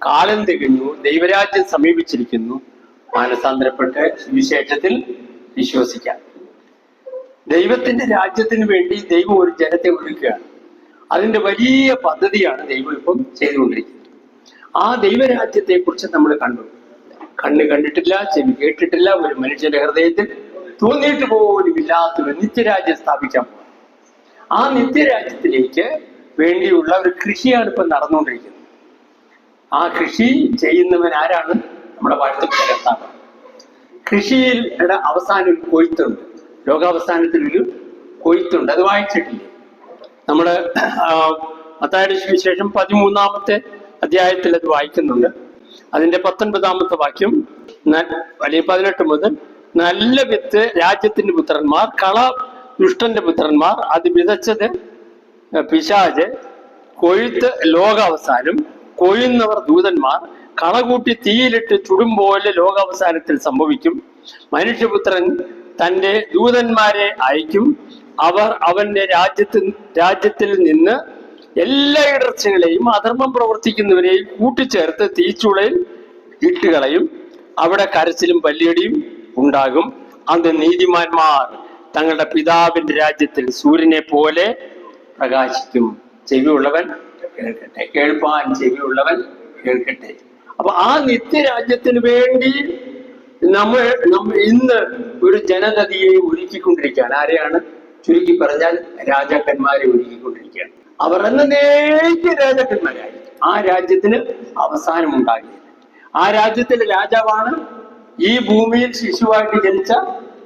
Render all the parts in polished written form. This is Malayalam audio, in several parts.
കാലം തികഞ്ഞു, ദൈവരാജ്യം സമീപിച്ചിരിക്കുന്നു, മാനസാന്തരപ്പെട്ട് സുവിശേഷത്തിൽ വിശ്വസിക്കാം. ദൈവത്തിന്റെ രാജ്യത്തിന് വേണ്ടി ദൈവം ഒരു ജനത്തെ ഒരുക്കുകയാണ്. അതിന്റെ വലിയ പദ്ധതിയാണ് ദൈവം ഇപ്പം ചെയ്തുകൊണ്ടിരിക്കുന്നത്. ആ ദൈവരാജ്യത്തെ കുറിച്ച് നമ്മൾ കണ്ടു. കണ്ണ് കണ്ടിട്ടില്ല, ചെവി കേട്ടിട്ടില്ല, ഒരു മനുഷ്യന്റെ ഹൃദയത്തിൽ തോന്നിയിട്ട് പോലും ഇല്ലാത്തൊരു നിത്യരാജ്യം സ്ഥാപിക്കാൻ പോകും. ആ നിത്യരാജ്യത്തിലേക്ക് വേണ്ടിയുള്ള ഒരു കൃഷിയാണ് ഇപ്പം നടന്നുകൊണ്ടിരിക്കുന്നത്. ആ കൃഷി ചെയ്യുന്നവൻ ആരാണ്? നമ്മുടെ വാഴ്ത്തപ്പെട്ട കർത്താവ്. കൃഷിയുടെ അവസാനം ഒരു കൊയ്ത്തുണ്ട്. ലോകാവസാനത്തിൽ ഒരു കൊയ്ത്തുണ്ട്. അത് വായിച്ചിട്ടില്ലേ? നമ്മുടെ മത്തായിയുടെ സുവിശേഷം 13-ാമത്തെ അധ്യായത്തിൽ അത് വായിക്കുന്നുണ്ട്. അതിന്റെ 19-ാമത്തെ വാക്യം, അല്ലെങ്കിൽ 18 മുതൽ, നല്ല വിത്ത് രാജ്യത്തിന്റെ പുത്രന്മാർ, കള ദുഷ്ടന്റെ പുത്രന്മാർ, അത് വിതച്ചത് പിശാച്, കൊയ്ത്ത് ലോകാവസാനം, കൊയ്യുന്നവർ ദൂതന്മാർ, കളകൂട്ടി തീയിലിട്ട് ചുടും പോലെ ലോകാവസാനത്തിൽ സംഭവിക്കും. മനുഷ്യപുത്രൻ തന്റെ ദൂതന്മാരെ അയക്കും. അവർ അവന്റെ രാജ്യത്തിൽ നിന്ന് എല്ലാ ഇടർച്ചകളെയും അധർമ്മം പ്രവർത്തിക്കുന്നവരെയും കൂട്ടിച്ചേർത്ത് തീച്ചുളയിൽ ഇട്ടുകളയും. അവിടെ കരച്ചിലും പല്ലിയടിയും ഉണ്ടാകും. അന്ന് നീതിമാന്മാർ തങ്ങളുടെ പിതാവിന്റെ രാജ്യത്തിൽ സൂര്യനെ പോലെ പ്രകാശിക്കും. ചെവിയുള്ളവൻ കേൾക്കട്ടെ, കേൾപ്പാൻ ചെവിയുള്ളവൻ കേൾക്കട്ടെ. അപ്പൊ ആ നിത്യരാജ്യത്തിന് വേണ്ടി നമ്മൾ ഇന്ന് ഒരു ജനതയെ ഒരുക്കിക്കൊണ്ടിരിക്കുകയാണ്. ആരെയാണ്? ചുരുക്കി പറഞ്ഞാൽ രാജാക്കന്മാരെ ഒരുക്കിക്കൊണ്ടിരിക്കുകയാണ്. അവർ എന്നേക്ക് രാജാക്കന്മാരായി. ആ രാജ്യത്തിന് അവസാനം ഉണ്ടാകില്ല. ആ രാജ്യത്തിലെ രാജാവാണ് ഈ ഭൂമിയിൽ ശിശുവായിട്ട് ജനിച്ച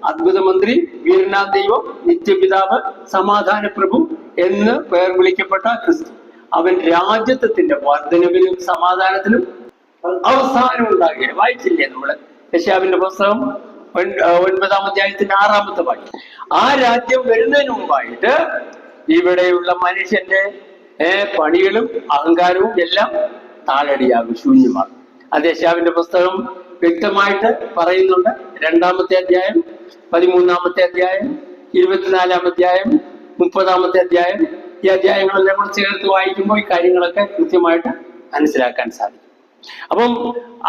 അത്ഭുതമന്ത്രി, വീരനാം ദൈവം, നിത്യപിതാവ്, സമാധാന പ്രഭു എന്ന് പേർ വിളിക്കപ്പെട്ട ക്രിസ്തു. അവൻ രാജ്യത്വത്തിന്റെ വർധനവിനും സമാധാനത്തിനും അവസാനം ഉണ്ടാകുക. വായിച്ചില്ലേ നമ്മള് യെശയ്യാവിന്റെ പുസ്തകം 9-ാം അധ്യായത്തിന്റെ 6-ാമത്തെ വാക്യം? ആ രാജ്യം വരുന്നതിന് മുമ്പായിട്ട് ഇവിടെയുള്ള മനുഷ്യന്റെ പണികളും അഹങ്കാരവും എല്ലാം താളടിയാകും, ശൂന്യമാകും. അത് യെശയ്യാവിന്റെ പുസ്തകം വ്യക്തമായിട്ട് പറയുന്നുണ്ട്. 2-ാമത്തെ അധ്യായം, 13-ാമത്തെ അധ്യായം, 24-ാം അധ്യായം, 30-ാമത്തെ അധ്യായം. ഈ അധ്യായങ്ങളെല്ലാം കൂടെ ചേർത്ത് വായിക്കുമ്പോൾ ഈ കാര്യങ്ങളൊക്കെ കൃത്യമായിട്ട് മനസ്സിലാക്കാൻ സാധിക്കും. അപ്പം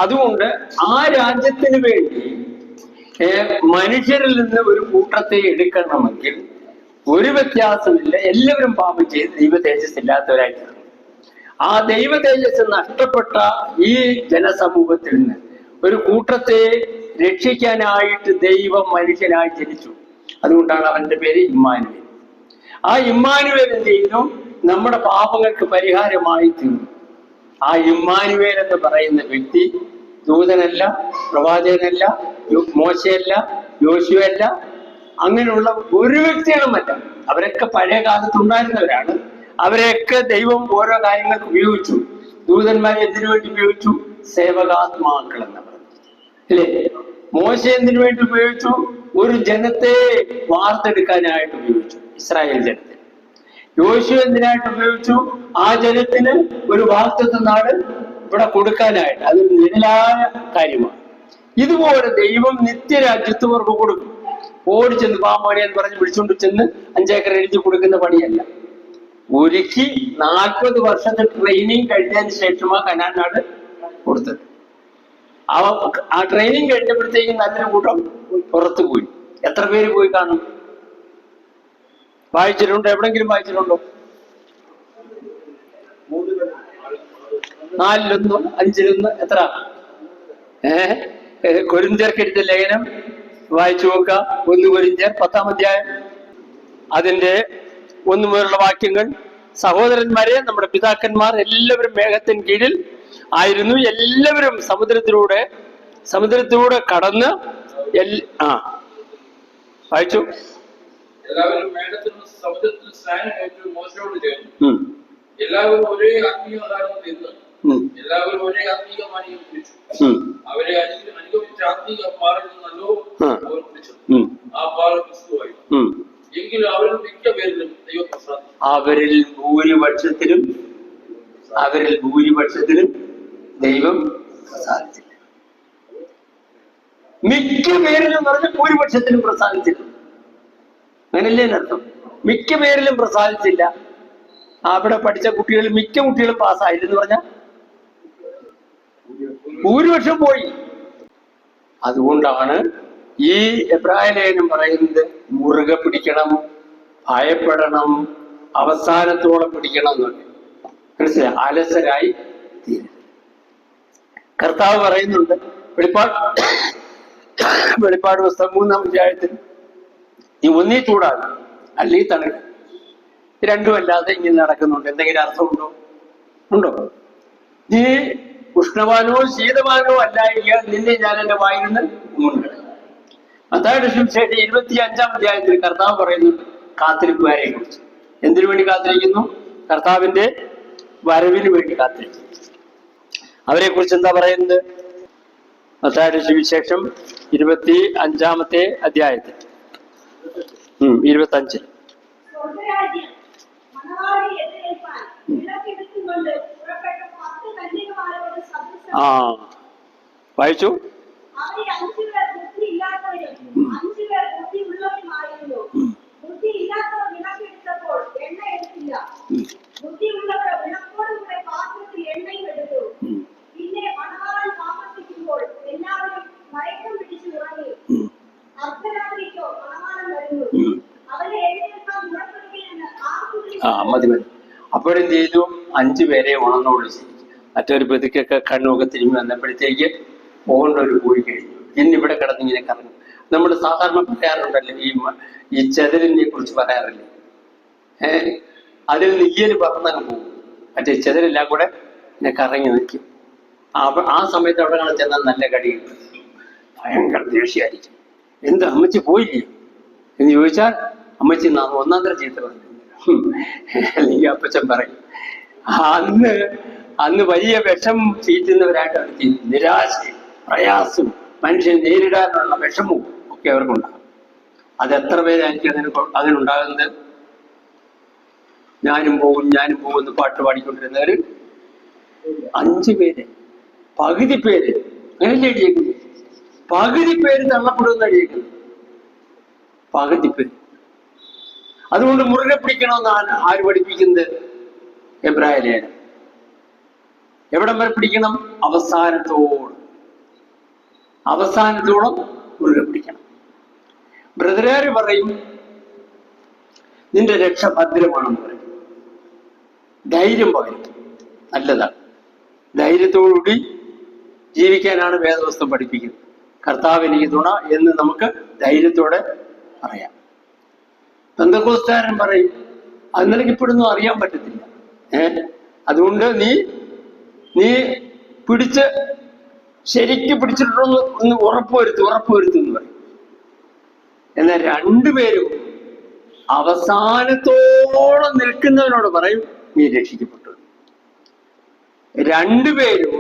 അതുകൊണ്ട് ആ രാജ്യത്തിന് വേണ്ടി മനുഷ്യരിൽ നിന്ന് ഒരു കൂട്ടത്തെ എടുക്കണമെങ്കിൽ ഒരു വ്യത്യാസമില്ല, എല്ലാവരും പാപം ചെയ്ത് ദൈവ തേജസ് ഇല്ലാത്തവരായി തീർന്നു. ആ ദൈവ തേജസ് നഷ്ടപ്പെട്ട ഈ ജനസമൂഹത്തിൽ നിന്ന് ഒരു കൂട്ടത്തെ രക്ഷിക്കാനായിട്ട് ദൈവം മനുഷ്യനായി ജനിച്ചു. അതുകൊണ്ടാണ് അവന്റെ പേര് ഇമ്മാനുവേൽ. ആ ഇമ്മാനുവേൽ എന്ത് ചെയ്യുന്നു? നമ്മുടെ പാപങ്ങൾക്ക് പരിഹാരമായി തീർന്നു. ആ ഇമ്മാനുവേൽ എന്ന് പറയുന്ന വ്യക്തി ദൂതനല്ല, പ്രവാചകനല്ല, മോശയല്ല, യോശുവല്ല, അങ്ങനെയുള്ള ഒരു വ്യക്തികളുമല്ല. അവരൊക്കെ പഴയ കാലത്തുണ്ടായിരുന്നവരാണ്. അവരെയൊക്കെ ദൈവം ഓരോ കാര്യങ്ങൾക്ക് ഉപയോഗിച്ചു. ദൂതന്മാരെ എന്തിനു വേണ്ടി ഉപയോഗിച്ചു? സേവകാത്മാക്കൾ എന്ന് പറഞ്ഞു, അല്ലേ? മോശ എന്തിനു വേണ്ടി ഉപയോഗിച്ചു? ഒരു ജനത്തെ വാർത്തെടുക്കാനായിട്ട് ഉപയോഗിച്ചു, ഇസ്രായേൽ ജനത്തെ. യോശുവ എന്തിനായിട്ട് ഉപയോഗിച്ചു? ആ ജനത്തിന് ഒരു വാഗ്ദത്ത നാട് ഇവിടെ കൊടുക്കാനായിട്ട്. അതൊരു നിഴലായ കാര്യമാണ്. ഇതുപോലെ ദൈവം നിത്യരാജ്യത്വർക്ക് കൊടുക്കും. ഓടിച്ചെന്ന് പാമ്പാടി എന്ന് പറഞ്ഞ് വിളിച്ചുകൊണ്ട് ചെന്ന് 5 ഏക്കർ എഴുതി കൊടുക്കുന്ന പണിയല്ല. ഒരുക്കി 40 വർഷത്തെ ട്രെയിനിങ് കഴിഞ്ഞതിന് ശേഷമാ കനാൻ നാട് കൊടുത്തത്. ആ ട്രെയിനിങ് കഴിഞ്ഞപ്പോഴത്തേക്കും നല്ലൊരു കൂട്ടം പുറത്തു പോയി. എത്ര പേര് പോയി കാണും? വായിച്ചിട്ടുണ്ടോ? എവിടെങ്കിലും വായിച്ചിട്ടുണ്ടോ? 4-1, 5-1 എത്ര? കൊരിന്ത്യർക്ക് എഴുതിയ ലേഖനം വായിച്ചു നോക്കുക. 1 കൊരിന്ത്യർ 10-ാം അധ്യായം, അതിന്റെ 1 മുതലുള്ള വാക്യങ്ങൾ. സഹോദരന്മാരെ, നമ്മുടെ പിതാക്കന്മാർ എല്ലാവരും മേഘത്തിന് കീഴിൽ ആയിരുന്നു. എല്ലാവരും സമുദ്രത്തിലൂടെ കടന്ന് വായിച്ചു. എല്ലാവരും മേഘത്തിനും സമുദ്രത്തിൽ സ്നാനമേറ്റു മോശയോട് ചേർന്നു. എല്ലാവരും ഒരേ ആത്മീയമാണെന്ന് തിന്ന് എല്ലാവരും ഒരേ ആത്മീയമായി കുടിച്ചു. അവരെ അനുഗമിച്ച ആത്മീയ പാലിൽ നല്ലോ അവർ കുടിച്ചു. ആ പാല് ക്രിസ്തുവായി. എങ്കിലും അവരിൽ മിക്ക പേരിലും ദൈവം പ്രസാദിച്ചു. അവരിൽ ഭൂരിപക്ഷത്തിലും ദൈവം പ്രസാദിച്ചില്ല. മിക്ക പേരിലും പറഞ്ഞ ഭൂരിപക്ഷത്തിലും പ്രസാദിച്ചില്ല. അങ്ങനല്ലേ അർത്ഥം? മിക്ക പേരിലും പ്രസാദിച്ചില്ല. അവിടെ പഠിച്ച കുട്ടികൾ മിക്ക കുട്ടികളും പാസ്സായില്ലെന്ന് പറഞ്ഞാൽ ഭൂരിപക്ഷം പോയി. അതുകൊണ്ടാണ് ഈ എബ്രായ ലേഖനം പറയുന്നത് മുറുകെ പിടിക്കണം, ഭയപ്പെടണം, അവസാനത്തോളം പിടിക്കണം എന്നൊക്കെ. മനസ്സിലായി? അലസരായി തീരും. കർത്താവ് പറയുന്നുണ്ട് വെളിപ്പാട് പുസ്തകം 3-ാം അധ്യായത്തിൽ, നീ ഒന്നീ ചൂടാകും അല്ലെങ്കിൽ തണുക്കും, രണ്ടുമല്ലാതെ ഇങ്ങനെ നടക്കുന്നുണ്ട്. എന്തെങ്കിലും അർത്ഥമുണ്ടോ? ഉണ്ടോ? നീ ഉഷ്ണവാനോ ശീതവാനോ അല്ലായിരിക്കാൻ നിന്നെ ഞാൻ എന്റെ വായിൽ നിന്ന് മുൻകളയും. മത്തായിയുടെ സുവിശേഷം 25-ാം അധ്യായത്തിൽ കർത്താവ് പറയുന്നുണ്ട് കാത്തിരിപ്പുകാരെ കുറിച്ച്. എന്തിനു വേണ്ടി കാത്തിരിക്കുന്നു? കർത്താവിന്റെ വരവിന് വേണ്ടി കാത്തിരിക്കുന്നു. അവരെ കുറിച്ച് എന്താ പറയുന്നത്? മത്തായിയുടെ സുവിശേഷം 25-ാമത്തെ അധ്യായത്തിൽ 25. വായിച്ചു. മതി. അപ്പോഴെന്ത് ചെയ്തു? 5 പേരെ ഉണർന്നോളൂ. മറ്റൊരു പ്രതിക്കൊക്കെ കണ്ണുമൊക്കെ തിരിഞ്ഞു വന്നപ്പോഴത്തേക്ക് പോകേണ്ടവർ പോയി കഴിഞ്ഞു. ഇന്നിവിടെ കിടന്നിങ്ങനെ കറങ്ങും. നമ്മൾ സാധാരണ പറയാറുണ്ടല്ലോ, ഈ ചെതലിനെ കുറിച്ച് പറയാറില്ലേ? അതിൽ നെയ്യല് പറന്നങ്ങ് പോകും. മറ്റേ ചെതലെല്ലാം കൂടെ ഇങ്ങനെ കറങ്ങി നിൽക്കും. ആ സമയത്ത് അവിടെ കാണാൻ ചെന്നാൽ നല്ല കടി കിട്ടും. ഭയങ്കര ദേഷ്യമായിരിക്കും. എന്ത് അമ്മച്ചി പോയില്ലേ എന്ന് ചോദിച്ചാൽ അമ്മച്ചി 1-ാം തരം ചീത്ത പറഞ്ഞു. അല്ലെങ്കിൽ അപ്പച്ചൻ പറയും. അന്ന് വലിയ വിഷം ചീറ്റുന്നവരായിട്ട് അവർ ചെയ്തു. നിരാശയും പ്രയാസവും മനുഷ്യൻ നേരിടാനുള്ള വിഷമവും ഒക്കെ അവർക്കുണ്ടാകും. അതെത്ര പേരായിരിക്കും അതിനുണ്ടാകുന്നത്? ഞാനും പോകും എന്ന് പാട്ട് പാടിക്കൊണ്ടിരുന്നവര് 5 പേര്, പകുതി പേര് അങ്ങനെയല്ലേ എഴുതിയേക്കുന്നത്? പകുതി പേര് തള്ളപ്പെടുമെന്ന് എഴുതിയേക്കുന്നത്, പകുതി പേര്. അതുകൊണ്ട് മുറുകെ പിടിക്കണമെന്നാണ് ആര് പഠിപ്പിക്കുന്നത്? എബ്രായ ലേഖനം. എവിടം വരെ പിടിക്കണം? അവസാനത്തോളം മുറുകെ പിടിക്കണം. ബ്രദറുകാര് പറയും നിന്റെ രക്ഷ ഭദ്രമാണെന്ന് പറയും. ധൈര്യം പകരും. നല്ലതാണ്. ധൈര്യത്തോടുകൂടി ജീവിക്കാനാണ് വേദപുസ്തകം പഠിപ്പിക്കുന്നത്. കർത്താവ് എനിക്ക് തുണ എന്ന് നമുക്ക് ധൈര്യത്തോടെ പറയാം. പെന്തക്കോസ്തുകാരൻ പറയും അത് നിനക്ക് ഇപ്പോഴൊന്നും അറിയാൻ പറ്റത്തില്ല. അതുകൊണ്ട് നീ ശരിക്ക് പിടിച്ചിട്ടുണ്ടോ ഒന്ന് ഉറപ്പുവരുത്തും എന്ന് പറയും. എന്നാൽ 2 പേരും അവസാനത്തോളം നിൽക്കുന്നവനോട് പറയും നീ രക്ഷിക്കപ്പെട്ടു. 2 പേരും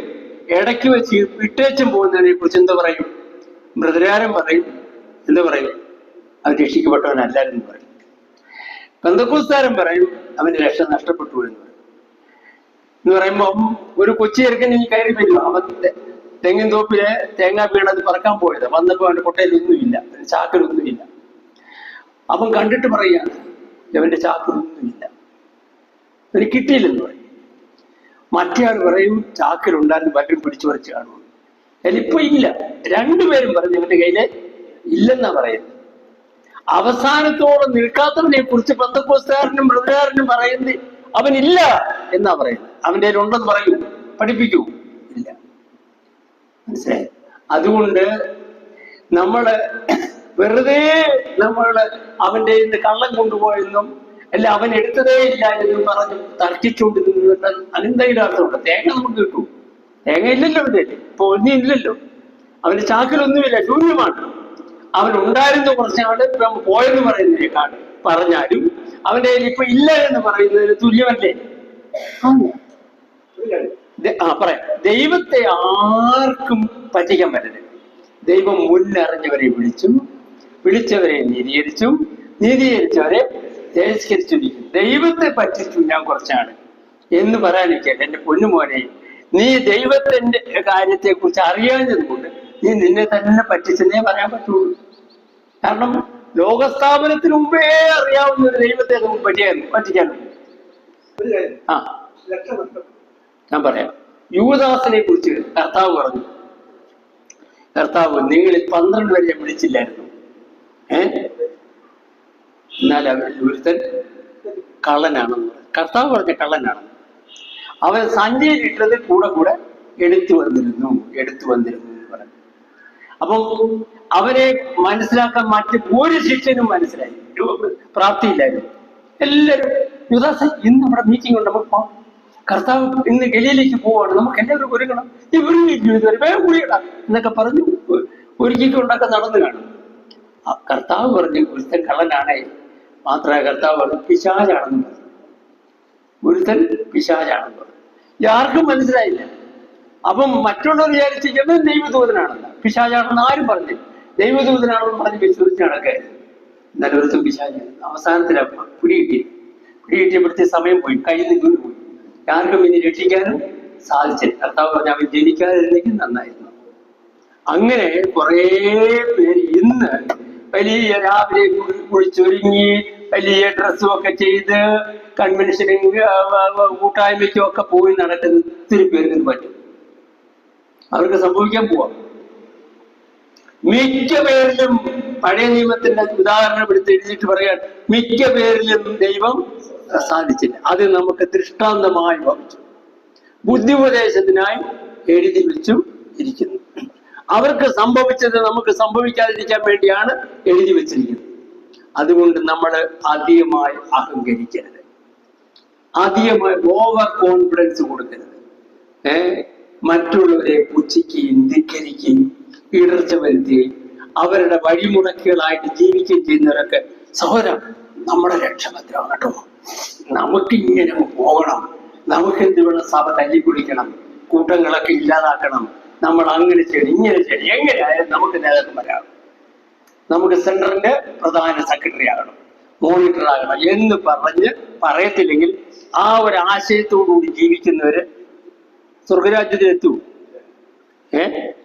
ഇടയ്ക്ക് വെച്ച് വിട്ടേച്ചും പോകുന്നതിനെ കുറിച്ച് എന്താ പറയും? ബ്രദറുകാരൻ പറയും എന്താ പറയും? അവൻ രക്ഷിക്കപ്പെട്ടവനല്ലാരെന്ന് പറയും. പെന്തക്കോസ്തുകാരൻ പറയും അവന്റെ രക്ഷ നഷ്ടപ്പെട്ടു എന്ന് പറയും. എന്ന് പറയുമ്പോ ഒരു കൊച്ചി ചെറുക്കൻ ഇനി കയറി വരും. അവൻ തെങ്ങിൻ തോപ്പിലെ തേങ്ങാ വീണത് പറക്കാൻ പോയത്. വന്നപ്പോ അവന്റെ കൊട്ടയിലൊന്നുമില്ല, ചാക്കിലൊന്നുമില്ല. അവൻ കണ്ടിട്ട് പറയുകയാണ് അവന്റെ ചാക്കിലൊന്നുമില്ല, അവന് കിട്ടിയില്ലെന്ന് പറയും. മറ്റേ ആൾ പറയും ചാക്കിലുണ്ടായിരുന്നു, പലരും പിടിച്ചു പറിച്ച് കാണും. അതിലിപ്പോ ഇല്ല. 2 പേരും പറഞ്ഞു അവന്റെ കയ്യില് ഇല്ലെന്നാ പറയുന്നത്. അവസാനത്തോളം നിൽക്കാത്തവനെ കുറിച്ച് പെന്തക്കോസ്തുകാരനും ബ്രദറുകാരനും പറയുന്നത് അവനില്ല എന്നാ പറയുന്നത്. അവന്റെ കയ്യിൽ ഉണ്ടെന്ന് പറയൂ, പഠിപ്പിക്കൂ, ഇല്ല. മനസ്സിലായി? അതുകൊണ്ട് വെറുതെ അവന്റെ കള്ളം കൊണ്ടുപോയെന്നും അല്ല അവൻ എടുത്തതേ ഇല്ല എന്നും പറഞ്ഞ് തർക്കിച്ചുകൊണ്ടിരുന്ന അനന്തയുടെ അർത്ഥമുണ്ട്. തേങ്ങ നമുക്ക് കിട്ടും. തേങ്ങ ഇല്ലല്ലോ അവന്റെ, ഇപ്പൊ ഒന്നും ഇല്ലല്ലോ. അവന്റെ ചാക്കിലൊന്നുമില്ല, ശൂന്യമാണ്. അവൻ ഉണ്ടായിരുന്നു കുറച്ചാള്, ഇപ്പൊ പോയെന്ന് പറയുന്നതിനേക്കാൾ പറഞ്ഞാലും അവന്റെ കയ്യിൽ ഇപ്പൊ ഇല്ല എന്ന് പറയുന്നതിന് തുല്യമല്ലേ? പറയാം. ദൈവത്തെ ആർക്കും പറ്റിക്കാൻ പറ്റില്ല. ദൈവം മുന്നറിഞ്ഞവരെ വിളിച്ചവരെ നീതീകരിച്ചും നീതീകരിച്ചവരെ തിരസ്കരിച്ചിരിക്കും. ദൈവത്തെ പറ്റിച്ചു ഞാൻ കുറച്ചാണ് എന്ന് പറയാനിരിക്കട്ടെ. എന്റെ പൊന്നുമോനെ, നീ ദൈവത്തിന്റെ കാര്യത്തെ കുറിച്ച് അറിയാഞ്ഞത് കൊണ്ട് നീ നിന്നെ തന്നെ പറ്റിച്ചെന്നേ പറയാൻ പറ്റുള്ളൂ. കാരണം ലോകസ്ഥാപനത്തിന് മുമ്പേ അറിയാവുന്ന ഒരു ദൈവത്തെ നമുക്ക് പറ്റിക്കാൻ. ഞാൻ പറയാം. യൂദാസിനെ കുറിച്ച് കർത്താവ് പറഞ്ഞു, കർത്താവ് നിങ്ങളിൽ 12 പേരെ വിളിച്ചില്ലായിരുന്നു, എന്നാൽ അവരിൽ ഒരുത്തൻ കള്ളനാണെന്ന് കർത്താവ് പറഞ്ഞ കള്ളനാണെന്ന്. അവൻ സഞ്ചരിട്ടത് കൂടെ കൂടെ എടുത്തു വന്നിരുന്നു എന്ന് പറഞ്ഞു. അപ്പം അവരെ മനസ്സിലാക്കാൻ മറ്റ് ഒരു ശിഷ്യനും മനസ്സിലായി, പ്രാപ്തിയില്ലായിരുന്നു. എല്ലാവരും യുദാസ് ഇന്ന് നമ്മുടെ മീറ്റിംഗ് ഉണ്ട്, നമുക്ക് കർത്താവ് ഇന്ന് ഗലീലയ്ക്ക് പോവാണ്, നമുക്ക് എല്ലാവരും ഒരുങ്ങണം, ഈ ഇതുവരെ വേഗം കുളിയടാ എന്നൊക്കെ പറഞ്ഞു ഒരുക്കിക്കൊണ്ടൊക്കെ നടന്നു കാണും. കർത്താവ് പറഞ്ഞു ഒരുത്തൻ കള്ളനാണേ, മാത്രമേ കർത്താവ് പറഞ്ഞു പിശാചാണെന്ന് പറഞ്ഞു, ഒരുത്തൻ പിശാചാണെന്ന് പറഞ്ഞു. ആർക്കും മനസ്സിലായില്ല. അപ്പം മറ്റുള്ളവർ വിചാരിച്ചിരിക്കുന്നത് ദൈവദൂതനാണെന്ന്, പിശാചാണെന്ന് ആരും പറഞ്ഞു, ദൈവദൂതനാണെന്ന് പറഞ്ഞ് വിശ്വസിച്ച് നടക്കായിരുന്നു. എന്നാലും ഒരുത്തും പിശാചാണ്. അവസാനത്തിലാണ് പിടികിട്ടിയപ്പോഴത്തെ സമയം പോയി, കയ്യിൽ നിന്ന് പോയി, ആർക്കും ഇനി രക്ഷിക്കാനും സാധിച്ചില്ല. കർത്താവ് പറഞ്ഞ അവൻ ജനിക്കാതിരുന്നെങ്കിൽ നന്നായിരുന്നു. അങ്ങനെ കുറേ പേര് ഇന്ന് വലിയ രാവിലെ കുളിച്ചൊരുങ്ങി വലിയ ഡ്രസ്സും ഒക്കെ ചെയ്ത് കൺവെൻഷനും കൂട്ടായ്മയ്ക്കും ഒക്കെ പോയി നടക്കുന്ന ഒത്തിരി പേർക്ക് പറ്റും. അവർക്ക് സംഭവിക്കാൻ പോവാം. മിക്ക പേരിലും പഴയ നിയമത്തിന്റെ ഉദാഹരണം എടുത്ത് എഴുതിയിട്ട് പറയാൻ മിക്ക പേരിലും ദൈവം സാധിച്ചില്ല. അത് നമുക്ക് ദൃഷ്ടാന്തമായി ഭവിച്ചു, ബുദ്ധിപദേശത്തിനായി എഴുതി വെച്ചും ഇരിക്കുന്നു. അവർക്ക് സംഭവിച്ചത് നമുക്ക് സംഭവിക്കാതിരിക്കാൻ വേണ്ടിയാണ് എഴുതി വെച്ചിരിക്കുന്നത്. അതുകൊണ്ട് നമ്മൾ അധികമായി അഹങ്കരിക്കരുത്, അധികമായി ഓവർ കോൺഫിഡൻസ് കൊടുക്കരുത്. മറ്റുള്ളവരെ പുച്ഛിക്കുകയും ധിക്കരിക്കുകയും ഇടർച്ച വരുത്തുകയും അവരുടെ വഴിമുടക്കുകളായിട്ട് ജീവിക്കുകയും ചെയ്യുന്നവരൊക്കെ സഹോദരം നമ്മുടെ രക്ഷഭദ്രം കേട്ടോ, നമുക്കിങ്ങനെ പോകണം, നമുക്കെന്ത് വേണം, സഭ തല്ലിക്കുടിക്കണം, കൂട്ടങ്ങളൊക്കെ ഇല്ലാതാക്കണം, നമ്മൾ അങ്ങനെ ചെയ്യണം, ഇങ്ങനെ ചെയ്യണം, എങ്ങനെയായാലും നമുക്ക് നേതൃത്വം വരാം, നമുക്ക് സെന്ററിന്റെ പ്രധാന സെക്രട്ടറി ആകണം, മോണിറ്റർ ആകണം എന്ന് പറയത്തില്ലെങ്കിൽ ആ ഒരു ആശയത്തോടുകൂടി ജീവിക്കുന്നവര് സ്വർഗരാജ്യത്തിലെത്തൂ.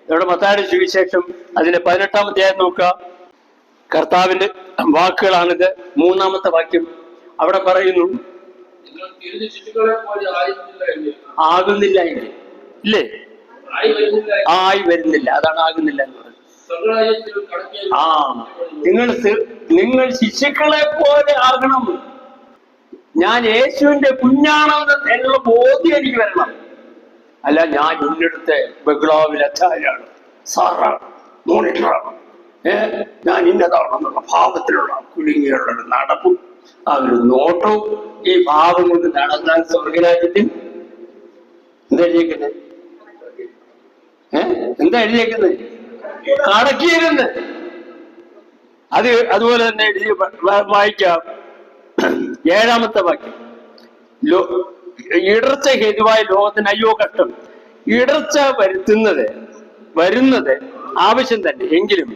ഇവിടെ മത്തായിയുടെ സുവിശേഷം അതിന്റെ 18-ാം അധ്യായം നോക്കുക. കർത്താവിന്റെ വാക്കുകളാണിത്. 3-ാമത്തെ വാക്യം അവിടെ പറയുന്നു, ആകുന്നില്ല എങ്കിൽ, ഇല്ലേ, ആയി വരുന്നില്ല, അതാണ് ആകുന്നില്ല എന്ന് പറയുന്നത്. നിങ്ങൾ ശിശുക്കളെ പോലെ ആകണം. ഞാൻ യേശുവിന്റെ കുഞ്ഞാണെന്ന് എന്നുള്ള ബോധ്യം എനിക്ക് വരണം. അല്ല ഞാൻ ഇന്നടുത്തെ ബംഗ്ലാവിലെ അച്ചാര്യാണ്, സാറാണ്, മോണിറ്ററാണ്, ഞാൻ ഇന്നതാണെന്നുള്ള ഭാവത്തിലുള്ള കുലുങ്ങിയുള്ള നടപ്പും ആ ഒരു നോട്ടവും ഈ ഭാവം കൊണ്ട് നടന്നാൽ സ്വർഗരാജ്യത്തിൽ എന്താ എഴുതിയേക്കുന്നത്? എന്താ എഴുതിയേക്കുന്നത്? കടക്കിയിരുന്ന്. അതുപോലെ തന്നെ എഴുതി വായിക്കാം. 7-ാമത്തെ വാക്യം, ഇടർച്ച ഹേതുവായ ലോകത്തിന് അയ്യോ കഷ്ടം. ഇടർച്ച വരുന്നത് ആവശ്യം തന്നെ, എങ്കിലും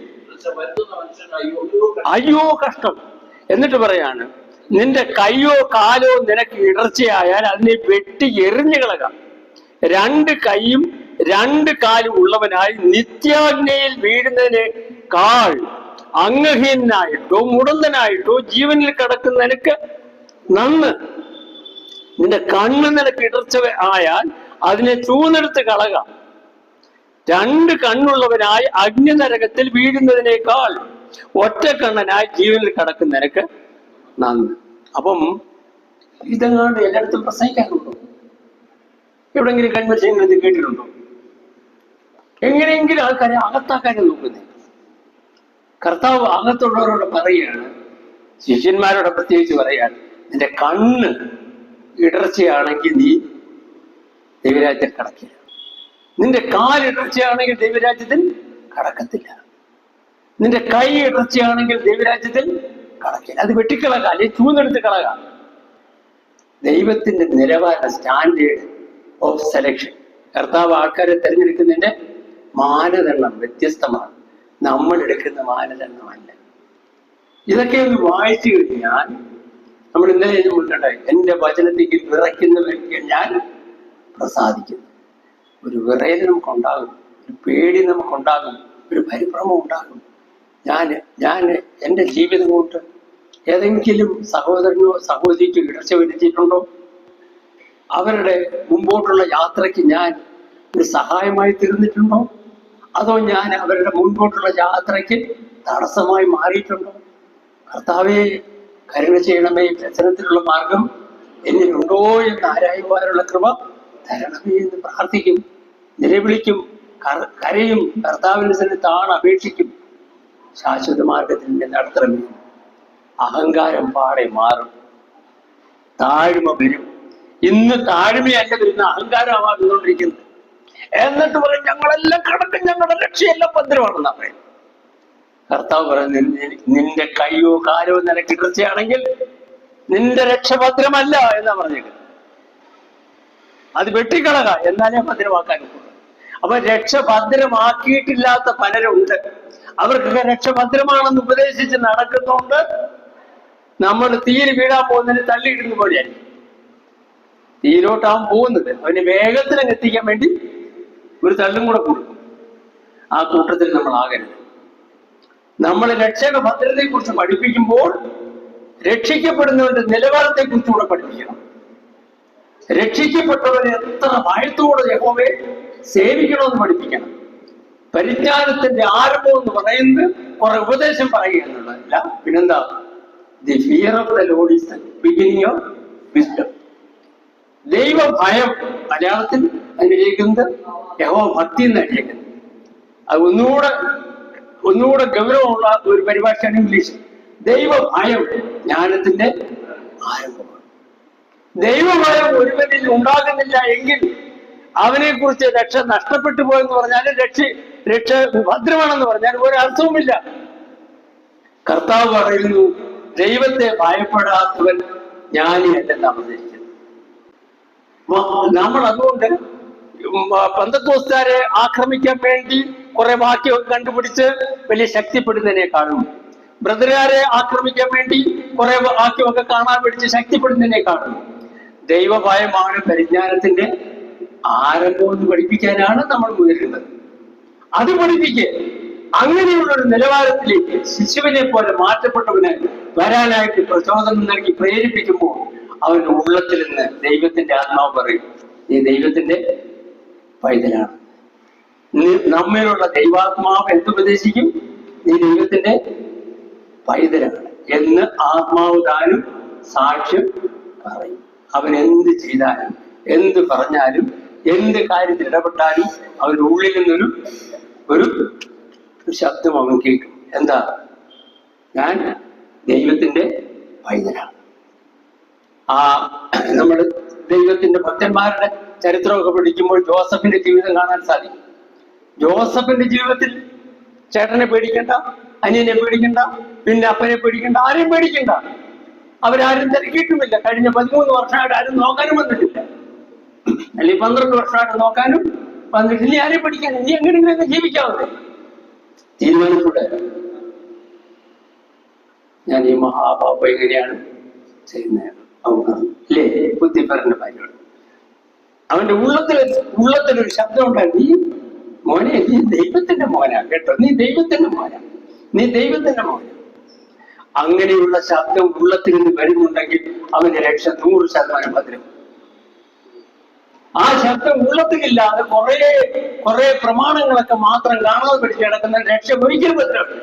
അയ്യോ കഷ്ടം. എന്നിട്ട് പറയാണ്, നിന്റെ കയ്യോ കാലോ നിനക്ക് ഇടർച്ചയായാൽ അതിനെ വെട്ടി എറിഞ്ഞു കളക. 2 കൈയും 2 കാലും ഉള്ളവനായി നിത്യാഗ്നിയിൽ വീഴുന്നതിനേക്കാൾ അംഗഹീനായിട്ടോ മുടന്തനായിട്ടോ ജീവനിൽ കിടക്കുന്ന നിനക്ക് നന്ന്. നിന്റെ കണ്ണ് നിനക്ക് ഇടർച്ച ആയാൽ അതിനെ ചൂന്നെടുത്ത് കളക. 2 കണ്ണുള്ളവനായി അഗ്നിനരകത്തിൽ വീഴുന്നതിനേക്കാൾ ഒറ്റക്കണ്ണനായി ജീവനിൽ കിടക്കുന്ന നിനക്ക് നന്ന്. അപ്പം ഇതെങ്ങാണ്ട് എല്ലായിടത്തും പ്രസംഗിക്കാറുണ്ടോ? എവിടെങ്കിലും കൺവെൻഷൻ കേട്ടിട്ടുണ്ടോ? എങ്ങനെയെങ്കിലും ആൾക്കാരെ അകത്താക്കാനെ നോക്കുന്നേ. കർത്താവ് അകത്തുള്ളവരോട് പറയുകയാണ്, ശിഷ്യന്മാരോട് പ്രത്യേകിച്ച് പറയുകയാണ്, നിന്റെ കണ്ണ് ഇടർച്ചയാണെങ്കിൽ നീ ദൈവരാജ്യത്തിൽ കടക്കില്ല, നിന്റെ കാൽ ഇടർച്ചയാണെങ്കിൽ ദൈവരാജ്യത്തിൽ കടക്കത്തില്ല, നിന്റെ കൈ ഇടർച്ചയാണെങ്കിൽ ദൈവരാജ്യത്തിൽ കടക്കില്ല. അത് വെട്ടിക്കളക, അല്ലെങ്കിൽ ചൂന്നെടുത്ത് കളക. ദൈവത്തിന്റെ നിലവാര സ്റ്റാൻഡേർഡ് ഓഫ് സെലക്ഷൻ, കർത്താവ് ആൾക്കാരെ തിരഞ്ഞെടുക്കുന്നതിന്റെ മാനദണ്ഡം വ്യത്യസ്തമാണ്, നമ്മൾ എടുക്കുന്ന മാനദണ്ഡമല്ല. ഇതൊക്കെ ഒന്ന് വായിച്ചു കഴിഞ്ഞാൽ നമ്മൾ ഇന്നലെ മുണ്ടായി, എന്റെ വചനത്തേക്ക് വിറയ്ക്കുന്ന വ്യക്തിയെ ഞാൻ പ്രസാദിക്കുന്നു. ഒരു വിറയൽ നമുക്കുണ്ടാകും, ഒരു പേടി നമുക്കുണ്ടാകും, ഒരു പരിഭ്രമം ഉണ്ടാകും. ഞാൻ എൻ്റെ ജീവിതം കൊണ്ട് ഏതെങ്കിലും സഹോദരനോ സഹോദരിക്കോ ഇടർച്ച വരുത്തിയിട്ടുണ്ടോ? അവരുടെ മുമ്പോട്ടുള്ള യാത്രയ്ക്ക് ഞാൻ ഒരു സഹായമായി തീർന്നിട്ടുണ്ടോ? അതോ ഞാൻ അവരുടെ മുൻപോട്ടുള്ള യാത്രയ്ക്ക് തടസ്സമായി മാറിയിട്ടുണ്ടോ? കർത്താവെ, കരുണ ചെയ്യണമേ, വ്യസനത്തിനുള്ള മാർഗം എന്നിലുണ്ടോ എന്ന് ആരായുവാനുള്ള കൃപ തരണമേ എന്ന് പ്രാർത്ഥിക്കും, നിലവിളിക്കും, കരയും, കർത്താവിന്റെ സന്നിധിയിൽ അപേക്ഷിക്കും. ശാശ്വത മാർഗത്തിൽ നിന്ന് നടത്തണമേ. അഹങ്കാരം പാടെ മാറും, താഴ്മ വരും. ഇന്ന് താഴ്മയല്ല വരുന്ന, അഹങ്കാരമാകുന്നോണ്ടിരിക്കുന്നത്. എന്നിട്ട് പറയും ഞങ്ങളെല്ലാം കടക്കും, ഞങ്ങളുടെ രക്ഷയെല്ലാം ഭദ്രമാണെന്നാ പറയും. കർത്താവ് പറയുന്നത് നിന്റെ കയ്യോ കാലോ നിനക്ക് ഇടർച്ചയാണെങ്കിൽ നിന്റെ രക്ഷ ഭദ്രമല്ല എന്നാ പറഞ്ഞത്. അത് വെട്ടിക്കളക, എന്നാലേ ഭദ്രമാക്കാൻ ഒക്കുള്ളൂ. അപ്പൊ രക്ഷ ഭദ്രമാക്കിയിട്ടില്ലാത്ത പലരുണ്ട്. അവർക്കൊക്കെ രക്ഷ ഭദ്രമാണെന്ന് ഉപദേശിച്ച് നടക്കുന്നുണ്ട്. നമ്മൾ തീയിൽ വീഴാൻ പോകുന്നതിന് തള്ളിയിടുന്ന പോലെയായിരിക്കും. തീയിലോട്ടാവാൻ പോകുന്നത് അവന് വേഗത്തിൽ എത്തിക്കാൻ വേണ്ടി ഒരു തള്ളും കൂടെ കൊടുക്കും. ആ കൂട്ടത്തിൽ നമ്മൾ ആകരുത്. നമ്മൾ രക്ഷയുടെ ഭദ്രതയെ കുറിച്ച് പഠിപ്പിക്കുമ്പോൾ രക്ഷിക്കപ്പെടുന്നവരുടെ നിലവാരത്തെ കുറിച്ചുകൂടെ പഠിപ്പിക്കണം. രക്ഷിക്കപ്പെട്ടവരെ എത്ര ഭയത്തോടെ യഹോവയെ സേവിക്കണമെന്ന് പഠിപ്പിക്കണം. പരിജ്ഞാനത്തിന്റെ ആരംഭം എന്ന് പറയുന്നത് കുറെ ഉപദേശം പറയുക എന്നുള്ളതല്ല. പിന്നെന്താ? The fear of the Lord is the beginning of wisdom. ദൈവഭയം മലയാളത്തിൽ അനുകരിക്കുന്നത് യഹോവ ഭക്തി എന്ന് അനുകരിക്കുന്നത്. അത് ഒന്നുകൂടെ ഗൗരവമുള്ള ഒരു പരിഭാഷയാണ് ഇംഗ്ലീഷ്. ദൈവഭയം ജ്ഞാനത്തിന്റെ ആരംഭമാണ്. ദൈവഭയം ഒരുവനിൽ ഉണ്ടാകുന്നില്ല എങ്കിൽ അവനെ കുറിച്ച് രക്ഷ നഷ്ടപ്പെട്ടു പോയെന്ന് പറഞ്ഞാൽ രക്ഷ ഭദ്രമാണെന്ന് പറഞ്ഞാൽ ഒരു അർത്ഥവുമില്ല. കർത്താവ് പറയുന്നു, ദൈവത്തെ ഭയപ്പെടാത്തവൻ ജ്ഞാനിയല്ലെന്ന് അവതരിക്കുന്നു. നമ്മൾ അതുകൊണ്ട് പെന്തക്കോസ്തുകാരെ ആക്രമിക്കാൻ വേണ്ടി കുറെ വാക്യമൊക്കെ കണ്ടുപിടിച്ച് വലിയ ശക്തിപ്പെടുന്നതിനേക്കാളും, ബ്രദറുകാരെ ആക്രമിക്കാൻ വേണ്ടി കുറെ വാക്യമൊക്കെ കാണാൻ പിടിച്ച് ശക്തിപ്പെടുന്നതിനേക്കാളും ദൈവഭയമാണ് പരിജ്ഞാനത്തിന്റെ ആരംഭം എന്ന് പഠിപ്പിക്കാനാണ് നമ്മൾ മുതിരുന്നത്. അത് പഠിപ്പിക്കുക. അങ്ങനെയുള്ള ഒരു നിലവാരത്തിലേക്ക് ശിശുവിനെ പോലെ മാറ്റപ്പെട്ടവന് വരാനായിട്ട് പ്രചോദനം നൽകി പ്രേരിപ്പിക്കുമ്പോൾ അവന്റെ ഉള്ളത്തിൽ നിന്ന് ദൈവത്തിന്റെ ആത്മാവ് പറയും, നീ ദൈവത്തിന്റെ പൈതലാണ്. നമ്മിലുള്ള ദൈവാത്മാവ് എന്തുപദേശിക്കും? നീ ദൈവത്തിന്റെ പൈതലാണ് എന്ന് ആത്മാവ് താനും സാക്ഷ്യം പറയും. അവൻ എന്ത് ചെയ്താലും, എന്ത് പറഞ്ഞാലും, എന്ത് കാര്യത്തിൽ ഇടപെട്ടാലും അവന്റെ ഉള്ളിൽ നിന്നൊരു ഒരു ശബ്ദം അവൻ കേൾക്കും. എന്താ? ഞാൻ ദൈവത്തിന്റെ പൈതലാണ്. നമ്മൾ ദൈവത്തിന്റെ ഭക്തന്മാരുടെ ചരിത്രമൊക്കെ പഠിക്കുമ്പോൾ ജോസഫിന്റെ ജീവിതം കാണാൻ സാധിക്കും. ജോസഫിന്റെ ജീവിതത്തിൽ ചേട്ടനെ പേടിക്കണ്ട, അനിയനെ പേടിക്കണ്ട, പിന്നെ അപ്പനെ പേടിക്കണ്ട, ആരെയും പേടിക്കണ്ട. അവരാരും തിരക്കിയിട്ടുമില്ല. കഴിഞ്ഞ 13 വർഷമായിട്ട് ആരും നോക്കാനും വന്നിട്ടില്ല. അല്ലെങ്കിൽ 12 വർഷമായിട്ട് നോക്കാനും വന്നിട്ട് ഇനി ആരെയും പഠിക്കാൻ, ഇനി എങ്ങനെയെങ്കിലും ജീവിക്കാവുന്നേ തീരുമാനത്തോടെ ഞാൻ ഈ മഹാപാപ എങ്ങനെയാണ് ചെയ്യുന്നത് അല്ലേ? ബുദ്ധിപ്പരന്റെ ഭാര്യയോട് അവന്റെ ഉള്ളത്തിലൊരു ശബ്ദം ഉണ്ടായിരുന്നു, നീ മോനെ, നീ ദൈവത്തിന്റെ മോനാ കേട്ടോ, നീ ദൈവത്തിന്റെ മോനാ, നീ ദൈവത്തിന്റെ മോനാ. അങ്ങനെയുള്ള ശബ്ദം ഉള്ളത്തിൽ നിന്ന് വരുന്നുണ്ടെങ്കിൽ അവന്റെ രക്ഷ 100% ഭദ്രം. ആ ശബ്ദം ഉള്ളത്തിലില്ലാതെ കുറെ പ്രമാണങ്ങളൊക്കെ മാത്രം കാണാതെ പിടിച്ച് കിടക്കുന്ന രക്ഷ ഒരിക്കലും ഭദ്രമല്ല.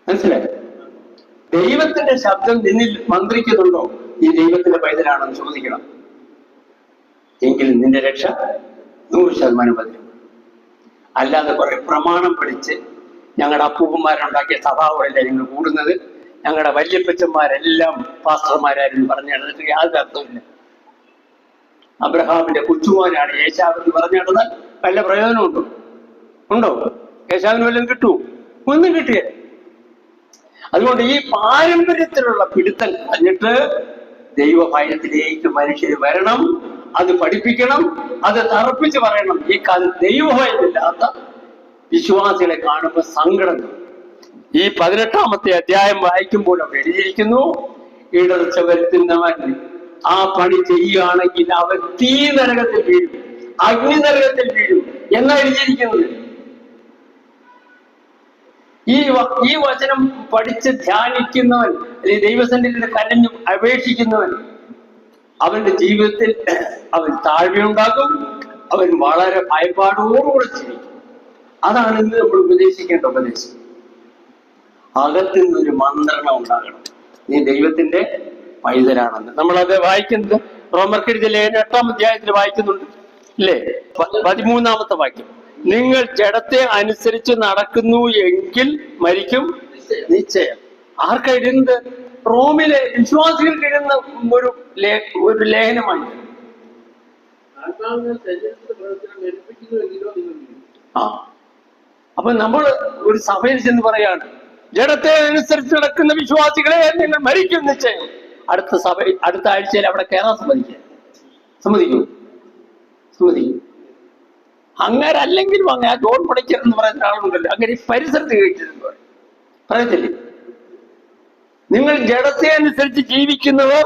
മനസ്സിലായി? ദൈവത്തിന്റെ ശബ്ദം നിന്നിൽ മന്ത്രിക്കുന്നുണ്ടോ? ഈ ദൈവത്തിന്റെ പൈതലാണെന്ന് ചോദിക്കണം. എങ്കിൽ നിന്റെ രക്ഷ 100% ഭദ്രം. അല്ലാതെ കുറെ പ്രമാണം പഠിച്ച് ഞങ്ങളുടെ അപ്പൂപ്പന്മാരുണ്ടാക്കിയ സഭാവല്ല ഞങ്ങൾ കൂടുന്നത്, ഞങ്ങളുടെ വല്യപ്പച്ചന്മാരെല്ലാം പാസ്റ്റർമാരായിരുന്നു പറഞ്ഞു നടന്നിട്ട് യാതൊരു അർത്ഥമില്ല. അബ്രഹാമിന്റെ കൊച്ചുമോനാണ് യേശാവെന്ന് പറഞ്ഞു നടന്നാൽ വല്ല പ്രയോജനമുണ്ടോ? ഉണ്ടോ? യേശാവിന് വല്ലതും കിട്ടുമോ? ഒന്നും കിട്ടിയ. അതുകൊണ്ട് ഈ പാരമ്പര്യത്തിലുള്ള പിടുത്തം കഴിഞ്ഞിട്ട് ദൈവഭയത്തിലേക്ക് മനുഷ്യർ വരണം. അത് പഠിപ്പിക്കണം, അത് തറപ്പിച്ച് പറയണം. ഈ ദൈവഭയമില്ലാത്ത വിശ്വാസികളെ കാണുമ്പോൾ സങ്കടം. ഈ 18-ാമത്തെ അധ്യായം വായിക്കുമ്പോൾ അവിടെ എഴുതിയിരിക്കുന്നു, ഇടർച്ച വരുത്തുന്നവൻ ആ പണി ചെയ്യുകയാണെങ്കിൽ അവൻ തീ നരകത്തിൽ വീഴും, അഗ്നി നരകത്തിൽ വീഴും എന്നാ എഴുതിയിരിക്കുന്നത്. ഈ വചനം പഠിച്ച് ധ്യാനിക്കുന്നവൻ, അല്ലെങ്കിൽ ദൈവസന്നിധിയിൽ കരഞ്ഞു അപേക്ഷിക്കുന്നവൻ, അവന്റെ ജീവിതത്തിൽ അവൻ താഴ്മയുണ്ടാകും, അവൻ വളരെ ഭയപ്പാടോടുകൂടെ ജീവിക്കും. അതാണ് ഇന്ന് നമ്മൾ ഉപദേശിക്കേണ്ട ഉപദേശം. അകത്തു നിന്നൊരു മന്ത്രണം ഉണ്ടാകണം, നീ ദൈവത്തിന്റെ പൈതലാണെന്ന്. നമ്മളത് വായിക്കുന്നത് റോമർക്കെഴുതിയ ലേഖനം 8-ാം അധ്യായത്തിൽ വായിക്കുന്നുണ്ട്, ഇല്ലേ? 13-ാമത്തെ വാക്യം, നിങ്ങൾ ജഡത്തെ അനുസരിച്ച് നടക്കുന്നു എങ്കിൽ മരിക്കും നിശ്ചയം. ആർക്കെഴുതുന്നത്? റോമിലെ വിശ്വാസികൾക്ക് എഴുതുന്ന ഒരു ലേഖനമായി. ആ, അപ്പൊ നമ്മൾ ഒരു സഭയിൽ ചെന്ന് പറയാണ്, ജഡത്തെ അനുസരിച്ച് നടക്കുന്ന വിശ്വാസികളെ നിങ്ങൾ മരിക്കും നിശ്ചയം. അടുത്ത ആഴ്ചയിൽ അവിടെ കയറാൻ സമ്മതിക്കൂ? അങ്ങനെ അല്ലെങ്കിലും അങ്ങനെ ജോൺ പണിക്കർ എന്ന് പറയുന്ന ആളുണ്ടല്ലോ, അങ്ങനെ ഈ പരിസരത്ത് കഴിച്ചിരുന്നു പറയത്തില്ലേ? നിങ്ങൾ ജഡത്തെ അനുസരിച്ച് ജീവിക്കുന്നവർ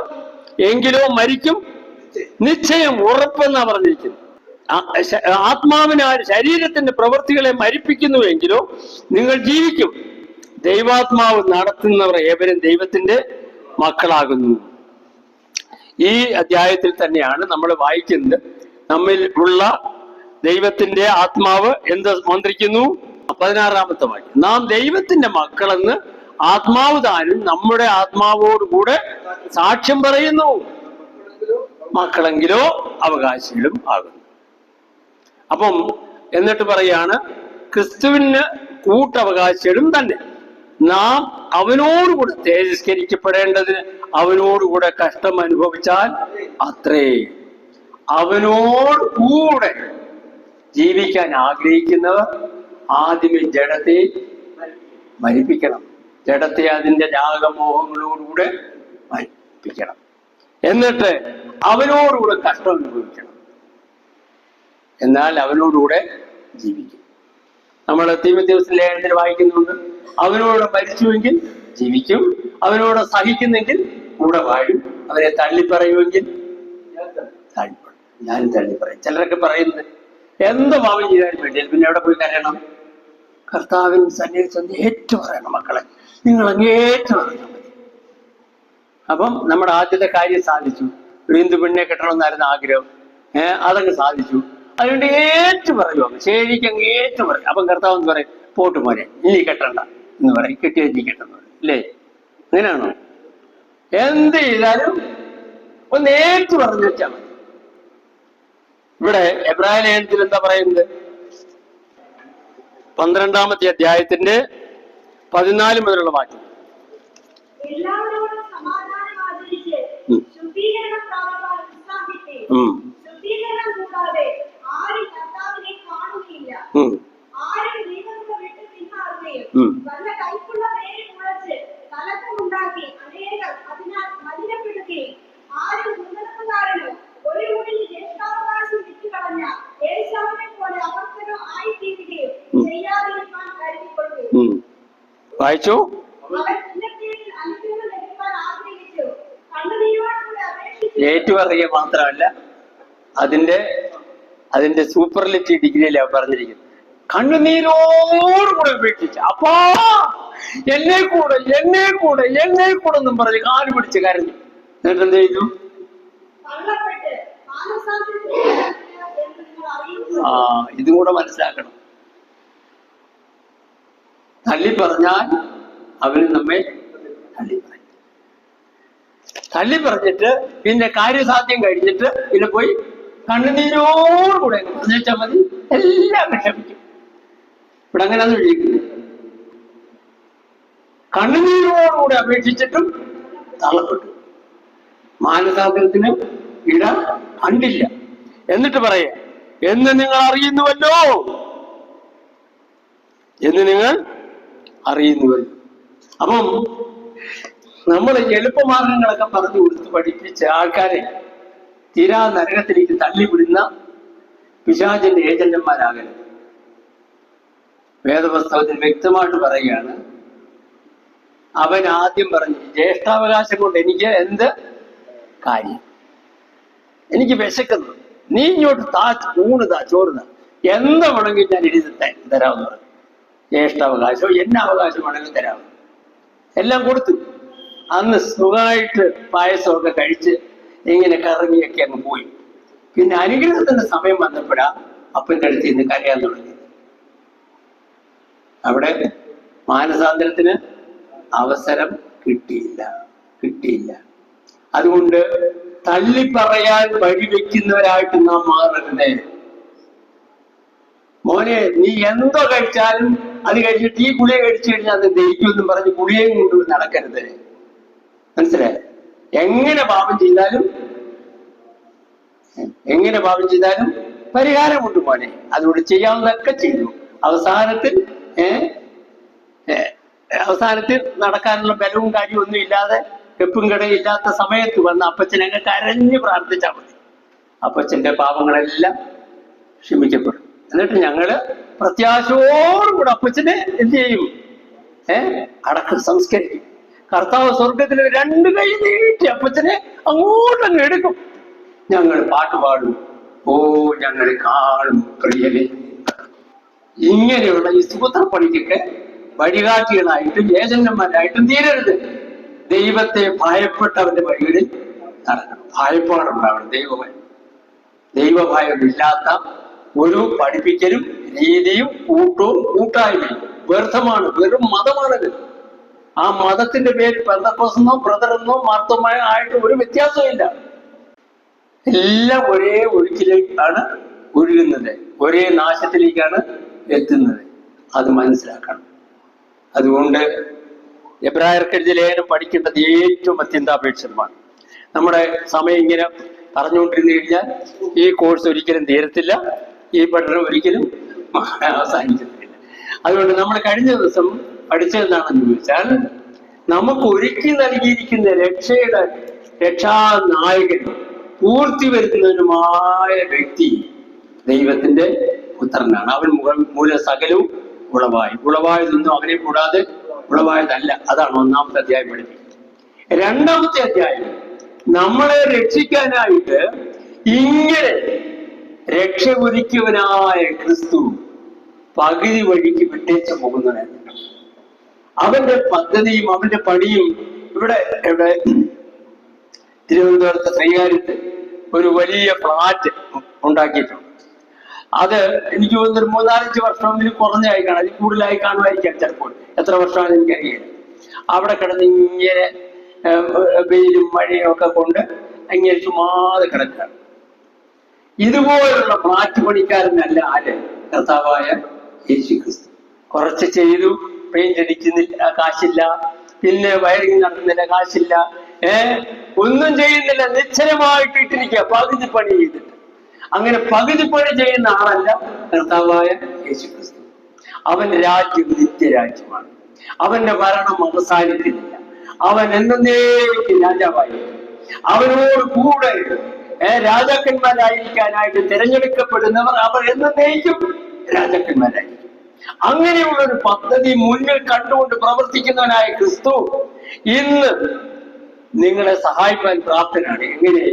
എങ്കിലോ മരിക്കും നിശ്ചയം, ഉറപ്പെന്നാ പറഞ്ഞിരിക്കുന്നു. ആത്മാവിനാൽ ശരീരത്തിന്റെ പ്രവൃത്തികളെ മരിപ്പിക്കുന്നുവെങ്കിലോ നിങ്ങൾ ജീവിക്കും. ദൈവാത്മാവ് നടത്തുന്നവർ ഏവരും ദൈവത്തിന്റെ മക്കളാകുന്നു. ഈ അധ്യായത്തിൽ തന്നെയാണ് നമ്മൾ വായിക്കുന്നത്, നമ്മിൽ ഉള്ള ദൈവത്തിന്റെ ആത്മാവ് എന്ത് മന്ത്രിക്കുന്നു? 16-ാമത്തെ വാക്യം, നാം ദൈവത്തിന്റെ മക്കളെന്ന് ആത്മാവ് താനും നമ്മുടെ ആത്മാവോടുകൂടെ സാക്ഷ്യം പറയുന്നു, മക്കളെങ്കിലോ അവകാശികളും ആകുന്നു. അപ്പം എന്നിട്ട് പറയാണ്, ക്രിസ്തുവിന് കൂട്ടവകാശികളും തന്നെ. നാം അവനോടുകൂടെ തേജസ്കരിക്കപ്പെടേണ്ടതിന് അവനോടുകൂടെ കഷ്ടം അനുഭവിച്ചാൽ അത്രേ. അവനോട് കൂടെ ജീവിക്കാൻ ആഗ്രഹിക്കുന്നവർ ആദ്യമേ ജഡത്തെ മരിപ്പിക്കണം. ജഡത്തെ അതിന്റെ രാഗമോഹങ്ങളോടുകൂടെ മരിപ്പിക്കണം. എന്നിട്ട് അവനോടുകൂടെ കഷ്ടം അനുഭവിക്കണം. എന്നാൽ അവനോടുകൂടെ ജീവിക്കും. നമ്മൾ തീമോഥെയോസ് ലേഖനത്തിൽ വായിക്കുന്നുണ്ട്, അവനോട് മരിച്ചുവെങ്കിൽ ജീവിക്കും, അവനോട് സഹിക്കുന്നെങ്കിൽ കൂടെ വാഴും, അവരെ തള്ളിപ്പറയുമെങ്കിൽ ഞാനും തള്ളിപ്പറയും. ചിലരൊക്കെ പറയുന്നത് എന്ത് പാപം ചെയ്താലും വേണ്ടിയാൽ പിന്നെ എവിടെ പോയി കരയണം? കർത്താവിന് സന്നിധിച്ച് ഏറ്റു പറയണം, മക്കളെ നിങ്ങൾ അങ്ങേറ്റു പറഞ്ഞാൽ മതി. അപ്പം നമ്മുടെ ആദ്യത്തെ കാര്യം സാധിച്ചു. വീണ്ടും പെണ്ണെ കെട്ടണമെന്നായിരുന്നു ആഗ്രഹം, അതങ്ങ് സാധിച്ചു. അതുകൊണ്ട് ഏറ്റു പറയുമോ, ശരിക്കും അങ്ങ് ഏറ്റു പറയും. അപ്പം കർത്താവ് എന്ന് പറയും, പോട്ട് മോനെ ഇനി കെട്ടണ്ട എന്ന് പറയും, കെട്ടിയ നീ കെട്ടെന്ന് പറയും. ഇല്ലേ? അങ്ങനെയാണോ? എന്ത് ചെയ്താലും ഒന്ന് ഏറ്റു പറഞ്ഞു വെച്ചാൽ മതി. ഇവിടെ എബ്രായ ലേഖനത്തിൽ എന്താ പറയുന്നത്? 12-ാമത്തെ അധ്യായത്തിന്റെ 14 മുതലുള്ള വാക്യം, വായിച്ചു. ഏറ്റുപറയുക മാത്രമല്ല, അതിന്റെ സൂപ്പർലിറ്റി ഡിഗ്രിയിലാണ് പറഞ്ഞിരിക്കുന്നത്. കണ്ണുനീരോടുകൂടെ ഉപേക്ഷിച്ച അപ്പാ എന്നെ കൂടെ എന്നും പറഞ്ഞ് കാല് പിടിച്ച് കരഞ്ഞു. എന്നിട്ട് എന്ത് ചെയ്തു? ഇതും കൂടെ മനസ്സിലാക്കണം. തള്ളി പറഞ്ഞാൽ അവന് നമ്മെ തള്ളി പറഞ്ഞിട്ട് പിന്നെ കാര്യസാധ്യം കഴിഞ്ഞിട്ട് പിന്നെ പോയി കണ്ണുനീരോടുകൂടെ പറഞ്ഞാൽ മതി, എല്ലാം വിഷമിക്കും. ഇവിടെ അങ്ങനെയാന്ന് വിളിക്കുന്നത്. കണ്ണുനീരോടുകൂടെ അപേക്ഷിച്ചിട്ടും തള്ളപ്പെട്ടു, മാനസാന്തരത്തിന് ഇട കണ്ടില്ല. എന്നിട്ട് പറയാ, എന്ന് നിങ്ങൾ അറിയുന്നുവല്ലോ. അപ്പം നമ്മൾ എളുപ്പമാർഗങ്ങളൊക്കെ പറഞ്ഞു കൊടുത്ത് പഠിപ്പിച്ച ആൾക്കാരെ തീരാ നരകത്തിലേക്ക് തള്ളിവിടുന്ന പിശാചിന്റെ ഏജന്റന്മാരാകരുത്. വേദപുസ്തകത്തിൽ വ്യക്തമായിട്ട് പറയുകയാണ്, അവൻ ആദ്യം പറഞ്ഞു, ജ്യേഷ്ഠാവകാശം കൊണ്ട് എനിക്ക് എന്ത് കാര്യം? എനിക്ക് വിശക്കുന്നു, നീ ഇങ്ങോട്ട് ഊണ് ചോറ് എന്താ വേണമെങ്കിൽ ഞാൻ എഴുതി തരാമെന്ന് പറഞ്ഞു. ജ്യേഷ്ഠാവകാശം എന്നെ അവകാശമാണെങ്കിൽ തരാമെന്ന് എല്ലാം കൊടുത്തു. അന്ന് സുഖമായിട്ട് പായസമൊക്കെ കഴിച്ച് ഇങ്ങനെ കറങ്ങിയൊക്കെ അങ്ങ് പോയി. പിന്നെ അനുഗ്രഹത്തിന്റെ സമയം വന്നപ്പോഴാ അപ്പന്റെ അടുത്ത് ഇന്ന് കരയാൻ തുടങ്ങി. അവിടെ മാനസാന്തരത്തിന് അവസരം കിട്ടിയില്ല. അതുകൊണ്ട് തള്ളിപ്പറയാൻ വഴിവെക്കുന്നവരായിട്ട് നാം മാറരുത്. മോനെ, നീ എന്തോ കഴിച്ചാലും അത് കഴിച്ചിട്ട് ഈ ഗുളിക കഴിച്ചു കഴിഞ്ഞാൽ അത് ദഹിക്കുമെന്നും പറഞ്ഞ് ഗുളികയും കൊണ്ട് നടക്കരുത്. മനസ്സിലായി? എങ്ങനെ പാപം ചെയ്താലും പരിഹാരമുണ്ട് മോനെ. അതുകൊണ്ട് ചെയ്യാവുന്നതൊക്കെ ചെയ്തു. അവസാനത്തിൽ നടക്കാനുള്ള ബലവും കാര്യവും ഒന്നും ഇല്ലാതെ വെപ്പും കടയില്ലാത്ത സമയത്ത് വന്ന് അപ്പച്ചനങ്ങ് കരഞ്ഞ് പ്രാർത്ഥിച്ചാൽ മതി. അപ്പച്ചന്റെ പാപങ്ങളെല്ലാം ക്ഷമിക്കപ്പെടും. എന്നിട്ട് ഞങ്ങള് പ്രത്യാശയോടുകൂടെ അപ്പച്ചനെ എന്ത് ചെയ്യും? സംസ്കരിക്കും. കർത്താവ് സ്വർഗത്തിൽ 2 കൈ നീട്ടി അപ്പച്ചനെ അങ്ങോട്ടങ്ങ് എടുക്കും. ഞങ്ങൾ പാട്ടുപാടും, ഓ ഞങ്ങൾ കാണും പ്രിയനെ. ഇങ്ങനെയുള്ള ഈ സൂത്രപ്പണിക്കൊക്കെ വഴികാട്ടികളായിട്ടും ഏജന്റന്മാരായിട്ടും തീരരുത്. ദൈവത്തെ ഭയപ്പെട്ടവന്റെ വഴികളിൽ നടക്കണം. ഭയപ്പാടുണ്ടാവണം. ദൈവഭയമില്ലാത്ത ഒരു പഠിപ്പിക്കലും രീതിയും കൂട്ടായ്മയും വ്യർത്ഥമാണ്. വെറും മതമാണത്. ആ മതത്തിന്റെ പേര് പെന്തക്കോസെന്നോ ബ്രദറെന്നോ മാർത്തോമായ ആയിട്ട് ഒരു വ്യത്യാസവും ഇല്ല. എല്ലാം ഒരേ ഒഴുക്കിലേക്കാണ് ഒഴുകുന്നത്, ഒരേ നാശത്തിലേക്കാണ് എത്തുന്നത്. അത് മനസ്സിലാക്കണം. അതുകൊണ്ട് എബ്രായർക്കെഴുതിയ ലേഖനം പഠിക്കേണ്ടത് ഏറ്റവും അത്യന്താപേക്ഷിതമാണ്. നമ്മുടെ സമയം ഇങ്ങനെ പറഞ്ഞുകൊണ്ടിരുന്നു കഴിഞ്ഞാൽ ഈ കോഴ്സ് ഒരിക്കലും തീരത്തില്ല, ഈ പഠനം ഒരിക്കലും അവസാനിക്കത്തില്ല. അതുകൊണ്ട് നമ്മൾ കഴിഞ്ഞ ദിവസം പഠിച്ചതെന്താണെന്ന് ചോദിച്ചാൽ, നമുക്ക് ഒരുക്കി നൽകിയിരിക്കുന്ന രക്ഷാനായകനും പൂർത്തി വരുത്തുന്നതിനുമായ വ്യക്തി ദൈവത്തിന്റെ പുത്രനാണ്. അവൻ മൂല സകലവും ഉളവായതൊന്നും അവനെ കൂടാതെ ഉളവായതല്ല. അതാണ് 1-ാമത്തെ അധ്യായം പഠിപ്പിക്കുന്നത്. 2-ാമത്തെ അധ്യായം നമ്മളെ രക്ഷിക്കാനായിട്ട് ഇങ്ങനെ രക്ഷ ഒരുക്കിയവനായ ക്രിസ്തു പകുതി വഴിക്ക് വിട്ടേച്ച് പോകുന്നവനാണ്. അവന്റെ പദ്ധതിയും അവന്റെ പണിയും ഇവിടെ തിരുവനന്തപുരത്ത് ശ്രീകാര്യത്ത് ഒരു വലിയ ഫ്ലാറ്റ് ഉണ്ടാക്കിയിട്ടുണ്ട്. അത് എനിക്ക് തോന്നുന്നൊരു 3-4 വർഷമെങ്കിലും കുറഞ്ഞായി കാണാം, അതിൽ കൂടുതലായി കാണുമായിരിക്കാം ചിലപ്പോൾ. എത്ര വർഷമാണെന്ന് എനിക്കറിയില്ല. അവിടെ കിടന്ന് ഇങ്ങനെ വെയിലും മഴയും ഒക്കെ കൊണ്ട് ഇങ്ങനെ ചുമ്മാതെ കിടക്കുകയാണ്. ഇതുപോലുള്ള ഫ്ലാറ്റ് പണിക്കാരനല്ല ആര്? കർത്താവായ യേശു ക്രിസ്തു. കുറച്ച് ചെയ്തു, പെയിന്റ് അടിക്കുന്നില്ല, കാശില്ല. പിന്നെ വയറിങ് നടത്തുന്നില്ല, കാശില്ല. ഒന്നും ചെയ്യുന്നില്ല, നിശ്ചലമായിട്ട് ഇട്ടിരിക്കുക, പകുതി പണി ചെയ്തിട്ട്. അങ്ങനെ പകുതി പണി ചെയ്യുന്ന ആളല്ല കർത്താവായ യേശു ക്രിസ്തു. അവന്റെ രാജ്യം നിത്യരാജ്യമാണ്. അവന്റെ ഭരണം അവസാനിക്കുന്നില്ല. അവൻ എന്നേക്കും രാജാവായി. അവനോട് കൂടെ രാജാക്കന്മാരായിരിക്കാനായിട്ട് തിരഞ്ഞെടുക്കപ്പെടുന്നവർ അവർ എന്നേക്കും രാജാക്കന്മാരായിരിക്കും. അങ്ങനെയുള്ള ഒരു പദ്ധതി മുന്നിൽ കണ്ടുകൊണ്ട് പ്രവർത്തിക്കുന്നവനായ ക്രിസ്തു ഇന്ന് നിങ്ങളെ സഹായിക്കാൻ പ്രാപ്തനാണ്. എങ്ങനെ?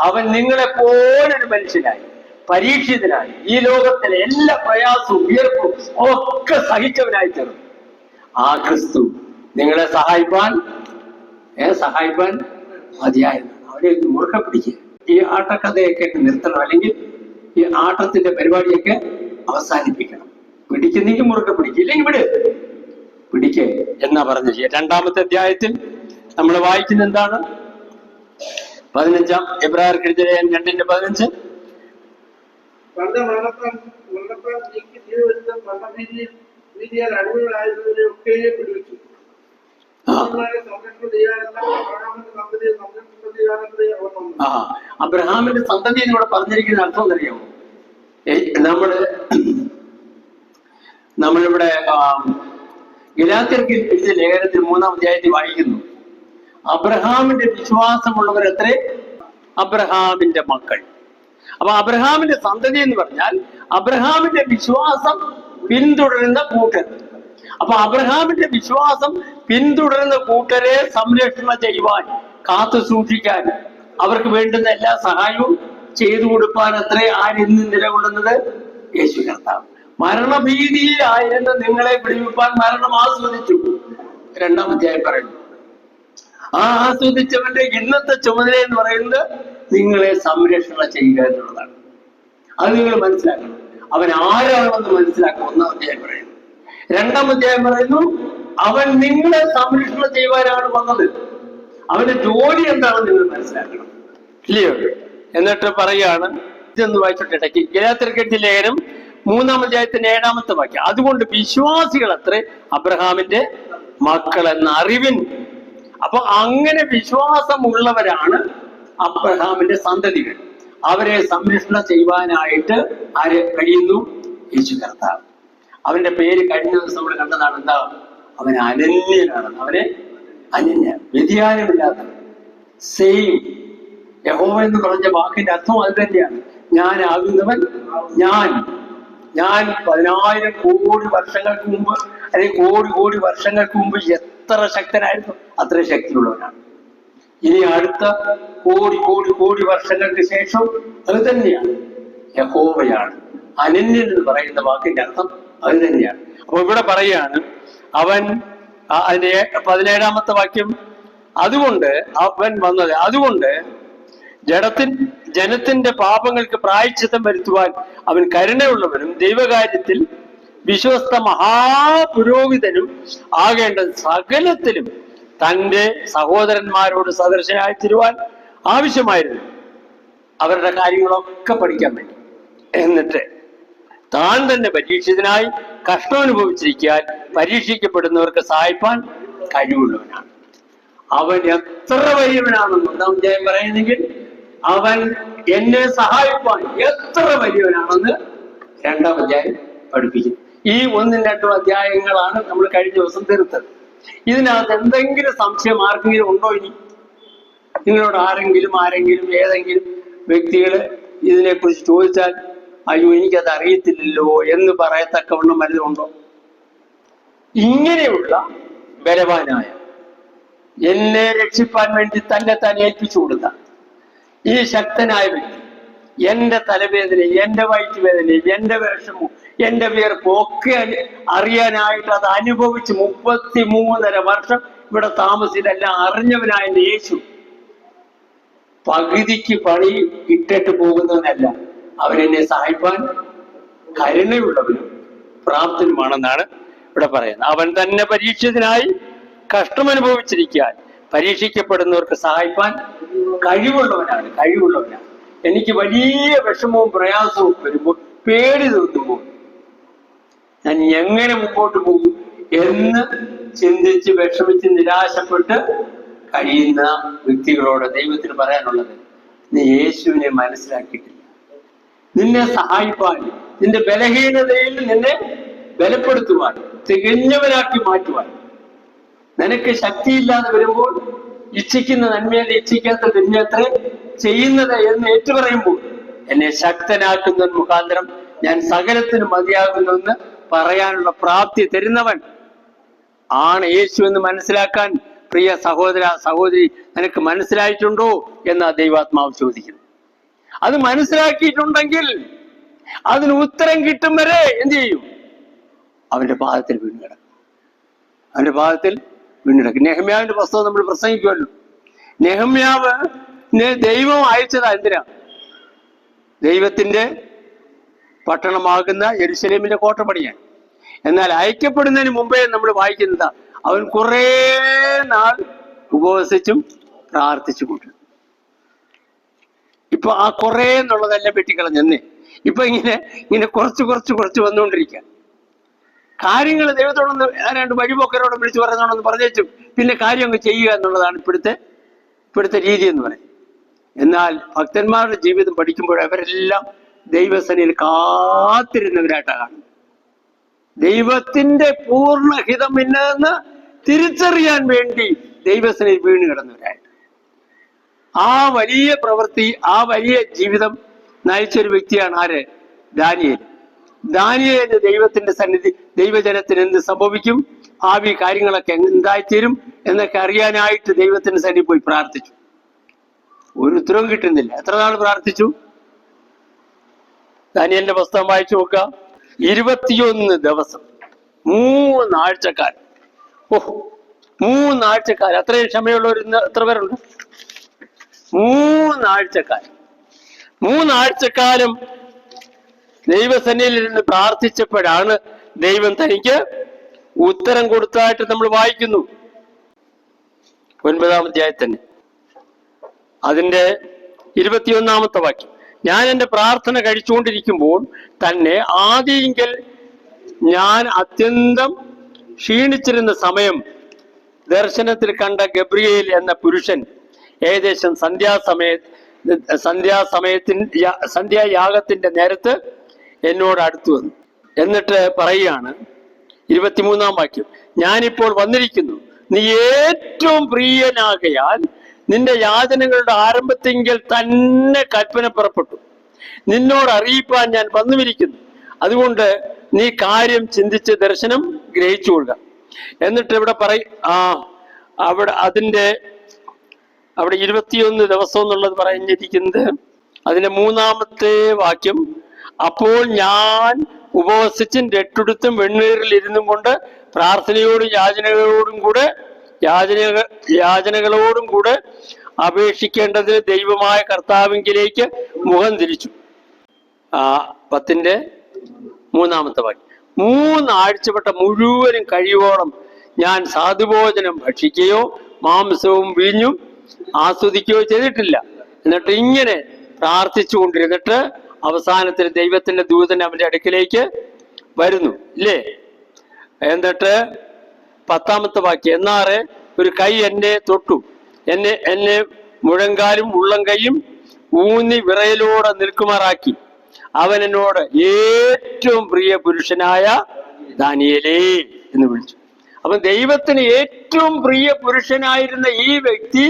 അവൻ നിങ്ങളെ പോലൊരു മനുഷ്യനായി, പരീക്ഷിതനായി, ഈ ലോകത്തിലെ എല്ലാ പ്രയാസവും വിയർപ്പും ഒക്കെ സഹിച്ചവനായി തീർന്നു. ആ ക്രിസ്തു നിങ്ങളെ സഹായിപ്പാൻ മതിയായതാണ്. അവരെ മുറുക്കെ പിടിക്കുക. ഈ ആട്ടക്കഥയൊക്കെ നിർത്തണം, അല്ലെങ്കിൽ ഈ ആട്ടത്തിന്റെ പരിപാടിയൊക്കെ അവസാനിപ്പിക്കണം. പിടിക്കുന്നെങ്കിൽ മുറുക്കെ പിടിക്കുക, ഇല്ലെങ്കിൽ പിടിക്കേ എന്നാ പറഞ്ഞു. 2-ാമത്തെ അധ്യായത്തിൽ നമ്മൾ വായിക്കുന്ന എന്താണ്? 15-ാം എബ്രായർക്കെഴുതിയ 2:15. അബ്രഹാമിന്റെ സന്തതി എന്നിവിടെ പറഞ്ഞിരിക്കുന്ന അർത്ഥം എന്നറിയാമോ? നമ്മളിവിടെ ഗലാത്യർക്ക് എഴുതിയ ലേഖനത്തിൽ 3-ാം അധ്യായത്തിൽ വായിക്കുന്നു, അബ്രഹാമിന്റെ വിശ്വാസമുള്ളവർ എത്രേ? അബ്രഹാമിന്റെ മക്കൾ. അപ്പൊ അബ്രഹാമിന്റെ സന്തതി എന്ന് പറഞ്ഞാൽ അബ്രഹാമിന്റെ വിശ്വാസം പിന്തുടരുന്ന കൂട്ടർ. അപ്പൊ അബ്രഹാമിന്റെ വിശ്വാസം പിന്തുടരുന്ന കൂട്ടരെ സംരക്ഷണം ചെയ്യുവാൻ, കാത്തു സൂക്ഷിക്കാൻ, അവർക്ക് വേണ്ടുന്ന എല്ലാ സഹായവും ചെയ്തു കൊടുക്കാൻ അത്രേ ആരിന്ന് നിലകൊള്ളുന്നത്? യേശു കർത്താവ്. മരണഭീതിയിലായിരുന്ന നിങ്ങളെ വിടുവിപ്പാൻ മരണം ആസ്വദിച്ചു. 2-ാം അധ്യായം പറയുന്നു. ആ ആസ്വദിച്ചവന്റെ ഇന്നത്തെ ചുമതല എന്ന് പറയുന്നത് നിങ്ങളെ സംരക്ഷണ ചെയ്യുക എന്നുള്ളതാണ്. അത് നിങ്ങൾ മനസ്സിലാക്കണം. അവൻ ആരാണെന്ന് മനസ്സിലാക്കണം. 1-ാം അധ്യായം പറയുന്നു. 2-ാം അധ്യായം പറയുന്നു അവൻ നിങ്ങളെ സംരക്ഷണം ചെയ്യുവാനാണ് വന്നത്. അവന്റെ ജോലി എന്താണെന്ന് നിങ്ങൾ മനസ്സിലാക്കണം, ഇല്ലയോ? എന്നിട്ട് പറയാണ്, ഇതൊന്ന് വായിച്ചോട്ടെ ഇടയ്ക്ക്, ഗലാത്യർക്കെഴുതിയ ലേഖനം 3-ാം അധ്യായത്തിന്റെ 7-ാമത്തെ വാക്യം. അതുകൊണ്ട് വിശ്വാസികൾ അത്രേ അബ്രഹാമിന്റെ മക്കൾ എന്ന അറിവിൻ. അപ്പൊ അങ്ങനെ വിശ്വാസമുള്ളവരാണ് അബ്രഹാമിന്റെ സന്തതികൾ. അവരെ സംരക്ഷണം ചെയ്യുവാനായിട്ട് ആര് കഴിയുന്നു? യേശു കർത്താവ്. അവന്റെ പേര് കഴിഞ്ഞ ദിവസം നമ്മൾ കണ്ടതാണ്. എന്താ? അവൻ അനന്യനാണ്. അവനെ അനന്യ, വ്യതിയാനമില്ലാത്ത, സെയിം. യഹോവ എന്ന് പറഞ്ഞ വാക്കിന്റെ അർത്ഥം അത് തന്നെയാണ്. ഞാനാകുന്നവൻ ഞാൻ. 10,000 കോടി വർഷങ്ങൾക്ക് മുമ്പ്, അല്ലെങ്കിൽ കോടി വർഷങ്ങൾക്ക് മുമ്പ് എത്ര ശക്തനായിരുന്നു അത്ര ശക്തിയുള്ളവനാണ്. ഇനി അടുത്ത കോടി വർഷങ്ങൾക്ക് ശേഷം അത് തന്നെയാണ്. യഹോവയാണ്. അനന്യൻ എന്ന് പറയുന്ന വാക്കിന്റെ അർത്ഥം അത് തന്നെയാണ്. അപ്പൊ ഇവിടെ പറയാണ് അവൻ, അതിന്റെ 17-ാമത്തെ വാക്യം, അതുകൊണ്ട് അവൻ വന്നത്, അതുകൊണ്ട് ജനത്തിന്റെ പാപങ്ങൾക്ക് പ്രായശ്ചിത്തം വരുത്തുവാൻ അവൻ കരുണയുള്ളവനും ദൈവകാര്യത്തിൽ വിശ്വസ്ത മഹാപുരോഹിതനും ആകേണ്ടത് സകലത്തിലും തന്റെ സഹോദരന്മാരോട് സദൃശനായി തീരുവാൻ ആവശ്യമായിരുന്നു. അവരുടെ കാര്യങ്ങളൊക്കെ പഠിക്കാൻ വേണ്ടി. എന്നിട്ട് താൻ തന്നെ പരീക്ഷിതനായി കഷ്ടമനുഭവിച്ചിരിക്കാൻ പരീക്ഷിക്കപ്പെടുന്നവർക്ക് സഹായിപ്പാൻ കഴിവുള്ളവനാണ്. അവൻ എത്ര വലിയവനാണെന്ന് 1-ാം അധ്യായം പറയുന്നെങ്കിൽ അവൻ എന്നെ സഹായിപ്പാൻ എത്ര വലിയവനാണെന്ന് 2-ാം അധ്യായം പഠിപ്പിക്കും. ഈ 1-2 അധ്യായങ്ങളാണ് നമ്മൾ കഴിഞ്ഞ ദിവസം തീർത്തത്. ഇതിനകത്ത് എന്തെങ്കിലും സംശയം ആർക്കെങ്കിലും ഉണ്ടോ? ഇനി നിങ്ങളോട് ആരെങ്കിലും ഏതെങ്കിലും വ്യക്തികൾ ഇതിനെക്കുറിച്ച് ചോദിച്ചാൽ അയ്യോ എനിക്കത് അറിയത്തില്ലല്ലോ എന്ന് പറയത്തക്കവണ്ണം വലുതുണ്ടോ? ഇങ്ങനെയുള്ള ബലവാനായ, എന്നെ രക്ഷിപ്പാൻ വേണ്ടി തന്നെ ഏൽപ്പിച്ചു കൊടുത്ത ഈ ശക്തനായ വ്യക്തി എന്റെ തലവേദനയും എന്റെ വയറ്റുവേദനയും എന്റെ വിഷമവും എന്റെ വിയർപ്പും ഒക്കെ അറിയാനായിട്ട് അത് അനുഭവിച്ച് 33.5 വർഷം ഇവിടെ താമസിച്ചെല്ലാം അറിഞ്ഞവനായ യേശു പകുതിക്ക് പണി ഇട്ടിട്ട് പോകുന്നവനല്ല. അവരെന്നെ സഹായിപ്പാൻ കരുണയുള്ളവനും പ്രാപ്തനുമാണെന്നാണ് ഇവിടെ പറയുന്നത്. അവൻ തന്നെ പരീക്ഷിതനായി കഷ്ടമനുഭവിച്ചിരിക്കാൻ പരീക്ഷിക്കപ്പെടുന്നവർക്ക് സഹായിപ്പാൻ കഴിവുള്ളവനാണ്. എനിക്ക് വലിയ വിഷമവും പ്രയാസവും വരുമ്പോൾ, പേടി തോന്നുമ്പോൾ ഞാൻ എങ്ങനെ മുമ്പോട്ട് പോകും എന്ന് ചിന്തിച്ച് വിഷമിച്ച് നിരാശപ്പെട്ട് കഴിയുന്ന വ്യക്തികളോട് ദൈവത്തിന് പറയാനുള്ളത്, നീ യേശുവിനെ മനസ്സിലാക്കിയിട്ടില്ല. നിന്നെ സഹായിപ്പാൻ, നിന്റെ ബലഹീനതയിൽ നിന്നെ ബലപ്പെടുത്തുവാൻ, തികഞ്ഞവനാക്കി മാറ്റുവാൻ, നിനക്ക് ശക്തിയില്ലാതെ വരുമ്പോൾ ഇച്ഛിക്കുന്ന നന്മയല്ല ഇച്ഛിക്കാത്ത തിന്മയത്രേ ചെയ്യുന്നത് എന്ന് ഏറ്റുപറയുമ്പോൾ എന്നെ ശക്തനാക്കുന്ന മുഖാന്തരം ഞാൻ സകലത്തിനും മതിയാകുന്നുവെന്ന് പറയാനുള്ള പ്രാപ്തി തരുന്നവൻ ആണ് യേശു എന്ന് മനസ്സിലാക്കാൻ പ്രിയ സഹോദര സഹോദരി നിനക്ക് മനസ്സിലായിട്ടുണ്ടോ എന്ന് ദൈവാത്മാവ് ചോദിക്കുന്നു. അത് മനസ്സിലാക്കിയിട്ടുണ്ടെങ്കിൽ അതിന് ഉത്തരം കിട്ടും വരെ എന്ത് ചെയ്യും? അവന്റെ പാദത്തിൽ വീണുകിടക്കും. നെഹമ്യാവിന്റെ പുസ്തകം നമ്മൾ പ്രസംഗിക്കുമല്ലോ. നെഹമ്യാവ് ദൈവം അയച്ചത് എന്തിനാ? ദൈവത്തിന്റെ പട്ടണമാകുന്ന യെരൂശലേമിന്റെ കോട്ട പണിയാൻ. എന്നാൽ അയക്കപ്പെടുന്നതിന് മുമ്പേ നമ്മൾ വായിക്കുന്നതാ, അവൻ കുറെ നാൾ ഉപവസിച്ചും പ്രാർത്ഥിച്ചു കൂട്ടും. ഇപ്പൊ ആ കുറെ എന്നുള്ളതെല്ലാം വെട്ടിക്കളഞ്ഞെന്നേ. ഇപ്പൊ ഇങ്ങനെ കുറച്ച് വന്നുകൊണ്ടിരിക്കുക. കാര്യങ്ങൾ ദൈവത്തോടൊന്ന് ആരാണ്ട് വഴിപോക്കരോട് വിളിച്ചു പറയുന്നോടൊന്ന് പറഞ്ഞേച്ചും പിന്നെ കാര്യം അങ്ങ് ചെയ്യുക എന്നുള്ളതാണ് ഇപ്പോഴത്തെ രീതി എന്ന് പറയും. എന്നാൽ ഭക്തന്മാരുടെ ജീവിതം പഠിക്കുമ്പോൾ അവരെല്ലാം ദൈവസേനയിൽ കാത്തിരുന്നവരായിട്ടാണ് കാണുന്നത്. ദൈവത്തിന്റെ പൂർണ്ണഹിതം ഇന്നതെന്ന് തിരിച്ചറിയാൻ വേണ്ടി ദൈവസേനയിൽ വീണ് കിടന്നവരായിട്ട് ആ വലിയ പ്രവൃത്തി, ആ വലിയ ജീവിതം നയിച്ചൊരു വ്യക്തിയാണ് ആര്? ദാനിയേൽ ദൈവത്തിന്റെ സന്നിധി, ദൈവജനത്തിന് എന്ത് സംഭവിക്കും, ഭാവി കാര്യങ്ങളൊക്കെ എന്തായിത്തീരും എന്നൊക്കെ അറിയാനായിട്ട് ദൈവത്തിന്റെ സന്നിധി പോയി പ്രാർത്ഥിച്ചു. ഒരു ഉത്തരവും കിട്ടുന്നില്ല. എത്ര നാൾ പ്രാർത്ഥിച്ചു? ദാനിയേലിന്റെ പുസ്തകം വായിച്ചു നോക്കുക. 21 ദിവസം, 3 ആഴ്ചക്കാലം. 3 ആഴ്ചക്കാലം. അത്രയും ക്ഷമയുള്ളവർ ഇന്ന് എത്ര പേരുണ്ട്? മൂന്നാഴ്ചക്കാലം ദൈവസന്നിധിയിൽ ഇരുന്ന് പ്രാർത്ഥിച്ചപ്പോഴാണ് ദൈവം തനിക്ക് ഉത്തരം കൊടുത്തതായിട്ട് നമ്മൾ വായിക്കുന്നു. 9-ാം അധ്യായത്തിന് അതിന്റെ 21-ാമത്തെ വാക്യം. ഞാൻ എൻ്റെ പ്രാർത്ഥന കഴിച്ചുകൊണ്ടിരിക്കുമ്പോൾ തന്നെ ആദിയെങ്കിൽ ഞാൻ അത്യന്തം ക്ഷീണിച്ചിരുന്ന സമയം ദർശനത്തിൽ കണ്ട ഗബ്രിയേൽ എന്ന പുരുഷൻ ഏകദേശം സന്ധ്യായാഗത്തിന്റെ നേരത്ത് എന്നോട് അടുത്തു വന്നു. എന്നിട്ട് പറയുകയാണ് 23-ാം വാക്യം, ഞാനിപ്പോൾ വന്നിരിക്കുന്നു, നീ ഏറ്റവും പ്രിയനാകയാൽ നിന്റെ യാചനകളുടെ ആരംഭത്തെങ്കിൽ തന്നെ കൽപ്പന പുറപ്പെട്ടു, നിന്നോട് അറിയിപ്പാൻ ഞാൻ വന്നുമിരിക്കുന്നു. അതുകൊണ്ട് നീ കാര്യം ചിന്തിച്ച് ദർശനം ഗ്രഹിച്ചു കൊള്ളുക. എന്നിട്ട് ഇവിടെ അവിടെ 21 ദിവസം എന്നുള്ളത് പറഞ്ഞിരിക്കുന്നത് അതിന്റെ 3-ാമത്തെ വാക്യം, അപ്പോൾ ഞാൻ ഉപവസിച്ചും രട്ടെടുത്തും വെണ്ണീറിൽ ഇരുന്നും കൊണ്ട് പ്രാർത്ഥനയോടും യാചനകളോടും കൂടെ അപേക്ഷിക്കേണ്ടതിന് ദൈവമായ കർത്താവിങ്കിലേക്ക് മുഖം തിരിച്ചു. 10-ന്റെ 3-ാമത്തെ വാക്യം, 3 ആഴ്ചപ്പെട്ട മുഴുവനും കഴിയോളം ഞാൻ സാധുഭോജനം ഭക്ഷിക്കുകയോ മാംസവും വീഞ്ഞും ആസ്വദിക്കുകയോ ചെയ്തിട്ടില്ല. എന്നിട്ട് ഇങ്ങനെ പ്രാർത്ഥിച്ചു കൊണ്ടിരുന്നിട്ട് അവസാനത്തിൽ ദൈവത്തിന്റെ ദൂതൻ അവന്റെ അടുക്കിലേക്ക് വരുന്നു ഇല്ലേ. എന്നിട്ട് 10-ാമത്തെ വാക്യം, എന്നാറെ ഒരു കൈ എന്നെ തൊട്ടു, എന്നെ മുഴങ്കാലും ഉള്ളം കൈയും ഊന്നി വിറയലോടെ നിൽക്കുമാറാക്കി. അവൻ എന്നോട് ഏറ്റവും പ്രിയ പുരുഷനായ ദാനിയേലേ എന്ന് വിളിച്ചു. അപ്പൊ ദൈവത്തിന് ഏറ്റവും പ്രിയ പുരുഷനായിരുന്ന ഈ വ്യക്തി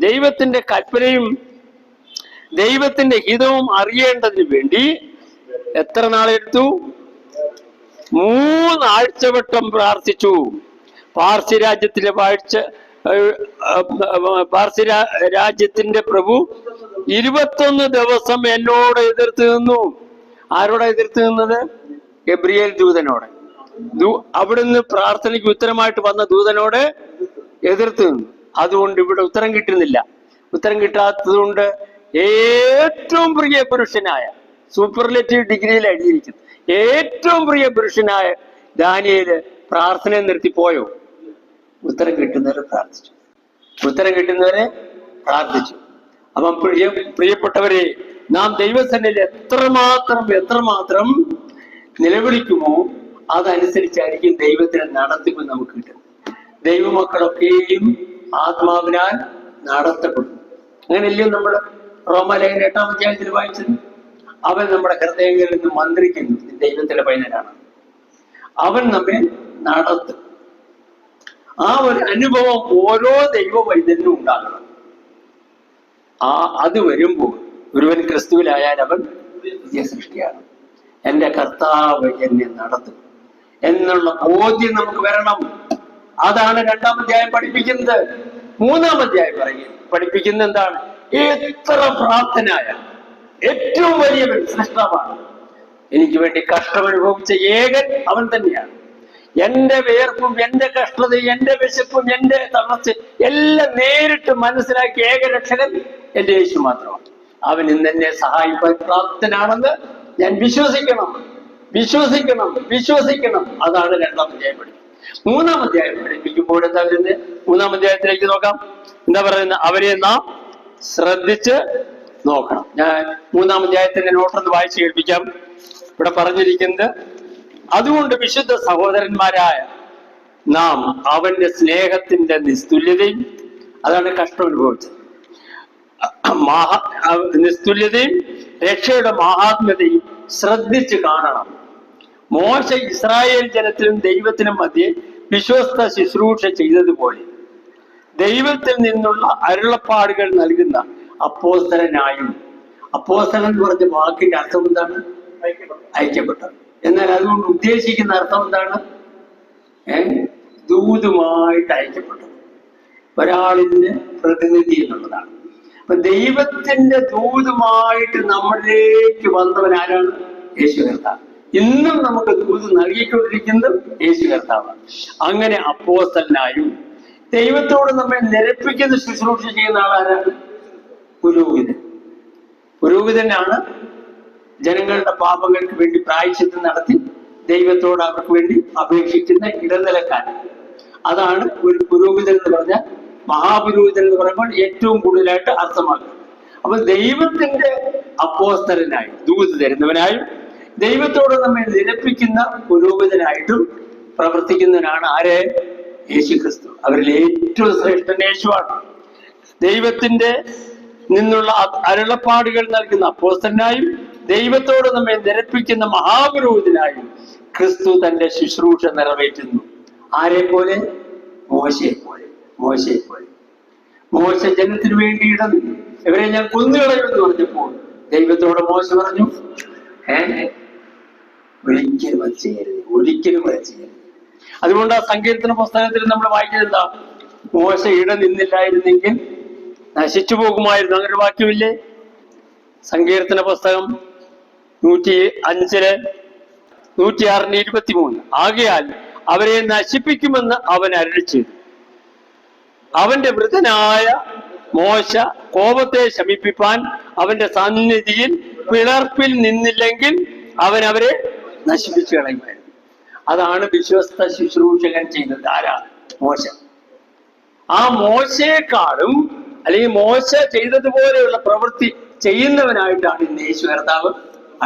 ദൈവത്തിന്റെ കൽപ്പനയും ദൈവത്തിന്റെ ഹിതവും അറിയേണ്ടതിന് വേണ്ടി എത്ര നാളെടുത്തു? 3 ആഴ്ചവട്ടം പ്രാർത്ഥിച്ചു. പാർസി രാജ്യത്തിന്റെ പ്രഭു 21 ദിവസം എന്നോട് എതിർത്ത് നിന്നു. ആരോടെ എതിർത്ത് നിന്നത്? ഗബ്രിയേൽ ദൂതനോട്. അവിടുന്ന് പ്രാർത്ഥനയ്ക്ക് ഉത്തരമായിട്ട് വന്ന ദൂതനോട് എതിർത്ത് നിന്നു. അതുകൊണ്ട് ഇവിടെ ഉത്തരം കിട്ടുന്നില്ല. ഉത്തരം കിട്ടാത്തത് കൊണ്ട് ഏറ്റവും പ്രിയ പുരുഷനായ, സൂപ്പർലേറ്റീവ് ഡിഗ്രിയിൽ എഴുതിയിരിക്കുന്നു, ഏറ്റവും പ്രിയ പുരുഷനായ ദാനിയേല് പ്രാർത്ഥന നിർത്തിപ്പോയോ? ഉത്തരം കിട്ടുന്നവരെ പ്രാർത്ഥിച്ചു. അപ്പം പ്രിയപ്പെട്ടവരെ, നാം ദൈവസന്നിധിയിൽ എത്രമാത്രം നിലവിളിക്കുമോ അതനുസരിച്ചായിരിക്കും ദൈവത്തിന് നടത്തിപ്പ് നമുക്ക് കിട്ടും. ദൈവമക്കളൊക്കെയും ആത്മാവിനാൽ നടത്തപ്പെടും. അങ്ങനെയല്ലേ നമ്മൾ റോമാലേഖനം 8-ാം അധ്യായത്തിൽ വായിച്ചത്? അവൻ നമ്മുടെ ഹൃദയങ്ങളിൽ നിന്ന് മന്ത്രിക്കുന്നു. ദൈവത്തിന്റെ പൈതലാണ്. അവൻ നമ്മെ നടത്തും. ആ ഒരു അനുഭവം ഓരോ ദൈവ വൈദ്യനും ഉണ്ടാകണം. അത് വരുമ്പോൾ ഒരുവൻ ക്രിസ്തുവിലായാൽ അവൻ പുതിയ സൃഷ്ടിയാണ്. എൻ്റെ കർത്താവ് എന്നെ നടത്തും എന്നുള്ള ബോധ്യം നമുക്ക് വരണം. അതാണ് 2-ാം അധ്യായം പഠിപ്പിക്കുന്നത്. 3-ാം അധ്യായം പഠിപ്പിക്കുന്നത് എന്താണ്? എത്ര പ്രാപ്തനായ ഏറ്റവും വലിയവൻ സൃഷ്ടാവാണ്. എനിക്ക് വേണ്ടി കഷ്ടമനുഭവിച്ച ഏകൻ അവൻ തന്നെയാണ്. എന്റെ വേർപ്പും എന്റെ കഷ്ടതയും എന്റെ വിശപ്പും എന്റെ തളർച്ച എല്ലാം നേരിട്ട് മനസ്സിലാക്കിയ ഏകരക്ഷകൻ എന്റെ യേശു മാത്രമാണ്. അവൻ ഇന്ന് എന്നെ സഹായിക്കാൻ പ്രാപ്തനാണെന്ന് ഞാൻ വിശ്വസിക്കണം. അതാണ് 2-ാം അധ്യായം പഠിക്കുന്നത്. 3-ാം അധ്യായം പഠിപ്പിക്കുമ്പോൾ എന്താ പറയുന്നത്? 3-ാം അധ്യായത്തിലേക്ക് നോക്കാം. എന്താ പറയുന്നത്? അവരെ നാം ശ്രദ്ധിച്ച് നോക്കണം. ഞാൻ 3-ാം അധ്യായത്തിന്റെ നോട്ടൊന്ന് വായിച്ചു കേൾപ്പിക്കാം. ഇവിടെ പറഞ്ഞിരിക്കുന്നത്, അതുകൊണ്ട് വിശുദ്ധ സഹോദരന്മാരായ നാം അവന്റെ സ്നേഹത്തിന്റെ നിസ്തുല്യതയും, അതാണ് കഷ്ടം അനുഭവിച്ചത്, നിസ്തുല്യതയും രക്ഷയുടെ മഹാത്മ്യതയും ശ്രദ്ധിച്ചു കാണണം. മോശ ഇസ്രായേൽ ജനത്തിനും ദൈവത്തിനും മധ്യേ വിശ്വസ്ത ശുശ്രൂഷ ചെയ്തതുപോലെ ദൈവത്തിൽ നിന്നുള്ള അരുളപ്പാടുകൾ നൽകുന്ന അപ്പോസ്തലനായും. അപ്പോസ്തലൻ എന്ന് പറഞ്ഞ വാക്കിന്റെ അർത്ഥം എന്താണ്? ഐക്യപ്പെട്ടത്. എന്നാൽ അതുകൊണ്ട് ഉദ്ദേശിക്കുന്ന അർത്ഥം എന്താണ്? ദൂതുമായിട്ട് ഐക്യപ്പെട്ടത്, ഒരാളിന്റെ പ്രതിനിധി എന്നുള്ളതാണ്. അപ്പൊ ദൈവത്തിന്റെ ദൂതുമായിട്ട് നമ്മളിലേക്ക് വന്നവൻ ആരാണ്? യേശു കർത്താവ്. ഇന്നും നമുക്ക് ദൂത് നൽകിക്കൊണ്ടിരിക്കുന്നത് യേശു കർത്താവാണ്. അങ്ങനെ അപ്പോസ്തലനായും ദൈവത്തോട് നമ്മെ നിരപ്പിക്കുന്ന ശുശ്രൂഷ ചെയ്യുന്ന ആളാരാണ്? പുരോഹിതൻ. പുരോഹിതനാണ് ജനങ്ങളുടെ പാപങ്ങൾക്ക് വേണ്ടി പ്രായശ്ചിത്തം നടത്തി ദൈവത്തോട് അവർക്ക് വേണ്ടി അപേക്ഷിക്കുന്ന ഇടനിലക്കാരൻ. അതാണ് ഒരു പുരോഹിതൻ എന്ന് പറഞ്ഞാൽ. മഹാപുരോഹിതൻ എന്ന് പറയുമ്പോൾ ഏറ്റവും കൂടുതലായിട്ട് അർത്ഥമാക്കുക. അപ്പൊ ദൈവത്തിന്റെ അപ്പോസ്തലനായി, ദൂത് തരുന്നവനായും ദൈവത്തോട് നമ്മെ നിരപ്പിക്കുന്ന പുരോഹിതനായിട്ടും പ്രവർത്തിക്കുന്നവനാണ് ആര്? യേശുക്രിസ്തു. അവരിൽ ഏറ്റവും ശ്രേഷ്ഠൻ യേശുവാണ്. ദൈവത്തിന്റെ നിന്നുള്ള അരുളപ്പാടുകൾ നൽകുന്ന അപ്പോസ്തലനായും ദൈവത്തോട് നമ്മെ നിരപ്പിക്കുന്ന മഹാപുരോഹിതനായും ക്രിസ്തു തന്റെ ശുശ്രൂഷ നിറവേറ്റുന്നു. ആരെ പോലെ? മോശയെ പോലെ. മോശയെ പോലെ. മോശ ജനത്തിന് വേണ്ടി ഇടന്നു. ഇവരെ ഞാൻ കൊന്നുകളയുമെന്ന് പറഞ്ഞപ്പോൾ ദൈവത്തോട് മോശ പറഞ്ഞു, ഒരിക്കലും അത് ചെയ്യരുത്, ഒരിക്കലും അത് ചെയ്യരുത്. അതുകൊണ്ട് ആ സങ്കീർത്തന പുസ്തകത്തിൽ നമ്മൾ വായിക്കുന്നത് എന്താ? മോശ നിന്നില്ലായിരുന്നെങ്കിൽ നശിച്ചു പോകുമായിരുന്നു. അങ്ങനെ വാക്യമില്ലേ? സങ്കീർത്തന പുസ്തകം 105 106-23. ആകയാൽ അവരെ നശിപ്പിക്കുമെന്ന് അവൻ അരുളി ചെയ്തു. അവന്റെ വൃദ്ധനായ മോശ കോപത്തെ ശമിപ്പിപ്പാൻ അവന്റെ സന്നിധിയിൽ പിളർപ്പിൽ നിന്നില്ലെങ്കിൽ അവൻ അവരെ നശിപ്പിച്ചു കളയുമായിരുന്നു. അതാണ് വിശ്വസ്ത ശുശ്രൂഷകൻ ചെയ്തത്. ആരാ? മോശ. ആ മോശയെക്കാളും അല്ലെങ്കിൽ മോശ ചെയ്തതുപോലെയുള്ള പ്രവൃത്തി ചെയ്യുന്നവനായിട്ടാണ് ഇന്ന് യേശു കർത്താവ്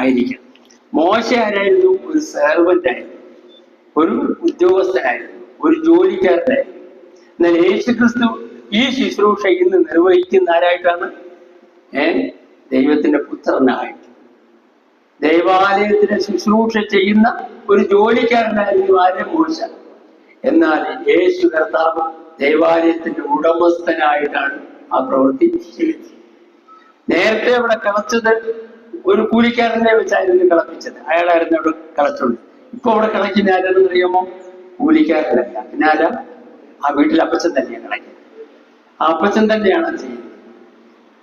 ആയിരിക്കുന്നത്. മോശ ആരായിരുന്നു? ഒരു സെർവന്റ് ആയിരുന്നു, ഒരു ഉദ്യോഗസ്ഥനായിരുന്നു, ഒരു ജോലിക്കാരനായിരുന്നു. എന്നാൽ യേശു ക്രിസ്തു ഈ ശുശ്രൂഷ ഇന്ന് നിർവഹിക്കുന്ന ആരായിട്ടാണ്? ദൈവത്തിന്റെ പുത്രനായിട്ട്. ദൈവാലയത്തിന് ശുശ്രൂഷ ചെയ്യുന്ന ഒരു ജോലിക്കാരനായിരുന്നു ആര്? മോശ. എന്നാൽ യേശു കർത്താവ് ദൈവാലയത്തിന്റെ ഉടമസ്ഥനായിട്ടാണ് ആ പ്രവൃത്തി ചെയ്യുന്നത്. നേരത്തെ അവിടെ കളച്ചത് ഒരു കൂലിക്കാരനെ വെച്ചായിരുന്നു കളപ്പിച്ചത്. അയാളായിരുന്നു അവിടെ കളച്ചുണ്ട്. ഇപ്പൊ അവിടെ കളയ്ക്കുന്ന ആരാണെന്ന് അറിയാമോ? കൂലിക്കാരനല്ല. പിന്നെ ആരാ? ആ വീട്ടിൽ അപ്പച്ചൻ തന്നെയാണ് കളയ്ക്കുന്നത്. ആ അപ്പച്ചൻ തന്നെയാണ് ചെയ്യുന്നത്.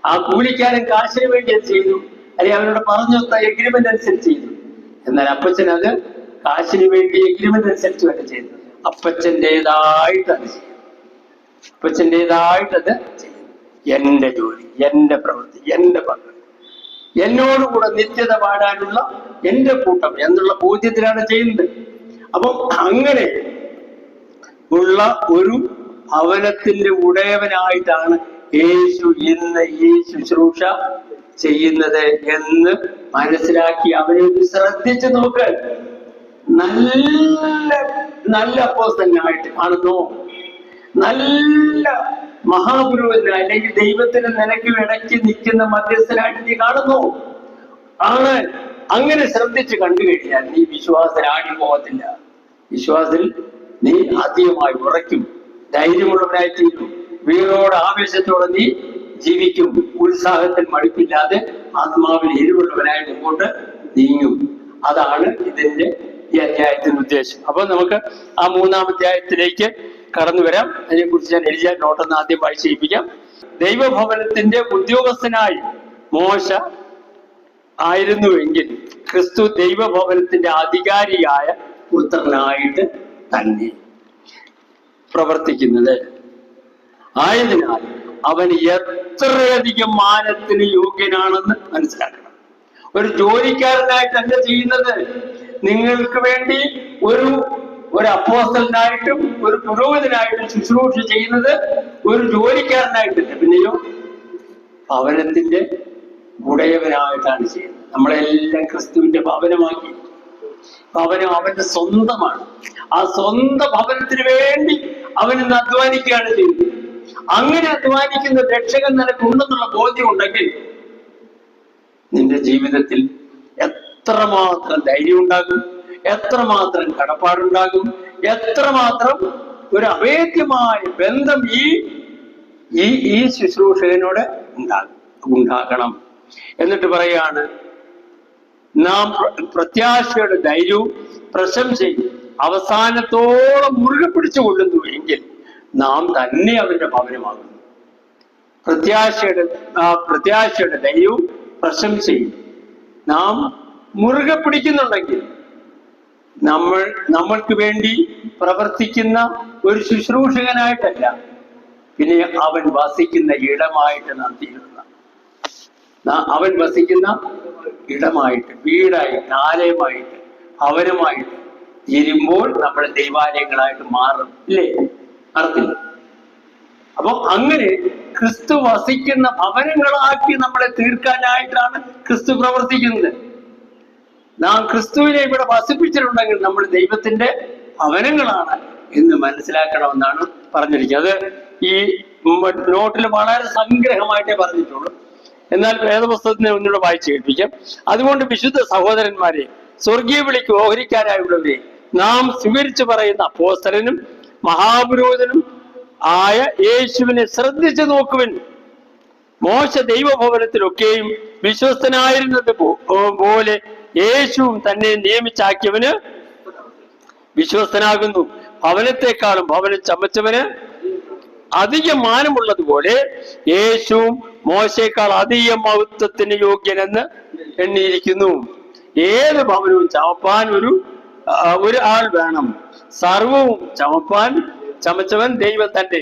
ആ കൂലിക്കാരൻ കാശിന് വേണ്ടി അത് ചെയ്തു, അല്ലെങ്കിൽ അവരോട് പറഞ്ഞൊത്ത എഗ്രിമെന്റ് അനുസരിച്ച് ചെയ്തു. എന്നാൽ അപ്പച്ചൻ അത് കാശിന് വേണ്ടി എഗ്രിമെന്റ് അനുസരിച്ച് വേണ്ട ചെയ്തു. അപ്പച്ചൻ്റെതായിട്ടത് ചെയ്യും. അപ്പച്ചൻ്റെതായിട്ടത് ചെയ്യും. എന്റെ ജോലി, എന്റെ പ്രവൃത്തി, എന്റെ പങ്ക്, എന്നോടുകൂടെ നിത്യത പാടാനുള്ള എന്റെ കൂട്ടം എന്നുള്ള ബോധ്യത്തിലാണ് ചെയ്യുന്നത്. അപ്പം അങ്ങനെ ഉള്ള ഒരു ഭവനത്തിന്റെ ഉടയവനായിട്ടാണ് യേശു ഇന്ന് ഈ ശുശ്രൂഷ ചെയ്യുന്നത് എന്ന് മനസ്സിലാക്കി അവനെ ശ്രദ്ധിച്ചു നോക്ക്. നല്ല നല്ല അപ്പോസ്തലനായിട്ട് കാണുന്നു, നല്ല മഹാപുരോഹിതനായി അല്ലെങ്കിൽ ദൈവത്തിന് നിനക്ക് ഇടയ്ക്ക് നിൽക്കുന്ന മധ്യസ്ഥനായിട്ട് നീ കാണുന്നു. ആണ്. അങ്ങനെ ശ്രദ്ധിച്ച് കണ്ടു കഴിഞ്ഞാൽ നീ വിശ്വാസത്തിലാടി പോകത്തില്ല. വിശ്വാസത്തിൽ നീ അധികമായി ഉറയ്ക്കും, ധൈര്യമുള്ളവനായി തീരും, വീറോടെ ആവേശത്തോടെ നീ ജീവിക്കും, ഉത്സാഹത്തിൽ മടുപ്പില്ലാതെ ആത്മാവിൽ എരിവുള്ളവനായി മുമ്പോട്ട് നീങ്ങും. അതാണ് ഇതിന്റെ ഈ അധ്യായത്തിന്റെ ഉദ്ദേശം. അപ്പൊ നമുക്ക് ആ 3-ാം അധ്യായത്തിലേക്ക് കടന്നു വരാം. അതിനെക്കുറിച്ച് ഞാൻ എഴുതിയ നോട്ടൊന്ന് ആദ്യം വായിച്ചേൽപ്പിക്കാം. ദൈവഭവനത്തിന്റെ ഉദ്യോഗസ്ഥനായി മോശ ആയിരുന്നുവെങ്കിൽ ക്രിസ്തു ദൈവഭവനത്തിന്റെ അധികാരിയായ പുത്രനായിട്ട് തന്നെ പ്രവർത്തിക്കുന്നത് ആയതിനാൽ അവൻ എത്രയധികം മാനത്തിന് യോഗ്യനാണെന്ന് മനസ്സിലാക്കണം. ഒരു ജോലിക്കാരനായിട്ടല്ല ചെയ്യുന്നത്. നിങ്ങൾക്ക് വേണ്ടി ഒരു അപ്പോസ്തലനായിട്ടും ഒരു പുരോഹിതനായിട്ടും ശുശ്രൂഷ ചെയ്യുന്നത് ഒരു ജോലിക്കാരനായിട്ടില്ല, പിന്നെയോ ഭവനത്തിന്റെ ഉടയവനായിട്ടാണ് ചെയ്യുന്നത്. നമ്മളെല്ലാം ക്രിസ്തുവിന്റെ ഭവനമാക്കി. ഭവനം അവന്റെ സ്വന്തമാണ്. ആ സ്വന്തം ഭവനത്തിന് വേണ്ടി അവൻ ഇന്ന് അധ്വാനിക്കുകയാണ് ചെയ്യുന്നത്. അങ്ങനെ അധ്വാനിക്കുന്ന രക്ഷകൻ നിനക്കുണ്ടെന്നുള്ള ബോധ്യം ഉണ്ടെങ്കിൽ നിന്റെ ജീവിതത്തിൽ എത്രമാത്രം ധൈര്യം ഉണ്ടാകും, എത്രമാത്രം കടപ്പാടുണ്ടാകും, എത്രമാത്രം ഒരു അഭേദ്യമായ ബന്ധം ഈ ശുശ്രൂഷകനോട് ഉണ്ടാകണം. എന്നിട്ട് പറയാണ്, നാം പ്രത്യാശയുടെ ധൈര്യവും പ്രശംസയും അവസാനത്തോളം മുറുകെ പിടിച്ചു കൊള്ളുന്നു എങ്കിൽ നാം തന്നെ അവന്റെ ഭവനമാകുന്നു. പ്രത്യാശയുടെ ധൈര്യവും പ്രശംസയും നാം മുറുകെ പിടിക്കുന്നുണ്ടെങ്കിൽ നമ്മൾക്ക് വേണ്ടി പ്രവർത്തിക്കുന്ന ഒരു ശുശ്രൂഷകനായിട്ടല്ല, പിന്നെ അവൻ വസിക്കുന്ന ഇടമായിട്ട് നാം തീരുന്ന, അവൻ വസിക്കുന്ന ഇടമായിട്ട്, വീടായിട്ട്, ആലയമായിട്ട്, ഭവനമായിട്ട് തീരുമ്പോൾ നമ്മൾ ദൈവാലയങ്ങളായിട്ട് മാറും, ഇല്ലേ? മാറത്തില്ല. അപ്പൊ അങ്ങനെ ക്രിസ്തു വസിക്കുന്ന ഭവനങ്ങളാക്കി നമ്മളെ തീർക്കാനായിട്ടാണ് ക്രിസ്തു പ്രവർത്തിക്കുന്നത്. നാം ക്രിസ്തുവിനെ ഇവിടെ വസിപ്പിച്ചിട്ടുണ്ടെങ്കിൽ നമ്മൾ ദൈവത്തിന്റെ ഭവനങ്ങളാണ് എന്ന് മനസ്സിലാക്കണമെന്നാണ് പറഞ്ഞിരിക്കുന്നത്. അത് ഈ നോട്ടിൽ വളരെ സംഗ്രഹമായിട്ടേ പറഞ്ഞിട്ടുള്ളൂ. എന്നാൽ വേദപുസ്തകത്തിനെ ഒന്നുകൂടെ വായിച്ചു കേൾപ്പിക്കാം. അതുകൊണ്ട് വിശുദ്ധ സഹോദരന്മാരെ, സ്വർഗീയ വിളിക്ക് ഓഹരിക്കാരായുള്ളവരെ, നാം സ്വീകരിച്ചു പറയുന്ന അപ്പോസ്തലനും മഹാപുരോഹിതനും ആയ യേശുവിനെ ശ്രദ്ധിച്ചു നോക്കുവിൻ. മോശ ദൈവഭവനത്തിലൊക്കെയും വിശ്വസ്തനായിരുന്നത് പോലെ യേശുവും തന്നെ നിയമിച്ചാക്കിയവന് വിശ്വസ്തനാകുന്നു. ഭവനത്തെക്കാളും ഭവനം ചമച്ചവന് അധികം മാനമുള്ളതുപോലെ യേശുവും മോശയേക്കാൾ അധികം മഹത്വത്തിന് യോഗ്യനെന്ന് എണ്ണിയിരിക്കുന്നു. ഏത് ഭവനവും ചമപ്പാൻ ഒരു ആൾ വേണം. സർവവും ചമച്ചവൻ ദൈവം തന്നെ.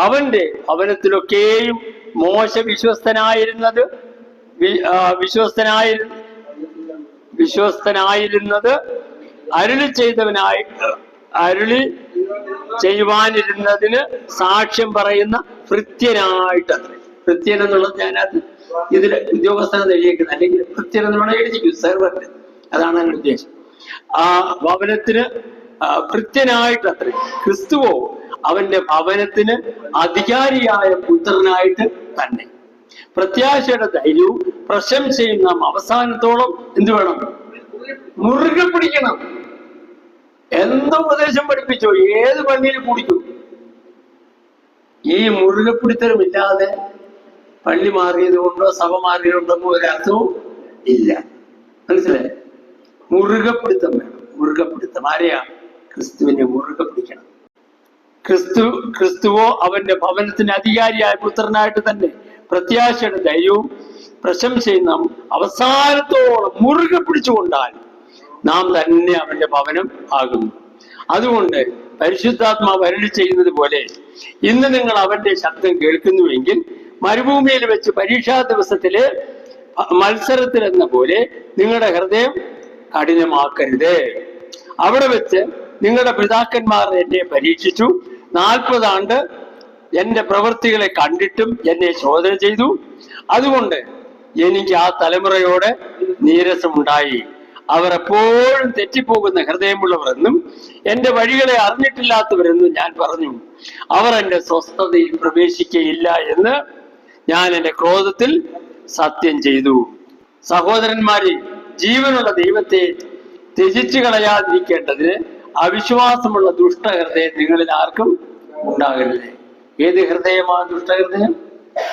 അവന്റെ ഭവനത്തിലൊക്കെയും മോശ വിശ്വസ്തനായിരുന്നത് അരുളി ചെയ്യുവാനിരുന്നതിന് സാക്ഷ്യം പറയുന്ന ഭൃത്യനായിട്ടത്രേ. ഭൃത്യൻ എന്നുള്ളത് ഞാനത് ഇതില് ഉദ്യോഗസ്ഥനെന്ന് എഴുതിയേക്കുന്നത്, അല്ലെങ്കിൽ ഭൃത്യൻ എന്നുള്ള എഴുതിക്കും, സെർവന്റ്. അതാണ് എൻ്റെ ഉദ്ദേശം. ആ ഭവനത്തിന് ഭൃത്യനായിട്ടത്രേ. ക്രിസ്തുവോ അവന്റെ ഭവനത്തിന് അധികാരിയായ പുത്രനായിട്ട് തന്നെ. പ്രത്യാശയുടെ ധൈര്യവും പ്രശംസയും നാം അവസാനത്തോളം എന്ത് വേണം? മുറുകെ പിടിക്കണം. എന്തോ ഉപദേശം പഠിപ്പിച്ചോ, ഏത് പള്ളിയിൽ കുടിക്കും. ഈ മുറുകെ പിടുത്തലുമില്ലാതെ പള്ളി മാറിയത് കൊണ്ടോ സഭ മാറിയത് കൊണ്ടോ ഒരർത്ഥവും ഇല്ല. മനസ്സിലായി? മുറുകെ പിടുത്തം വേണം. മുറുകെ പിടുത്തം ആരെയാ? ക്രിസ്തുവിനെ മുറുകെ പിടിക്കണം. ക്രിസ്തുവോ അവന്റെ ഭവനത്തിന് അധികാരിയായ പുത്രനായിട്ട് തന്നെ. പ്രത്യാശയുടെ ധൈര്യവും പ്രശംസയും നാം അവസാനത്തോളം മുറുകെ പിടിച്ചുകൊണ്ടാൽ നാം തന്നെ അവന്റെ ഭവനം ആകുന്നു. അതുകൊണ്ട് പരിശുദ്ധാത്മാവ് അരുളി ചെയ്യുന്നത് പോലെ ഇന്ന് നിങ്ങൾ അവന്റെ ശബ്ദം കേൾക്കുന്നുവെങ്കിൽ മരുഭൂമിയിൽ വെച്ച് പരീക്ഷാ ദിവസത്തിലെ മത്സരത്തിലെന്ന പോലെ നിങ്ങളുടെ ഹൃദയം കഠിനമാക്കരുത്. അവിടെ വെച്ച് നിങ്ങളുടെ പിതാക്കന്മാർ എന്നെ പരീക്ഷിച്ചു, 40 ആണ്ട് എന്റെ പ്രവൃത്തികളെ കണ്ടിട്ടും എന്നെ ശോധന ചെയ്തു. അതുകൊണ്ട് എനിക്ക് ആ തലമുറയോടെ നീരസമുണ്ടായി. അവർ എപ്പോഴും തെറ്റിപ്പോകുന്ന ഹൃദയമുള്ളവരെന്നും എന്റെ വഴികളെ അറിഞ്ഞിട്ടില്ലാത്തവരെന്നും ഞാൻ പറഞ്ഞു. അവർ എന്റെ സ്വസ്ഥതയിൽ പ്രവേശിക്കയില്ല എന്ന് ഞാൻ എന്റെ ക്രോധത്തിൽ സത്യം ചെയ്തു. സഹോദരന്മാരെ, ജീവനുള്ള ദൈവത്തെ ത്യജിച്ചു കളയാതിരിക്കേണ്ടതിന് അവിശ്വാസമുള്ള ദുഷ്ടഹൃദയം നിങ്ങളിൽ ആർക്കും ഉണ്ടാകരുത്. ഏത് ഹൃദയമാണ് ദുഷ്ടഹൃദയം?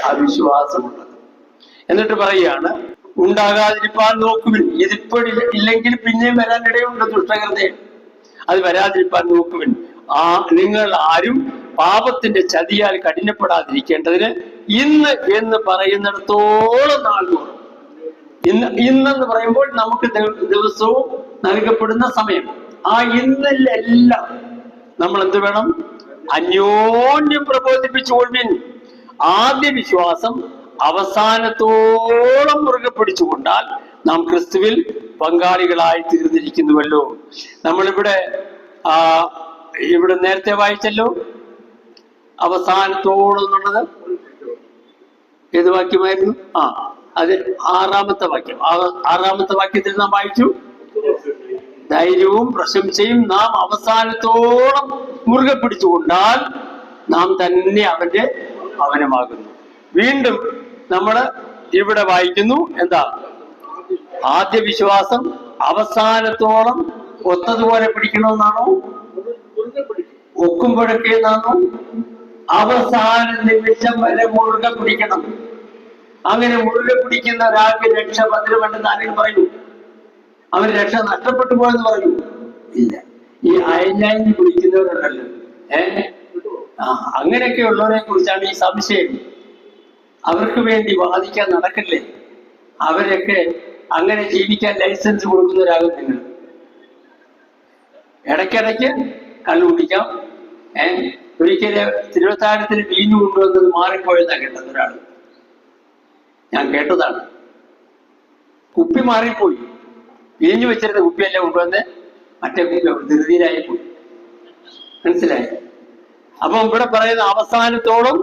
അവിശ്വാസമുള്ളത്. എന്നിട്ട് പറയുകയാണ്, ഉണ്ടാകാതിരിപ്പാൻ നോക്കുവിൻ. ഇതിപ്പോഴില്ലെങ്കിൽ പിന്നെയും വരാനിടയുണ്ട് ദുഷ്ടഹൃദയം. അത് വരാതിരിപ്പാൻ നോക്കുവിൻ. നിങ്ങൾ ആരും പാപത്തിന്റെ ചതിയാൽ കഠിനപ്പെടാതിരിക്കേണ്ടതിന് ഇന്ന് എന്ന് പറയുന്നിടത്തോളം നാൾ തോറും. ഇന്നെന്ന് പറയുമ്പോൾ നമുക്ക് ദിവസവും നൽകപ്പെടുന്ന സമയം. ആ ഇന്നിലെല്ലാം നമ്മൾ എന്ത് വേണം? അന്യോന്യം പ്രബോധിപ്പിച്ചുകൊള്ളുവിൻ. ആദ്യ വിശ്വാസം അവസാനത്തോളം മുറുകെ പിടിച്ചുകൊണ്ടാൽ നാം ക്രിസ്തുവിൽ പങ്കാളികളായി തീർന്നിരിക്കുന്നുവല്ലോ. നമ്മളിവിടെ നേരത്തെ വായിച്ചല്ലോ, അവസാനത്തോളം എന്നുള്ളത് ഏത് വാക്യമായിരുന്നു? അത് 6-ാമത്തെ വാക്യം. 6-ാമത്തെ വാക്യത്തിൽ നാം വായിച്ചു, ധൈര്യവും പ്രശംസയും നാം അവസാനത്തോളം മുറുകെ പിടിച്ചുകൊണ്ടാൽ നാം തന്നെ അവന്റെ ഭവനമാകുന്നു. വീണ്ടും നമ്മൾ ഇവിടെ വായിക്കുന്നു, എന്താ? ആദ്യ വിശ്വാസം അവസാനത്തോളം ഒത്തതുപോലെ പിടിക്കണമെന്നാണോ? ഒക്കുമ്പോഴൊക്കെന്നാണോ? അവസാന നിമിഷം വരെ മുറുകെ പിടിക്കണം. അങ്ങനെ മുറുകെ പിടിക്കുന്ന ഒരാൾക്ക് രക്ഷ ഭദ്രമെന്ന് ആരെങ്കിലും പറയൂ? അവന് രക്ഷ നഷ്ടപ്പെട്ടു പോയെന്ന് പറയൂ? ഇല്ല. ഈ അയഞ്ഞാഞ്ഞ് പിടിക്കുന്നവരുണ്ടല്ലോ, അങ്ങനെയൊക്കെ ഉള്ളവരെ കുറിച്ചാണ് ഈ സംശയം. അവർക്ക് വേണ്ടി വാദിക്കാൻ നടക്കല്ലേ? അവരൊക്കെ അങ്ങനെ ജീവിക്കാൻ ലൈസൻസ് കൊടുക്കുന്നവരാകും നിങ്ങൾ. ഇടയ്ക്കിടയ്ക്ക് കള്ളു കുടിക്കാം, ഒരിക്കലും തിരുവത്താഴത്തിന് വീഞ്ഞു കൊണ്ടുവന്നത് മാറിപ്പോയെന്നാ കേട്ടത് ഒരാൾ. ഞാൻ കേട്ടതാണ്. കുപ്പി മാറിപ്പോയി. വീഞ്ഞു വെച്ചിരുന്ന കുപ്പിയല്ല കൊണ്ടുവന്ന് മറ്റേ കുപ്പി ധൃതിയിലായി പോയി. മനസ്സിലായി? അപ്പം ഇവിടെ പറയുന്ന അവസാനത്തോളം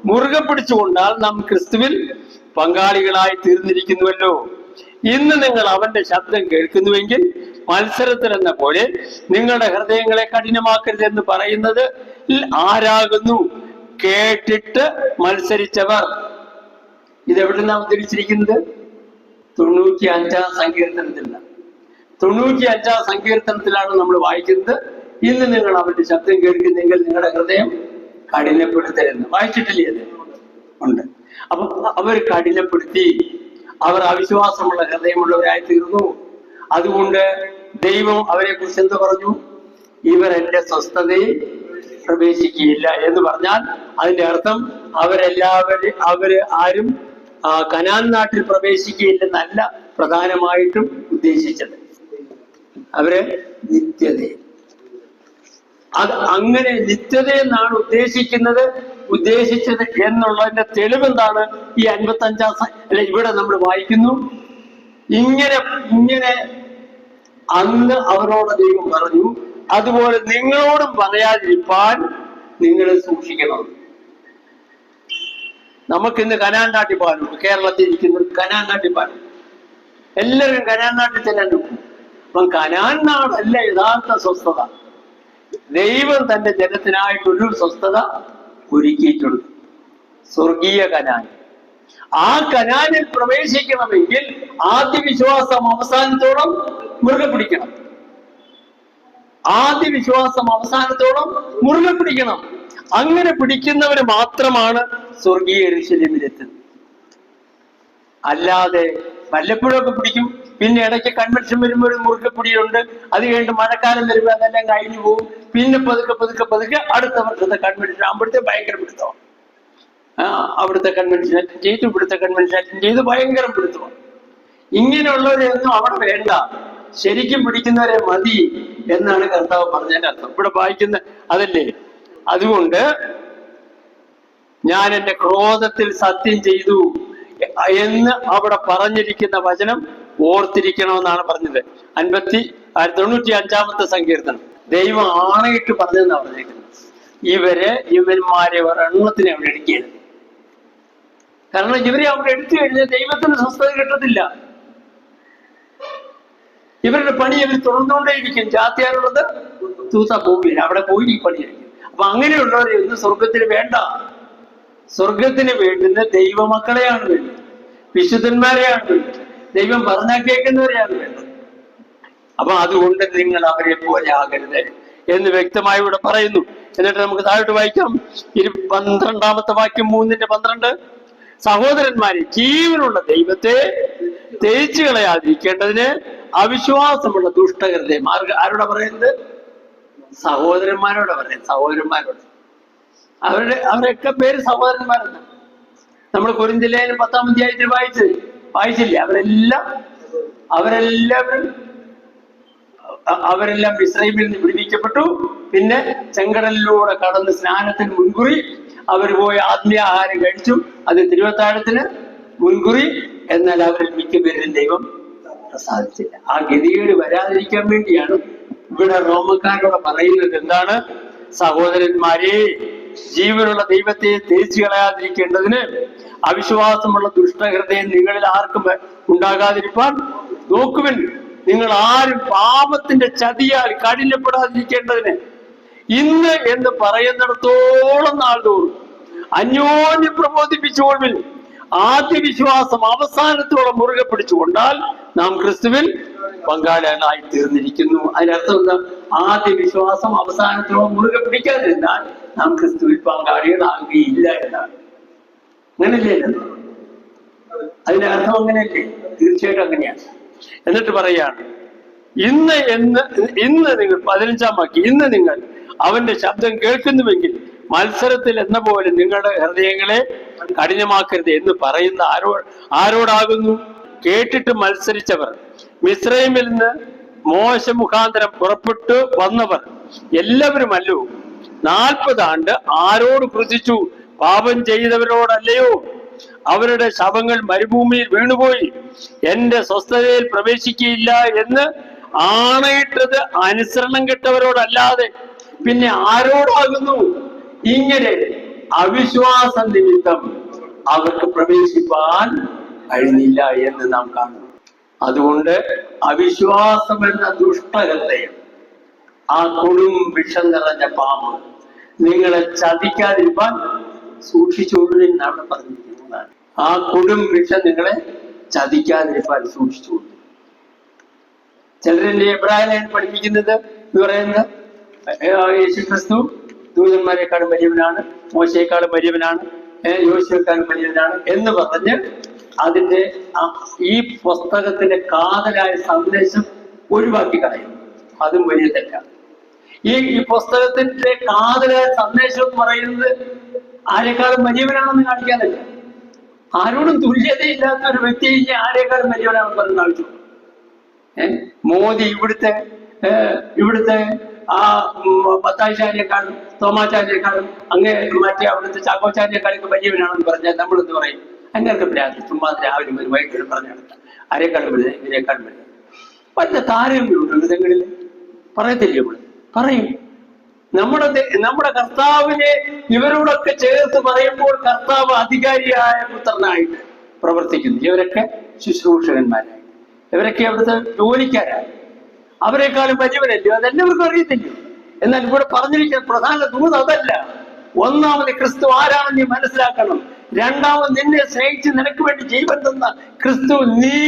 മുറുകെ പിടിച്ചുകൊണ്ടാൽ നാം ക്രിസ്തുവിൽ പങ്കാളികളായി തീർന്നിരിക്കുന്നുവല്ലോ. ഇന്ന് നിങ്ങൾ അവന്റെ ശബ്ദം കേൾക്കുന്നുവെങ്കിൽ മത്സരത്തിലെന്ന പോലെ നിങ്ങളുടെ ഹൃദയങ്ങളെ കഠിനമാക്കരുതെന്ന് പറയുന്നത് ആരാകുന്നു? കേട്ടിട്ട് മത്സരിച്ചവർ. ഇതെവിടുന്നാ ഉദ്ധരിച്ചിരിക്കുന്നത്? 95-ാം സങ്കീർത്തനത്തിലാണ്. 95-ാം സങ്കീർത്തനത്തിലാണ് നമ്മൾ വായിക്കുന്നത്, ഇന്ന് നിങ്ങൾ അവന്റെ ശബ്ദം കേൾക്കുന്നെങ്കിൽ നിങ്ങളുടെ ഹൃദയം കഠിനപ്പെടുത്തരുന്ന്. വായിച്ചിട്ടില്ലേ? അത് ഉണ്ട്. അപ്പൊ അവർ കഠിനപ്പെടുത്തി, അവർ അവിശ്വാസമുള്ള ഹൃദയമുള്ളവരായി തീർന്നു. അതുകൊണ്ട് ദൈവം അവരെ കുറിച്ച് എന്ത് പറഞ്ഞു? ഇവർ എന്റെ സ്വസ്ഥതയിൽ പ്രവേശിക്കുകയില്ല എന്ന് പറഞ്ഞാൽ അതിന്റെ അർത്ഥം അവര് ആരും കനാൻ നാട്ടിൽ പ്രവേശിക്കുകയില്ലെന്നല്ല പ്രധാനമായിട്ടും ഉദ്ദേശിച്ചത്. അവര് നിത്യതയിൽ, അത് അങ്ങനെ നിത്യതയെന്നാണ് ഉദ്ദേശിച്ചത് എന്നുള്ളതിന്റെ തെളിവെന്താണ്? ഈ 55-ാം അല്ല ഇവിടെ നമ്മൾ വായിക്കുന്നു, ഇങ്ങനെ അന്ന് അവരോട് ദൈവം പറഞ്ഞു, അതുപോലെ നിങ്ങളോടും പറയാതിരിപ്പാൻ നിങ്ങൾ സൂക്ഷിക്കണം. നമുക്കിന്ന് കനാൻ നാട്ടിൽ പോകാനുണ്ട്. കേരളത്തിൽ ഇരിക്കുന്ന കനാൻ നാട്ടിൽ പോകാനും എല്ലാവരും കനാൻ നാട്ടിൽ ചെല്ലാൻ നോക്കും. അപ്പം കനാൻ നാടല്ല യഥാർത്ഥ സ്വസ്ഥത. ദൈവം തന്റെ ജനത്തിനായിട്ടൊരു സ്വസ്ഥത ഒരുക്കിയിട്ടുണ്ട്, സ്വർഗീയ കനാൻ. ആ കനാനിൽ പ്രവേശിക്കണമെങ്കിൽ ആദ്യ വിശ്വാസം അവസാനത്തോളം മുറുകെ പിടിക്കണം. ആദ്യ വിശ്വാസം അവസാനത്തോളം മുറുകെ പിടിക്കണം. അങ്ങനെ പിടിക്കുന്നവര് മാത്രമാണ് സ്വർഗീയ യെരൂശലേമിലെത്തുന്നത്. അല്ലാതെ വല്ലപ്പോഴൊക്കെ പിടിക്കും, പിന്നെ ഇടയ്ക്ക് കൺവെൻഷൻ വരുമ്പോൾ ഒരു മുറുകെ പിടിയുണ്ട്. അത് കഴിഞ്ഞിട്ട് മഴക്കാലം വരുമ്പോൾ അതെല്ലാം കഴിഞ്ഞു പോകും. പിന്നെ പതുക്കെ അടുത്ത വർഷത്തെ കൺവെൻഷൻ ആകുമ്പോഴത്തെ ഭയങ്കര പിടുത്തമാണ്. അവിടുത്തെ കൺവെൻഷൻ അറ്റൻഡ് ചെയ്തു, ഇവിടുത്തെ കൺവെൻഷൻ അറ്റൻഡ് ചെയ്ത് ഭയങ്കര പിടുത്തമാണ്. ഇങ്ങനെയുള്ളവരെയൊന്നും അവിടെ വേണ്ട, ശരിക്കും പിടിക്കുന്നവരെ മതി എന്നാണ് കർത്താവ് പറഞ്ഞതിന്റെ അർത്ഥം. ഇവിടെ വായിക്കുന്ന അതല്ലേ? അതുകൊണ്ട് ഞാൻ എന്റെ ക്രോധത്തിൽ സത്യം ചെയ്തു എന്ന് അവിടെ പറഞ്ഞിരിക്കുന്ന വചനം ഓർത്തിരിക്കണമെന്നാണ് പറഞ്ഞത്. 95-ാമത്തെ സങ്കീർത്തനം ദൈവം ആണയിട്ട് പറഞ്ഞതെന്നാണ് പറഞ്ഞിരിക്കുന്നത്. ഇവന്മാരെ ഒരെണ്ണത്തിനെ അവിടെ എടുക്കരുത്. കാരണം ഇവരെ അവിടെ എടുത്തു കഴിഞ്ഞാൽ ദൈവത്തിന് സ്വസ്ഥത കിട്ടത്തില്ല. ഇവരുടെ പണി അവർ തുടർന്നുകൊണ്ടേയിരിക്കും. ജാത്യാനുള്ളത് തൂത്ത ഭൂമിയിൽ അവിടെ പോയി ഈ പണിയായിരിക്കും. അപ്പൊ അങ്ങനെയുള്ളവരെ ഒന്നും സ്വർഗത്തിന് വേണ്ട. സ്വർഗത്തിന് വേണ്ടുന്ന ദൈവമക്കളെയാണ് വേണ്ടത്, വിശുദ്ധന്മാരെയാണ് വേണ്ടത്, ദൈവം പറഞ്ഞാൽ കേൾക്കുന്നവരെയാണ് വേണ്ടത്. അപ്പൊ അതുകൊണ്ട് നിങ്ങൾ അവരെ പോലെ ആകരുത് എന്ന് വ്യക്തമായി ഇവിടെ പറയുന്നു. എന്നിട്ട് നമുക്ക് താഴോട്ട് വായിക്കാം. 12-ാമത്തെ വാക്യം 3:12. സഹോദരന്മാരെ, ജീവനുള്ള ദൈവത്തെ തേച്ചു കളയാതിരിക്കേണ്ടതിന് അവിശ്വാസമുള്ള ദുഷ്ടഹൃദയം. ആരോടാ പറയുന്നത്? സഹോദരന്മാരോടാ പറയുന്നത്. സഹോദരന്മാരോട്. അവരൊക്കെ പേര് സഹോദരന്മാരെന്ന് നമ്മൾ കൊരിന്ത്യർ ലേഖനം 10-ാം അധ്യായത്തിൽ വായിച്ചില്ലേ? അവരെല്ലാം ഇസ്രായേലിൽ നിന്ന് വിടുവിക്കപ്പെട്ടു. പിന്നെ ചെങ്കടലിലൂടെ കടന്ന് സ്നാനത്തിന് മുൻകുറി അവർ പോയി ആത്മീയ ആഹാരം കഴിച്ചു. അത് തിരുവത്താഴത്തിന് മുൻകുറി. എന്നാൽ അവരിൽ മിക്ക പേരിലും ദൈവം പ്രസാദിച്ചില്ല. ആ ഗതികേട് വരാതിരിക്കാൻ വേണ്ടിയാണ് ഇവിടെ റോമക്കാരോട് പറയുന്നത്. എന്താണ്? സഹോദരന്മാരെ, ജീവനുള്ള ദൈവത്തെ തേച്ചു കളയാതിരിക്കേണ്ടതിന് അവിശ്വാസമുള്ള ദുഷ്ടഹൃദയം നിങ്ങളിൽ ആർക്കും ഉണ്ടാകാതിരിക്കാൻ നോക്കുവിൻ. നിങ്ങൾ ആരും പാപത്തിന്റെ ചതിയാൽ കഠിനപ്പെടാതിരിക്കേണ്ടതിന് ഇന്ന് എന്ന് പറയുന്നിടത്തോളം നാൾ തോറും അന്യോന്യം പ്രബോധിപ്പിച്ചുകൊള്ളിൽ. ആദ്യ വിശ്വാസം അവസാനത്തോളം മുറുകെ പിടിച്ചുകൊണ്ടാൽ നാം ക്രിസ്തുവിൽ പങ്കാളികളായി തീർന്നിരിക്കുന്നു. അതിനർത്ഥം എന്താ? ആദ്യ വിശ്വാസം അവസാനത്തോളം മുറുകെ പിടിക്കാതിരുന്നാൽ നാം ക്രിസ്തുവിൽ പങ്കാളികളാകുകയില്ല എന്നാണ്. അങ്ങനല്ലേ? അതിന്റെ അർത്ഥം അങ്ങനെയല്ലേ? തീർച്ചയായിട്ടും അങ്ങനെയാണ്. എന്നിട്ട് പറയാണ്, ഇന്ന് നിങ്ങൾ 15-ാം വാക്യം, ഇന്ന് നിങ്ങൾ അവന്റെ ശബ്ദം കേൾക്കുന്നുവെങ്കിൽ മത്സരത്തിൽ എന്ന പോലെ നിങ്ങളുടെ ഹൃദയങ്ങളെ കഠിനമാക്കരുത് എന്ന് പറയുന്ന ആരോടാകുന്നു? കേട്ടിട്ട് മത്സരിച്ചവർ, മിസ്രൈമിൽ നിന്ന് മോശ മുഖാന്തരം പുറപ്പെട്ടു വന്നവർ എല്ലാവരുമല്ലോ. 40 ആണ്ട് ആരോട് ക്രുശിച്ചു? പാപം ചെയ്തവരോടല്ലയോ? അവരുടെ ശവങ്ങൾ മരുഭൂമിയിൽ വീണുപോയി. എന്റെ സ്വസ്ഥതയിൽ പ്രവേശിക്കുകയില്ല എന്ന് ആണയിട്ടത് അനുസരണം കെട്ടവരോടല്ലാതെ പിന്നെ ആരോടാകുന്നു? ഇങ്ങനെ അവിശ്വാസ നിമിത്തം അവർക്ക് പ്രവേശിപ്പാൻ കഴിഞ്ഞില്ല എന്ന് നാം കാണുന്നു. അതുകൊണ്ട് അവിശ്വാസം എന്ന ദുഷ്ടഹൃദയം, ആ കൊടും വിഷം നിറഞ്ഞ പാമ്പ് നിങ്ങളെ ചതിക്കാതിരിക്കാൻ സൂക്ഷിച്ചുകൊള്ളു എന്നാണ് പറഞ്ഞിരിക്കുന്നത്. ആ കൊടും വിഷം നിങ്ങളെ ചതിക്കാതിരിക്കാൻ സൂക്ഷിച്ചുകൊള്ളു. ചിലരെന്റെ എബ്രായനാണ് പഠിപ്പിക്കുന്നത് എന്ന് പറയുന്നത് യേശു ക്രിസ്തു ദൂതന്മാരെക്കാളും വലിയവനാണ്, മോശയെക്കാളും വലിയവനാണ്, യോശുവെക്കാളും വലിയവനാണ് എന്ന് പറഞ്ഞ് അതിന്റെ ഈ പുസ്തകത്തിന്റെ കാതലായ സന്ദേശം ഒഴിവാക്കി കളയും. അതും വലിയ തെറ്റാണ്. ഈ പുസ്തകത്തിന്റെ കാതലായ സന്ദേശം എന്ന് പറയുന്നത് ആരെക്കാളും വലിയവനാണെന്ന് കാണിക്കാനല്ല. ആരോടും തുല്യതയില്ലാത്ത ഒരു വ്യക്തി ആരെക്കാളും വലിയവനാണെന്ന് പറയുന്ന ആവശ്യം. മോദി ഇവിടുത്തെ ആ മത്തായിച്ചാരിയെക്കാളും തോമാച്ചാരിയെക്കാളും അങ്ങേ മറ്റേ അവിടുത്തെ ചാക്കോച്ചാരിയെക്കാളൊക്കെ വലിയവനാണെന്ന് പറഞ്ഞാൽ നമ്മളെന്ന് പറയും അങ്ങനൊക്കെ പ്രാർത്ഥി ചുമ്മാ രാവിലെ ഒരു വൈകിട്ട് പറഞ്ഞു നടത്താം. ആരെക്കാളും വലുത് ഇവരെക്കാളും വലുത് പല താരങ്ങളുണ്ട് വിധങ്ങളിൽ പറയത്തില്ലേ? നമ്മൾ പറയും. നമ്മുടെ കർത്താവിനെ ഇവരോടൊക്കെ ചേർത്ത് പറയുമ്പോൾ കർത്താവ് അധികാരിയായ പുത്രനായിട്ട് പ്രവർത്തിക്കുന്നു. ഇവരൊക്കെ ശുശ്രൂഷകന്മാരായി, ഇവരൊക്കെ അവിടുത്തെ ജോലിക്കാരായി. അവരെക്കാളും വലിയവരല്ലോ, അതെല്ലാവർക്കും അറിയത്തില്ലോ. എന്നാൽ ഇവിടെ പറഞ്ഞിരിക്കുന്ന പ്രധാന ദൂത് അതല്ല. ഒന്നാമത് ക്രിസ്തു ആരാണെന്ന് നീ മനസ്സിലാക്കണം. രണ്ടാമത് നിന്നെ സ്നേഹിച്ച് നിനക്ക് വേണ്ടി ജീവൻ തന്ന ക്രിസ്തു നീ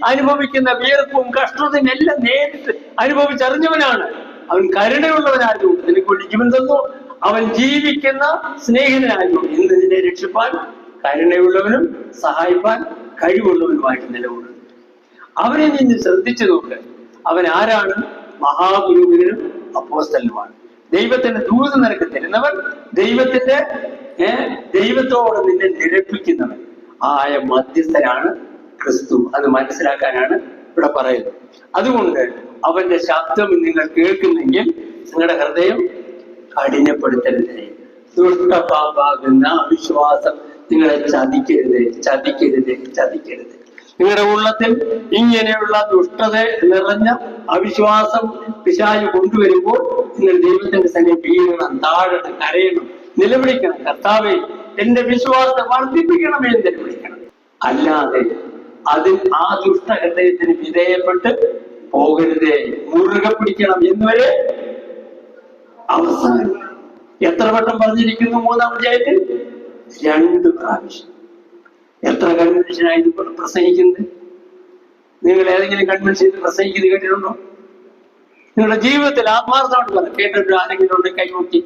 അനുഭവിക്കുന്ന വിയർപ്പും കഷ്ടതയും എല്ലാം നേരിട്ട് അനുഭവിച്ചറിഞ്ഞവനാണ്. അവൻ കരുണയുള്ളവനായതുകൊണ്ട് നിനക്ക് വേണ്ടി ജീവൻ തന്നു. അവൻ ജീവിക്കുന്ന സ്നേഹിതനായതുകൊണ്ട് ഇന്ന് നിന്നെ രക്ഷിപ്പാൻ കരുണയുള്ളവനും സഹായിപ്പാൻ കഴിവുള്ളവനുമായിട്ട് നിലകൊള്ളുന്നു. അവനെ നീ ശ്രദ്ധിച്ചു നോക്ക്. അവൻ ആരാണ്? മഹാഗുരുവിനും അപ്പോസ്തലനുമാണ്. ദൈവത്തിന്റെ ദൂത് നിനക്ക് തരുന്നവൻ, ദൈവത്തോട് നിന്നെ നിരപ്പിക്കുന്നവൻ ആയ മധ്യസ്ഥനാണ് ക്രിസ്തു. അത് മനസ്സിലാക്കാനാണ് ഇവിടെ പറയുന്നത്. അതുകൊണ്ട് അവന്റെ ശബ്ദം നിങ്ങൾ കേൾക്കുന്നെങ്കിൽ നിങ്ങളുടെ ഹൃദയം കഠിനപ്പെടുത്തരുത്. ദുഷ്ടപാപാകുന്ന അവിശ്വാസം നിങ്ങളെ ചതിക്കരുത്. നിങ്ങളുടെ ഉള്ളത്തിൽ ഇങ്ങനെയുള്ള ദുഷ്ടത നിറഞ്ഞ അവിശ്വാസം പിശാച് കൊണ്ടുവരുമ്പോൾ നിങ്ങൾ ദൈവത്തിന്റെ സന്നിധിയിൽ വീഴണം, താഴണം, കരയണം, നിലവിളിക്കണം. കർത്താവേ, എന്റെ വിശ്വാസത്തെ വർദ്ധിപ്പിക്കണമേ എന്ന് നിലവിളിക്കണം. അല്ലാതെ ആ ദുഷ്ടഹൃദയത്തിന് വിധേയപ്പെട്ട് പോകരുതേ. മുറുകെ പിടിക്കണം എന്നുവരെ അവസാനം. എത്ര വട്ടം പറഞ്ഞിരിക്കുന്നു? 3-ാം അധ്യായത്തിൽ 2 പ്രാവശ്യം. എത്ര കൺവെൻഷനായി പ്രസംഗിക്കുന്നത്? നിങ്ങൾ ഏതെങ്കിലും കൺവെൻഷൻ പ്രസംഗിക്കുന്നത് കേട്ടിട്ടുണ്ടോ? നിങ്ങളുടെ ജീവിതത്തിൽ ആത്മാർത്ഥമായിട്ട് പറ. കേട്ടിട്ട് ആരെങ്കിലും ഉണ്ട്? കൈമുട്ടി.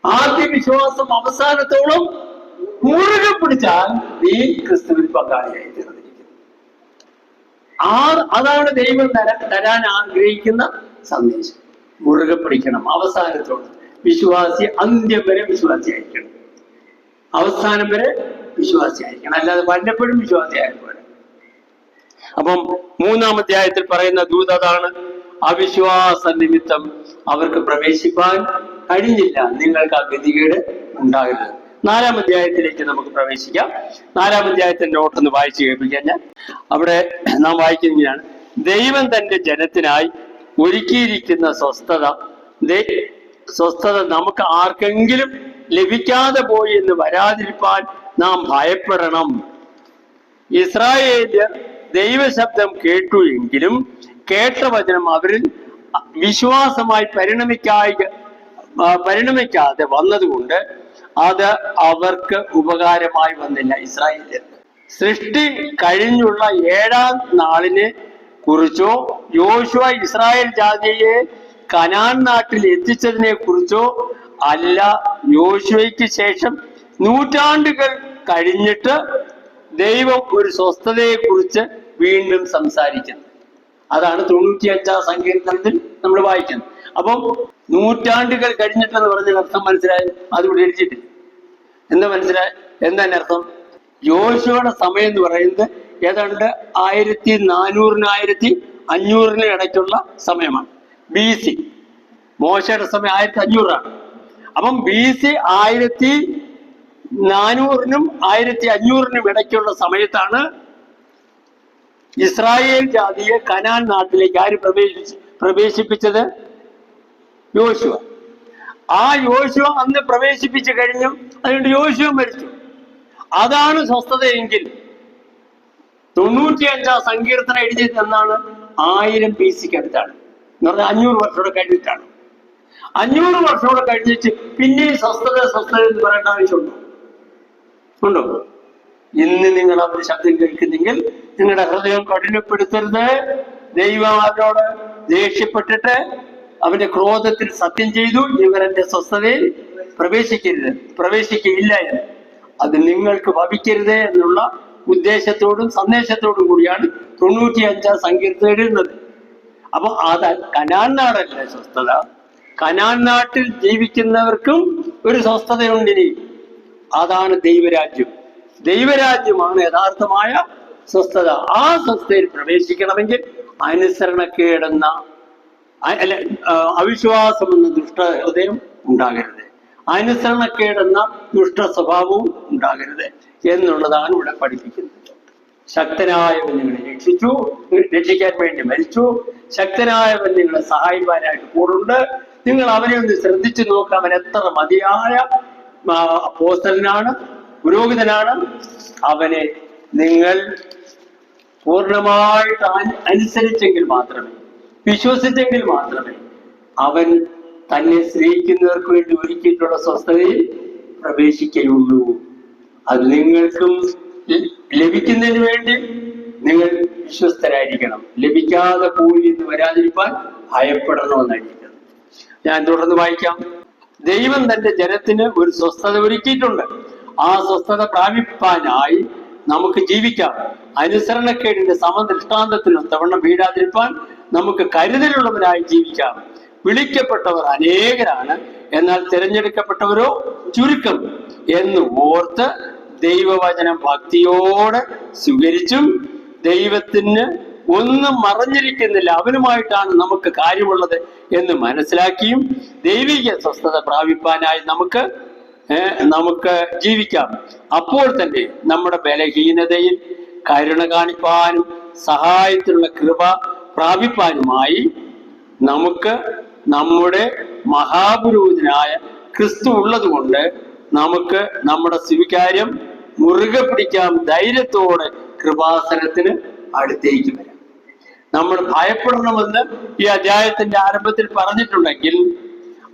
ആദ്യ വിശ്വാസം അവസാനത്തോളം മുറുകെ പിടിച്ചാൽ നീ ക്രിസ്തുവിൽ പങ്കാളിയായി തീർന്നിരിക്കുന്നു. അതാണ് ദൈവം തരാൻ ആഗ്രഹിക്കുന്ന സന്ദേശം. മുറുകെ പിടിക്കണം അവസാനത്തോളം. വിശ്വാസി അന്ത്യം വരെ വിശ്വാസിയായിരിക്കണം. അവസാനം വരെ വിശ്വാസിയായിരിക്കണം. അല്ലാതെ വല്ലപ്പോഴും വിശ്വാസിയായപ്പോൾ. അപ്പം 3-ാം അധ്യായത്തിൽ പറയുന്ന ദൂതാണ്, അവിശ്വാസ നിമിത്തം അവർക്ക് പ്രവേശിപ്പാൻ കഴിഞ്ഞില്ല. നിങ്ങൾക്ക് ആ ഗതികേട് ഉണ്ടാകരുത്. 4-ാം അധ്യായത്തിലേക്ക് നമുക്ക് പ്രവേശിക്കാം. 4-ാം അധ്യായത്തിന്റെ നോട്ടൊന്ന് വായിച്ചു കേൾപ്പിക്കാൻ ഞാൻ. അവിടെ നാം വായിക്കുന്നതാണ്, ദൈവം തന്റെ ജനത്തിനായി ഒരുക്കിയിരിക്കുന്ന സ്വസ്ഥത നമുക്ക് ആർക്കെങ്കിലും ലഭിക്കാതെ പോയി എന്ന് വരാതിരിപ്പാൻ നാം ഭയപ്പെടണം. ഇസ്രായേല്യർ ദൈവശബ്ദം കേട്ടു എങ്കിലും കേട്ട വചനം അവരിൽ വിശ്വാസമായി പരിണമിക്കാതെ വന്നതുകൊണ്ട് അത് അവർക്ക് ഉപകാരമായി വന്നില്ല. ഇസ്രായേല്യർക്ക് സൃഷ്ടി കഴിഞ്ഞുള്ള 7-ാം നാളിനെ കുറിച്ചോ യോശുവ ഇസ്രായേൽ ജാതിയെ കനാൻ നാട്ടിൽ എത്തിച്ചതിനെ കുറിച്ചോ അല്ല, യോശുവയ്ക്ക് ശേഷം നൂറ്റാണ്ടുകൾ കഴിഞ്ഞിട്ട് ദൈവം ഒരു സ്വസ്ഥതയെ കുറിച്ച് വീണ്ടും സംസാരിക്കുന്നത്. അതാണ് 95-ാം സങ്കീർത്തനത്തിൽ നമ്മൾ വായിക്കുന്നത്. അപ്പം നൂറ്റാണ്ടുകൾ കഴിഞ്ഞിട്ടെന്ന് പറഞ്ഞ അർത്ഥം മനസ്സിലായി? അതിവിടെ എഴുതിയിട്ടില്ല. എന്താ മനസ്സിലായി? എന്താണ് അർത്ഥം? യോശുവയുടെ സമയം എന്ന് പറയുന്നത് ഏതാണ്ട് 1400-1500 ഇടയ്ക്കുള്ള സമയമാണ്. BC മോശയുടെ സമയം 1500 അപ്പം BC 1400-നും 1500-നും ഇടയ്ക്കുള്ള സമയത്താണ് ഇസ്രായേൽ ജാതിയെ കനാൻ നാട്ടിലേക്ക് ആര് പ്രവേശിപ്പിച്ചത്? യോശുവ. ആ യോശുവ അന്ന് പ്രവേശിപ്പിച്ചു കഴിഞ്ഞു. അതുകൊണ്ട് യോശുവ മരിച്ചു. അതാണ് സ്വസ്ഥതയെങ്കിൽ 95 സങ്കീർത്തനം എഴുതിയത് എന്നാണ്? 1000 BC അടുത്താണ്. എന്ന് പറഞ്ഞാൽ 500 വർഷത്തോടെ കഴിഞ്ഞിട്ടാണ്. 500 വർഷത്തോടെ കഴിഞ്ഞിട്ട് പിന്നെയും സ്വസ്ഥത എന്ന് പറയേണ്ട ആവശ്യമുണ്ടോ? ഉണ്ടോ? ഇന്ന് നിങ്ങൾ അവരുടെ ശബ്ദം കേൾക്കുന്നെങ്കിൽ നിങ്ങളുടെ ഹൃദയം കഠിനപ്പെടുത്തരുത്. ദൈവം അവരോട് ദേഷ്യപ്പെട്ടിട്ട് അവന്റെ ക്രോധത്തിൽ സത്യം ചെയ്തു, ഇവരെന്റെ സ്വസ്ഥതയിൽ പ്രവേശിക്കയില്ല എന്ന്. അത് നിങ്ങൾക്ക് ഭവിക്കരുത് എന്നുള്ള ഉദ്ദേശത്തോടും സന്ദേശത്തോടും കൂടിയാണ് 95 സങ്കീർത്തനം എഴുതുന്നത്. അപ്പൊ അത് കനാൻ നാടല്ല സ്വസ്ഥത. കനാൻ നാട്ടിൽ ജീവിക്കുന്നവർക്കും ഒരു സ്വസ്ഥതയുണ്ടിനി. അതാണ് ദൈവരാജ്യം. ദൈവരാജ്യമാണ് യഥാർത്ഥമായ സ്വസ്ഥത. ആ സ്വസ്ഥതയിൽ പ്രവേശിക്കണമെങ്കിൽ അനുസരണക്കേടെന്ന അവിശ്വാസം എന്ന ദുഷ്ട ഹൃദയം ഉണ്ടാകരുത്, അനുസരണക്കേടെന്ന ദുഷ്ട സ്വഭാവവും ഉണ്ടാകരുത് എന്നുള്ളതാണ് ഇവിടെ പഠിപ്പിക്കുന്നത്. ശക്തനായവൻ നിങ്ങളെ രക്ഷിക്കാൻ വേണ്ടി മരിച്ചു. ശക്തനായവൻ നിങ്ങളെ സഹായിക്കാനായിട്ട് കൂടുണ്ട്. നിങ്ങൾ അവനെ ഒന്ന് ശ്രദ്ധിച്ചു നോക്കാം. അവൻ എത്ര മതിയായ അപ്പോസ്തലനാണ്, പുരോഹിതനാണ്. അവനെ നിങ്ങൾ പൂർണ്ണമായിട്ട് അനുസരിച്ചെങ്കിൽ മാത്രമേ, വിശ്വസിച്ചെങ്കിൽ മാത്രമേ അവൻ തന്നെ സ്നേഹിക്കുന്നവർക്ക് വേണ്ടി ഒരുക്കിയിട്ടുള്ള സ്വസ്ഥതയിൽ പ്രവേശിക്കുകയുള്ളൂ. അത് നിങ്ങൾക്കും ലഭിക്കുന്നതിന് വേണ്ടി നിങ്ങൾ വിശ്വസ്തരായിരിക്കണം. ലഭിക്കാതെ പോയി എന്ന് വരാതിരിക്കാൻ ഭയപ്പെടണമെന്നായിരിക്കണം. ഞാൻ തുടർന്ന് വായിക്കാം. ദൈവം തന്റെ ജനത്തിന് ഒരു സ്വസ്ഥത ഒരുക്കിയിട്ടുണ്ട്. ആ സ്വസ്ഥത പ്രാപിപ്പാനായി നമുക്ക് ജീവിക്കാം. അനുസരണക്കേടിന്റെ സമദൃഷ്ടാന്തത്തിനൊത്തവണ്ണം വീഴാതിരിക്കാൻ നമുക്ക് കരുതലുള്ളവരായി ജീവിക്കാം. വിളിക്കപ്പെട്ടവർ അനേകരാണ്, എന്നാൽ തിരഞ്ഞെടുക്കപ്പെട്ടവരോ ചുരുക്കം എന്ന് ഓർത്ത് ദൈവവചനം ഭക്തിയോടെ സ്വീകരിച്ചും ദൈവത്തിന് ഒന്നും മറഞ്ഞിരിക്കുന്നില്ല, അവനുമായിട്ടാണ് നമുക്ക് കാര്യമുള്ളത് എന്ന് മനസ്സിലാക്കിയും ദൈവിക സ്വസ്ഥത പ്രാപിപ്പാനായി നമുക്ക് ജീവിക്കാം. അപ്പോൾ തന്നെ നമ്മുടെ ബലഹീനതയിൽ കരുണ കാണിപ്പാനും സഹായത്തിനുള്ള കൃപ പ്രാപിപ്പാനുമായി നമുക്ക് നമ്മുടെ മഹാപുരോഹിതനായ ക്രിസ്തു ഉള്ളത് കൊണ്ട് നമുക്ക് നമ്മുടെ സ്വീകാര്യം മുറുകെ പിടിക്കാം. ധൈര്യത്തോടെ കൃപാസനത്തിന് അടുത്തേക്ക് വരാം. നമ്മൾ ഭയപ്പെടണമെന്ന് ഈ അധ്യായത്തിന്റെ ആരംഭത്തിൽ പറഞ്ഞിട്ടുണ്ടെങ്കിൽ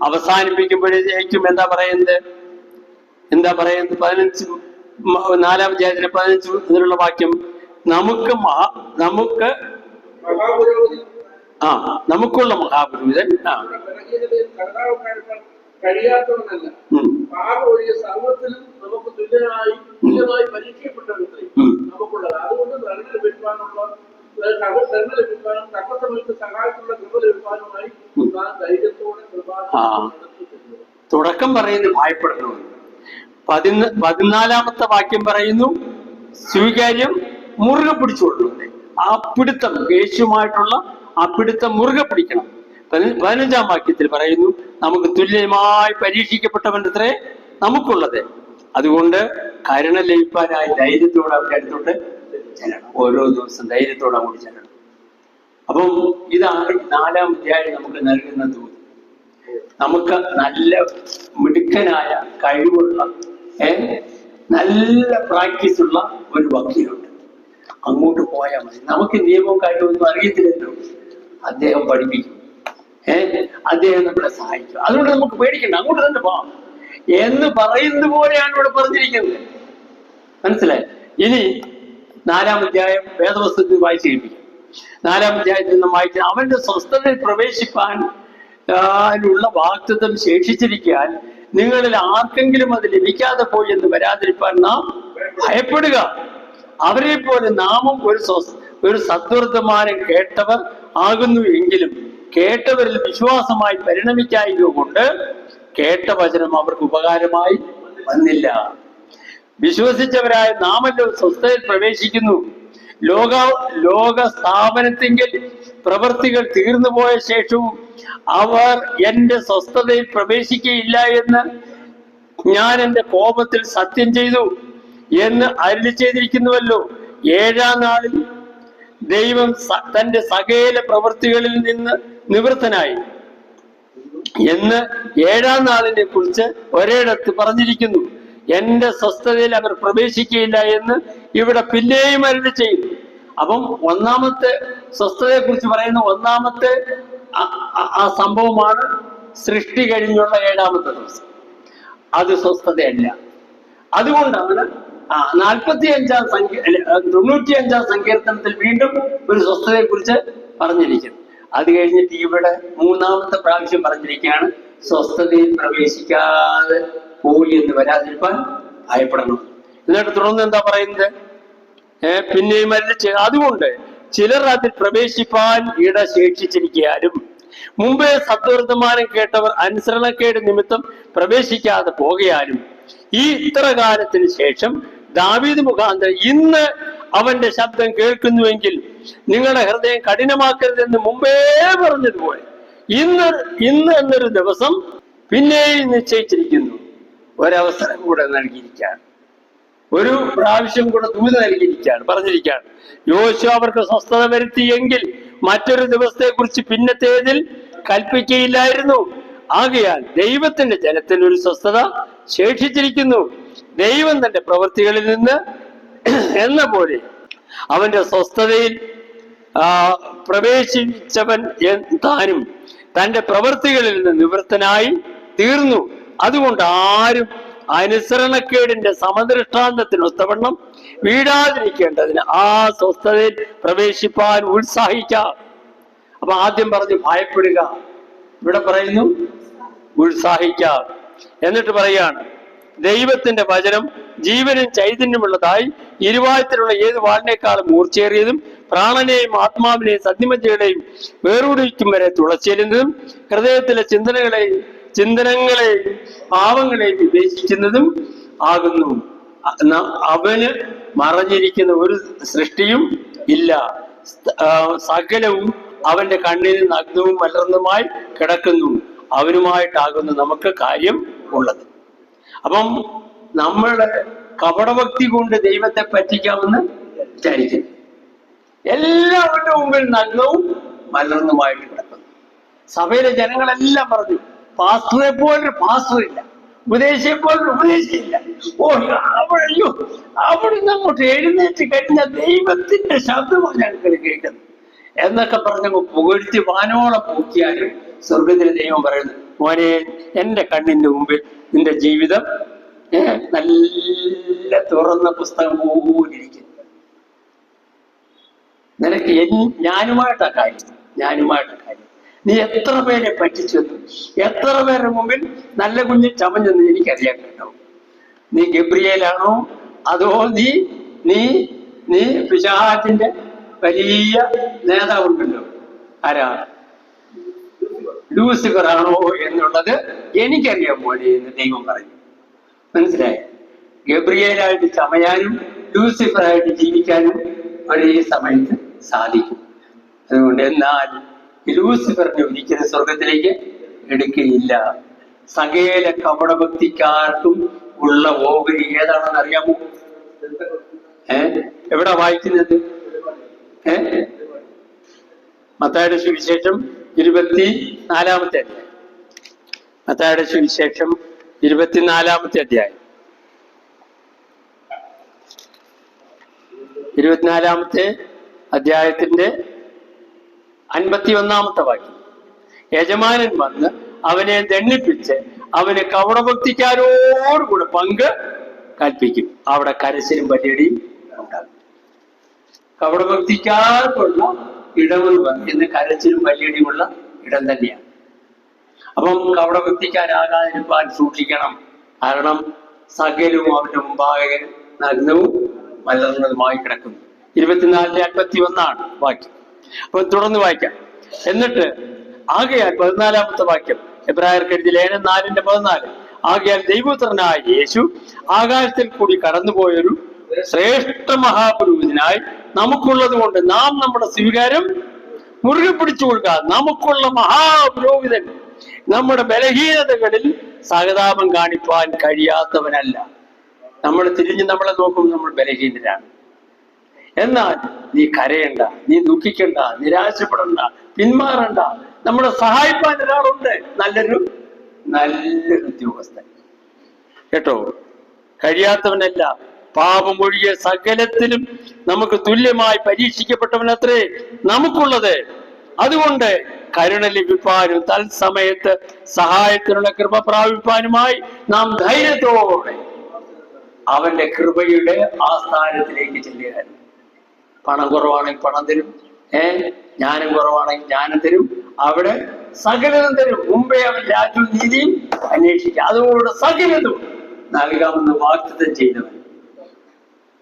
അവസാനിപ്പിക്കുമ്പോഴേക്കും എന്താ പറയുന്നത്? 4-ാം അധ്യായത്തിന് 15 ഇതിലുള്ള വാക്യം നമുക്കുള്ള മഹാപുരോഹിതൻ തുടക്കം പറയുന്നു ഭയപ്പെടണമെന്ന്. 14-ാമത്തെ വാക്യം പറയുന്നു സ്വീകാര്യം മുറുകെ പിടിച്ചുകൊള്ളുന്നത്. ആ പിടുത്തം, യേശുവുമായിട്ടുള്ള ആ പിടുത്തം മുറുകെ പിടിക്കണം. 15-ാം വാക്യത്തിൽ പറയുന്നു നമുക്ക് തുല്യമായി പരീക്ഷിക്കപ്പെട്ടവന്റെ അത്രേ നമുക്കുള്ളത്. അതുകൊണ്ട് കരുണ ലഭിക്കാനായി ധൈര്യത്തോടെ അവരുടെ അടുത്തോട്ട് ചെല്ലണം. ഓരോ ദിവസം ധൈര്യത്തോടെ അങ്ങോട്ട് ചെല്ലണം. അപ്പം ഇതാണ് 4-ാം അധ്യായം നമുക്ക് നൽകുന്ന ദൂത്. നമുക്ക് നല്ല മിടുക്കനായ കഴിവുള്ള നല്ല പ്രാക്ടീസ് ഉള്ള ഒരു വക്കീലുണ്ട്. അങ്ങോട്ട് പോയാൽ മതി. നമുക്ക് നിയമവും കാര്യമൊന്നും അറിയത്തില്ലല്ലോ. അദ്ദേഹം പഠിപ്പിക്കും. അദ്ദേഹം നമ്മളെ സഹായിക്കും. അതുകൊണ്ട് നമുക്ക് പേടിക്കണ്ട, അങ്ങോട്ട് തന്നെ പോവാം എന്ന് പറയുന്നത് പോലെയാണ് ഇവിടെ പറഞ്ഞിരിക്കുന്നത്. മനസ്സിലായി? ഇനി 4-ാം അധ്യായം വേദപുസ്തകത്തിൽ വായിച്ചു കേൾപ്പിക്കും. 4-ാം അധ്യായത്തിൽ നിന്ന് വായിച്ച് അവന്റെ സ്വസ്ഥതയിൽ പ്രവേശിപ്പാൻ ുള്ള വാഗ്ദത്തം ശേഷിച്ചിരിക്കാൻ നിങ്ങളിൽ ആർക്കെങ്കിലും അത് ലഭിക്കാതെ പോയി എന്ന് വരാതിരിക്കാൻ നാം ഭയപ്പെടുക. അവരെ പോലെ നാമും ഒരു സദ്വർത്തമാനം കേട്ടവർ ആകുന്നു എങ്കിലും കേട്ടവരിൽ വിശ്വാസമായി പരിണമിക്കായക കൊണ്ട് കേട്ട വചനം അവർക്ക് ഉപകാരമായി വന്നില്ല. വിശ്വസിച്ചവരായ നാമല്ലോ സ്വസ്ഥതയിൽ പ്രവേശിക്കുന്നു. ലോക സ്ഥാപനത്തെങ്കിൽ പ്രവൃത്തികൾ തീർന്നു പോയ ശേഷവും അവർ എന്റെ സ്വസ്ഥതയിൽ പ്രവേശിക്കുകയില്ല എന്ന് ഞാൻ എന്റെ കോപത്തിൽ സത്യം ചെയ്തു എന്ന് അരുളി ചെയ്തിരിക്കുന്നുവല്ലോ. 7-ാം നാളിൽ ദൈവം തന്റെ സകല പ്രവൃത്തികളിൽ നിന്ന് നിവൃത്തനായി എന്ന് 7-ാം നാളിനെ കുറിച്ച് ഒരിടത്ത് പറഞ്ഞിരിക്കുന്നു. എന്റെ സ്വസ്ഥതയിൽ അവർ പ്രവേശിക്കുകയില്ല എന്ന് ഇവിടെ പിന്നെയും അരുളി ചെയ്യുന്നു. അപ്പം ഒന്നാമത്തെ സ്വസ്ഥതയെ കുറിച്ച് പറയുന്ന ഒന്നാമത്തെ ആ സംഭവമാണ് സൃഷ്ടി കഴിഞ്ഞുള്ള 7-ാമത്തെ ദിവസം. അത് സ്വസ്ഥതയല്ല. അതുകൊണ്ടാണ് 95-ാം സങ്കീർത്തനത്തിൽ വീണ്ടും ഒരു സ്വസ്ഥതയെ കുറിച്ച് പറഞ്ഞിരിക്കുന്നത്. അത് കഴിഞ്ഞിട്ട് ഇവിടെ 3-ാമത്തെ പ്രാവശ്യം പറഞ്ഞിരിക്കുകയാണ് സ്വസ്ഥതയിൽ പ്രവേശിക്കാതെ പോയി എന്ന് വരാതിരിക്കാൻ ഭയപ്പെടണം. എന്നിട്ട് തുടർന്ന് എന്താ പറയുന്നത്? പിന്നെയും അതുകൊണ്ട് ചിലർ അതിൽ പ്രവേശിപ്പാൻ ഇട ശേഷിച്ചിരിക്കാനും മുമ്പേ സദ്വർത്തമാനം കേട്ടവർ അനുസരണക്കേട് നിമിത്തം പ്രവേശിക്കാതെ പോകയാലും ഈ ഇത്ര കാലത്തിന് ശേഷം ദാവീദ് മുഖാന്തരം ഇന്ന് അവന്റെ ശബ്ദം കേൾക്കുന്നുവെങ്കിൽ നിങ്ങളുടെ ഹൃദയം കഠിനമാക്കരുതെന്ന് മുമ്പേ പറഞ്ഞതുപോലെ ഇന്ന് എന്നൊരു ദിവസം പിന്നെയും നിശ്ചയിച്ചിരിക്കുന്നു. ഒരവസരം കൂടെ നൽകിയിരിക്കുകയാണ്, ഒരു പ്രാവശ്യം കൂടെ ദൂത് നൽകിയിരിക്കുകയാണ്, പറഞ്ഞിരിക്കുകയാണ്. യോശുവ അവർക്ക് സ്വസ്ഥത വരുത്തിയെങ്കിൽ മറ്റൊരു ദിവസത്തെ കുറിച്ച് പിന്നത്തേതിൽ കൽപ്പിക്കുകയില്ലായിരുന്നു. ആകയാൽ ദൈവത്തിന്റെ ജനത്തിന് ഒരു സ്വസ്ഥത ശേഷിച്ചിരിക്കുന്നു. ദൈവം തന്റെ പ്രവൃത്തികളിൽ നിന്ന് എന്ന പോലെ അവന്റെ സ്വസ്ഥതയിൽ പ്രവേശിച്ചവൻ താനും തന്റെ പ്രവൃത്തികളിൽ നിന്ന് നിവൃത്തനായി തീർന്നു. അതുകൊണ്ട് ആരും അനുസരണക്കേടിന്റെ സമദൃഷ്ടാന്തത്തിനൊത്തവണ്ണം വീഴാതിരിക്കേണ്ടതിന് ആ സ്വസ്ഥതയിൽ പ്രവേശിപ്പാൻ ഉത്സാഹിക്കാം. അപ്പൊ ആദ്യം പറഞ്ഞു ഭയപ്പെടുക, ഇവിടെ പറയുന്നു ഉത്സാഹിക്കാം. എന്നിട്ട് പറയാണ് ദൈവത്തിന്റെ വചനം ജീവനും ചൈതന്യമുള്ളതായി ഇരുവായത്തിലുള്ള ഏത് വാളിനേക്കാളും മൂർച്ചയേറിയതും പ്രാണനെയും ആത്മാവിനെയും സന്ധിമജ്ജകളെയും വേറൂടിക്കും വരെ തുളച്ചേരുന്നതും ഹൃദയത്തിലെ ചിന്തനങ്ങളെയും ഭാവങ്ങളെയും വിവേചിക്കുന്നതും ആകുന്നു. അവന് മറഞ്ഞിരിക്കുന്ന ഒരു സൃഷ്ടിയും ഇല്ല. സകലവും അവന്റെ കണ്ണിൽ നഗ്നവും മലർന്നുമായി കിടക്കുന്നു. അവനുമായിട്ടാകുന്നു നമുക്ക് കാര്യം ഉള്ളത്. അപ്പം നമ്മളുടെ കപടഭക്തി കൊണ്ട് ദൈവത്തെ പറ്റിക്കാമെന്ന് വിചാരിക്കുന്നു. എല്ലാവരുടെ മുമ്പിൽ നഗ്നവും മലർന്നുമായിട്ട് കിടക്കുന്നു. സഭയിലെ ജനങ്ങളെല്ലാം പറഞ്ഞു, പാസ്റ്ററെ പോലൊരു പാസ്റ്റർ ഇല്ല, ഉപദേശിയെ പോലൊരു ഉപദേശിയില്ല. അവിടുന്ന് അങ്ങോട്ട് എഴുന്നേറ്റ് കഴിഞ്ഞ ദൈവത്തിന്റെ ശബ്ദമാണ് ഞങ്ങൾക്ക് കേൾക്കുന്നത് എന്നൊക്കെ പറഞ്ഞങ്ങ് പുകഴ്ത്തി വാനോളം പോക്കിയാലും സ്വർഗത്തിലെ ദൈവം പറയുന്നു, മോനെ എന്റെ കണ്ണിന്റെ മുമ്പിൽ നിന്റെ ജീവിതം നല്ല തുറന്ന പുസ്തകം പോലിരിക്കുന്നു. നിനക്ക് ഞാനുമായിട്ടാ കാര്യം. നീ എത്ര പേരെ പറ്റിച്ചെന്നു, എത്ര പേരുടെ മുമ്പിൽ നല്ല കുഞ്ഞ് ചമഞ്ഞെന്ന് എനിക്കറിയാൻ കേട്ടോ. നീ ഗബ്രിയേലാണോ അതോ നീ പിശാചിന്റെ വലിയ നേതാവുണ്ടല്ലോ, ആരാ, ലൂസിഫർ ആണോ എന്നുള്ളത് എനിക്കറിയാൻ പോലെ എന്ന് ദൈവം പറഞ്ഞു. മനസ്സിലായി? ഗബ്രിയേലായിട്ട് ചമയാനും ലൂസിഫറായിട്ട് ജീവിക്കാനും ഒരേ സമയത്ത് സാധിക്കും. അതുകൊണ്ട് എന്നാൽ ലൂസിഫറിനെ ഒരിക്കലും സ്വർഗത്തിലേക്ക് എടുക്കുകയില്ല. സകല കപടഭക്തിക്കാർക്കും ഉള്ള ഓഹരി ഏതാണെന്ന് അറിയാമോ? എവിടെ വായിക്കുന്നത്? മത്തായിയുടെ സുവിശേഷം 24-ാമത്തെ അധ്യായം. മത്തായിയുടെ സുവിശേഷം 24-ാമത്തെ അധ്യായം 24-ാമത്തെ അധ്യായത്തിന്റെ 51-ാമത്തെ വാക്യം. യജമാനൻ വന്ന് അവനെ ദണ്ഡിപ്പിച്ച് അവന് കപടഭക്തിക്കാരോടുകൂടെ പങ്ക് കൽപ്പിക്കും. അവിടെ കരച്ചിലും പല്ലിയടിയും ഉണ്ടാകും. കപടഭക്തിക്കാർക്കുള്ള ഇടമെന്ന് പറയുന്നത് കരച്ചിലും പല്ലിയടിയുമുള്ള ഇടം തന്നെയാണ്. അപ്പം കപടഭക്തിക്കാരാകാതിരിക്കാൻ സൂക്ഷിക്കണം. കാരണം സകലവും അവന്റെ മുമ്പാകെ നഗ്നവും മലർന്നതുമായി കിടക്കുന്നു. 24-51 വാക്യം. അപ്പൊ തുടർന്ന് വായിക്കാം. എന്നിട്ട് ആകയാൽ 14-ാമത്തെ വാക്യം, എബ്രായർക്ക് എഴുതിയ ലേഖനം 4:14. ആകയാൽ ദൈവപുത്രനായ യേശു ആകാശത്തിൽ കൂടി കടന്നുപോയൊരു ശ്രേഷ്ഠ മഹാപുരോഹിതനായി നമുക്കുള്ളത് കൊണ്ട് നാം നമ്മുടെ സ്വീകാരം മുറുകെ പിടിച്ചുകൊള്ളുക. നമുക്കുള്ള മഹാപുരോഹിതൻ നമ്മുടെ ബലഹീനതകളിൽ സഹതാപം കാണിപ്പാൻ കഴിയാത്തവനല്ല. നമ്മൾ തിരിഞ്ഞ് നമ്മളെ നോക്കുമ്പോൾ നമ്മൾ ബലഹീനരാണ്. എന്നാൽ നീ കരയണ്ട, നീ ദുഃഖിക്കണ്ട, നിരാശപ്പെടണ്ട, പിന്മാറണ്ട. നമ്മളെ സഹായിപ്പാൻ ഒരാളുണ്ട്, നല്ലൊരു ഉദ്യോഗസ്ഥൻ. കേട്ടോ, കഴിയാത്തവനല്ല. പാപമൊഴിയ സകലത്തിലും നമുക്ക് തുല്യമായി പരീക്ഷിക്കപ്പെട്ടവനത്രേ നമുക്കുള്ളത്. അതുകൊണ്ട് കരുണ ലഭിപ്പാനും തത്സമയത്ത് സഹായത്തിനുള്ള കൃപ പ്രാപിപ്പാനുമായി നാം ധൈര്യത്തോടെ അവന്റെ കൃപയുടെ ആസ്ഥാനത്തിലേക്ക് ചെല്ലുക. പണം കുറവാണെങ്കിൽ പണം തരും, ജ്ഞാനം കുറവാണെങ്കിൽ ജ്ഞാനം തരും, അവിടെ സകലതും തരും. മുമ്പേ അവൻ രാജ്യവും നീതിയും അന്വേഷിക്കുക, അതുകൊണ്ട് സകലതും നൽകാമെന്ന് വാഗ്ദത്തം ചെയ്തവൻ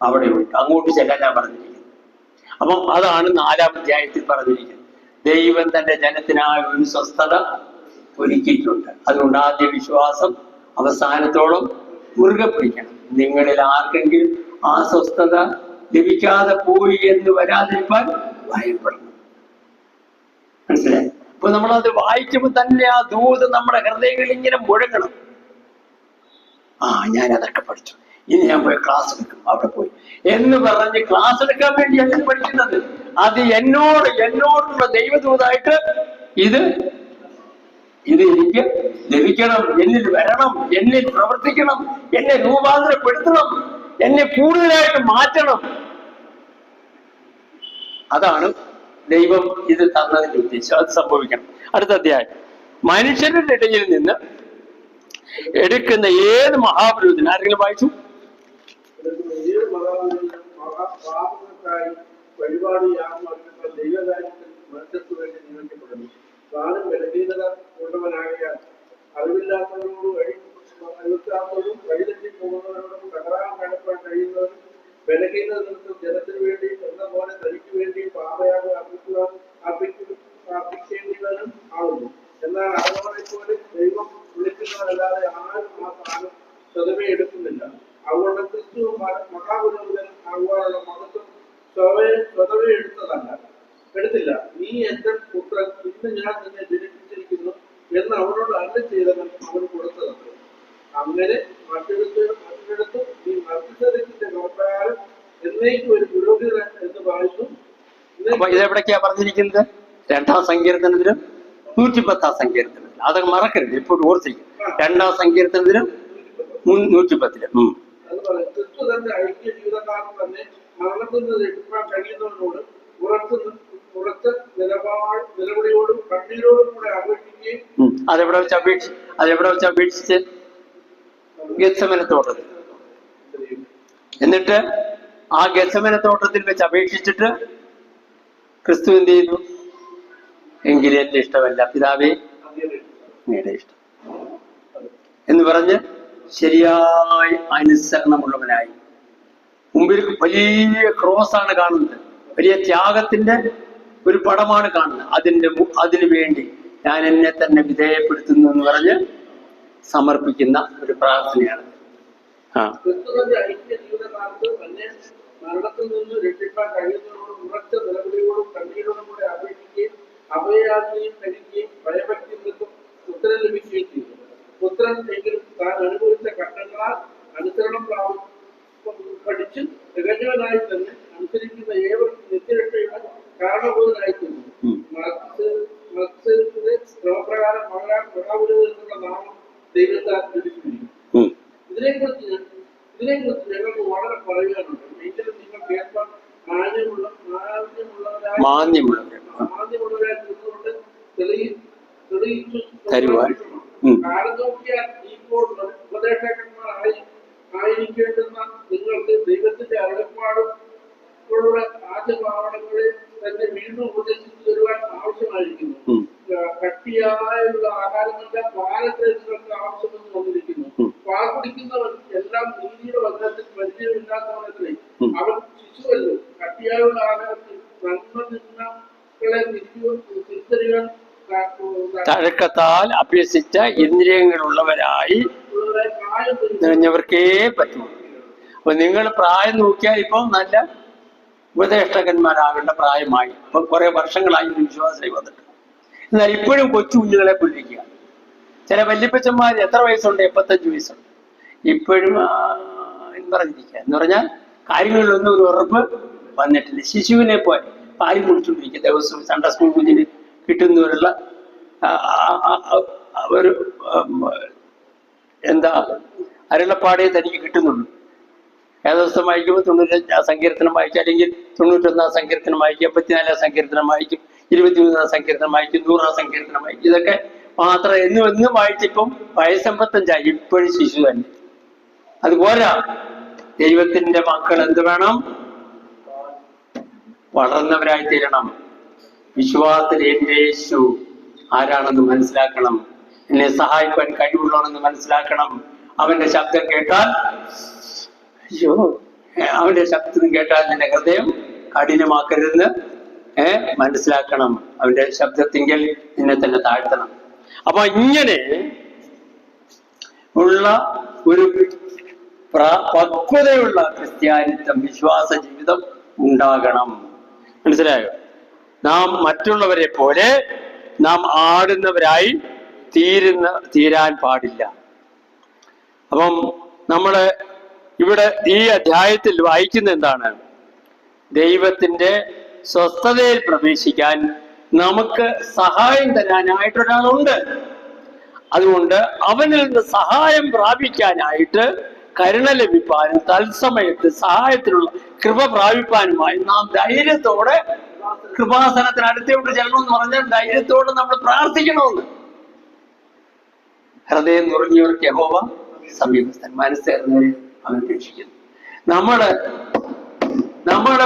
അവിടെ ഉണ്ട്. അങ്ങോട്ട് ചെല്ലാൻ ഞാൻ പറഞ്ഞിരിക്കുന്നത്. അപ്പം അതാണ് 4-ാം അധ്യായത്തിൽ പറഞ്ഞിരിക്കുന്നത്. ദൈവം തന്റെ ജനത്തിനായ ഒരു സ്വസ്ഥത ഒരുക്കിയിട്ടുണ്ട്. അതുകൊണ്ട് ആദ്യ വിശ്വാസം അവസാനത്തോളം മുറുകെ പിടിക്കണം. നിങ്ങളിൽ ആർക്കെങ്കിലും ആ സ്വസ്ഥത ലഭിക്കാതെ പോയി എന്ന് വരാതിരിക്കാൻ ഭയപ്പെടണം. മനസ്സിലായി? അപ്പൊ നമ്മളത് വായിക്കുമ്പോൾ തന്നെ ആ ദൂത് നമ്മുടെ ഹൃദയങ്ങളിൽ ഇങ്ങനെ മുഴങ്ങണം. ഞാൻ അതൊക്കെ പഠിച്ചു, ഇനി ഞാൻ പോയി ക്ലാസ് എടുക്കും, അവിടെ പോയി എന്ന് പറഞ്ഞ് ക്ലാസ് എടുക്കാൻ വേണ്ടിയല്ല പഠിക്കുന്നത്. അത് എന്നോടുള്ള ദൈവദൂതായിട്ട് ഇത് എനിക്ക് ലഭിക്കണം, എന്നിൽ വരണം, എന്നിൽ പ്രവർത്തിക്കണം, എന്നെ രൂപാന്തരപ്പെടുത്തണം, എന്നെ കൂടുതലായിട്ട് മാറ്റണം. അതാണ് ദൈവം ഇത് തന്നതിന്റെ ഉദ്ദേശം. അത് സംഭവിക്കണം. അടുത്ത അധ്യായം. മനുഷ്യരുടെ ഇടയിൽ നിന്ന് എടുക്കുന്ന ഏത് മഹാപുരോഹിതൻ, ആരെങ്കിലും വായിച്ചു? ജനത്തിനു വേണ്ടി എന്ന പോലെ തനിക്ക് വേണ്ടി പാപയാഗം അർപ്പിക്കേണ്ടവനും ആവുന്നു. എന്നാൽ അവരെ പോലെ ദൈവം വിളിക്കുന്നവരല്ലാതെ ആരും ആ സ്ഥാനം സ്വതമേ എടുക്കുന്നില്ല. അതുകൊണ്ട് ക്രിസ്തു മഹാപുരോഹിതൻ ആകുവാനുള്ള മഹത്വം സ്വതമേ എടുത്തില്ല. നീ എന്റെ പുത്രൻ, ഇന്ന് ഞാൻ നിന്നെ ജനിപ്പിച്ചിരിക്കുന്നു എന്ന് അവനോട് അരുളി ചെയ്തവൻ അവന് കൊടുത്തതാണ്. അങ്ങനെ മറ്റിടത്തും നീ മത്സരത്തിന്റെ പ്രകാരം എന്നേക്കും ഒരു പുരോഹിതൻ എന്ന് പറയുന്നു. ഇതെവിടേക്കാ പറഞ്ഞിരിക്കുന്നത്? 2-ാം സങ്കീർത്തനത്തിലും 110-ാം സങ്കീർത്തനത്തിലും. അതൊക്കെ മറക്കരുത്, ഇപ്പോൾ ഓർത്തിരിക്കും. 2-ാം സങ്കീർത്തനത്തിലും 110-ലും. അതുപോലെ ക്രിസ്തു തന്റെ ഐക്യ ജീവിതകാലം തന്നെ മരണത്തിൽ നിന്ന് രക്ഷിക്കാൻ കഴിയുന്നവനോട് ഉറച്ച നിലവിളിയോടും കണ്ണീരോടും കൂടെ അപേക്ഷിക്കുകയും അതെവിടെ വെച്ച് അപേക്ഷിച്ച്? ഗെത്സമന തോട്ടത്തിൽ. എന്നിട്ട് ആ ഗെത്സമന തോട്ടത്തിൽ വെച്ച് അപേക്ഷിച്ചിട്ട് ക്രിസ്തു എന്ത് ചെയ്തു? എങ്കിലും എന്റെ ഇഷ്ടമല്ല പിതാവേ, അങ്ങയുടെ ഇഷ്ടം എന്ന് പറഞ്ഞ് ശരിയായ അനുസരണമുള്ളവനായി. മുമ്പിൽ വലിയ ക്രോസാണ് കാണുന്നത്, വലിയ ത്യാഗത്തിന്റെ ഒരു പടമാണ് കാണുന്നത്. അതിനു വേണ്ടി ഞാൻ എന്നെ തന്നെ വിധേയപ്പെടുത്തുന്നു എന്ന് പറഞ്ഞ് സമർപ്പിക്കുന്ന ഒരു പ്രാർത്ഥനയാണ്. ക്രിസ്തുവിന്റെ ഐക്യ ജീവിതകാലത്ത് തന്നെ മരണത്തിൽ നിന്ന് രക്ഷിക്കാൻ കഴിയുന്നവരോടും ഉറച്ച നിലവിളിയോടും കണ്ണീരോടും കൂടെ അപേക്ഷിക്കുകയും അഭയാജ്ഞയും കഴിക്കുകയും ഭയഭക്തി നിന്നും പുത്രൻ ലഭിക്കുകയും ചെയ്തു. പുത്രൻ എങ്കിലും താൻ അനുഭവിച്ച ഘട്ടങ്ങളാൽ അനുസരണം പഠിച്ച് തികഞ്ഞവനായി തന്നെ അനുസരിക്കുന്ന ഏവർക്കും നിത്യരക്ഷയുടെ കാരണബോധനായി തീർന്നു. ക്രമപ്രകാരം മഹാപുരോഹിതനുള്ള നാമം ദൈവത്താൽ ലഭിച്ചിരിക്കുന്നു. ഇതിനെക്കുറിച്ച് ഞങ്ങൾക്ക് വളരെ പറയുവാനുണ്ട്. എങ്കിലും നിങ്ങൾ കേൾക്കാൻ മാന്യമുള്ളവരായി നിന്നുകൊണ്ട് തെളിയിച്ചു കാലം നോക്കിയാൽ ഇപ്പോൾ ഉപദേശകന്മാർ ആയിരിക്കേണ്ടുന്ന നിങ്ങൾക്ക് ദൈവത്തിന്റെ അരുളപ്പാടുകളുടെ ആദ്യഭാവനങ്ങളെ തന്നെ വീണ്ടും ഉപദേശിച്ചു തരുവാൻ ആവശ്യമായിരിക്കുന്നു. കട്ടിയായുള്ള ആഹാരമല്ല, പാലത്തെ നിങ്ങൾക്ക് ആവശ്യമെന്ന് വന്നിരിക്കുന്നു. പാൽ കുടിക്കുന്നവൻ എല്ലാം നീതിയുടെ വചനത്തിൽ പരിചയമില്ലാത്തവനല്ലേ? അവൻ ശിശുവല്ലോ. കട്ടിയായുള്ള ആഹാരത്തിൽ നന്മ നിന്നകളെ തിരിച്ചറിയാൻ തഴക്കത്താൽ അഭ്യസിച്ച ഇന്ദ്രിയങ്ങളുള്ളവരായി നിറഞ്ഞവർക്കേ പറ്റുള്ളൂ. അപ്പൊ നിങ്ങൾ പ്രായം നോക്കിയാൽ ഇപ്പൊ നല്ല ഉപദേഷ്ടകന്മാരാകേണ്ട പ്രായമായി. ഇപ്പൊ കുറെ വർഷങ്ങളായി വിശ്വാസമായി വന്നിട്ട്. എന്നാൽ ഇപ്പോഴും കൊച്ചു കുഞ്ഞുങ്ങളെ കൊല്ലിക്കുക. ചില വല്യപ്പച്ചന്മാർ എത്ര വയസ്സുണ്ട്? 75 വയസ്സുണ്ട്. ഇപ്പോഴും പറഞ്ഞിരിക്കുക എന്ന് പറഞ്ഞാൽ കാര്യങ്ങളിലൊന്നും ഒരു ഉറപ്പ് വന്നിട്ടില്ല. ശിശുവിനെ പോലെ പാല് കുടിച്ചുകൊണ്ടിരിക്കുക. ദിവസവും സൺഡേ സ്കൂൾ കുഞ്ഞിന് കിട്ടുന്നവരുള്ള ഒരു എന്താ അരുളപ്പാടേ തനിക്ക് കിട്ടുന്നുള്ളൂ. ഏകദിവസം വായിക്കുമ്പോൾ 90 സങ്കീർത്തനം വായിക്കും, അല്ലെങ്കിൽ 91 സങ്കീർത്തനം വായിക്കും, 54 സങ്കീർത്തനം വായിക്കും, 23 സങ്കീർത്തനം വായിക്കും, 100 സങ്കീർത്തനം വായിക്കും. ഇതൊക്കെ മാത്രം എന്നും വായിച്ചിപ്പം വയസ്സ് 85 ഇപ്പോഴും ശിശു തന്നെ. അതുപോരാ, ദൈവത്തിന്റെ മക്കൾ എന്ത് വേണം? വളർന്നവരായി തീരണം. വിശ്വാസത്തിൽ എന്റെ യേശു ആരാണെന്ന് മനസ്സിലാക്കണം. എന്നെ സഹായിക്കാൻ കഴിവുള്ളവനെന്ന് മനസ്സിലാക്കണം. അവന്റെ ശബ്ദം കേട്ടാൽ അവന്റെ ശബ്ദം കേട്ടാൽ നിന്റെ ഹൃദയം കഠിനമാക്കരുതെന്ന് മനസ്സിലാക്കണം. അവന്റെ ശബ്ദത്തിങ്കിൽ നിന്നെ തന്നെ താഴ്ത്തണം. അപ്പൊ ഇങ്ങനെ ഉള്ള ഒരു പക്വതയുള്ള ക്രിസ്ത്യാനിത്വം, വിശ്വാസ ജീവിതം ഉണ്ടാകണം. മനസ്സിലായോ? നാം മറ്റുള്ളവരെ പോലെ നാം ആടുന്നവരായി തീരാൻ പാടില്ല. അപ്പം നമ്മള് ഇവിടെ ഈ അധ്യായത്തിൽ വായിക്കുന്ന എന്താണ്? ദൈവത്തിന്റെ സ്വസ്ഥതയിൽ പ്രവേശിക്കാൻ നമുക്ക് സഹായം തരാനായിട്ടൊരാളുണ്ട്. അതുകൊണ്ട് അവനിൽ നിന്ന് സഹായം പ്രാപിക്കാനായിട്ട്, കരുണ ലഭിപ്പാനും തത്സമയത്ത് സഹായത്തിനുള്ള കൃപ പ്രാപിപ്പാനുമായി നാം ധൈര്യത്തോടെ കൃപാസനത്തിന് അടുത്തോട്ട് ചെല്ലണമെന്ന് പറഞ്ഞാൽ ധൈര്യത്തോടെ നമ്മൾ പ്രാർത്ഥിക്കണമെന്ന്. ഹൃദയം നുറുങ്ങിയവർക്ക് യഹോവ സമീപസ്ഥൻ, മനസ്സേർന്നവരെ അവൻ രക്ഷിക്കുന്നു. നമ്മള്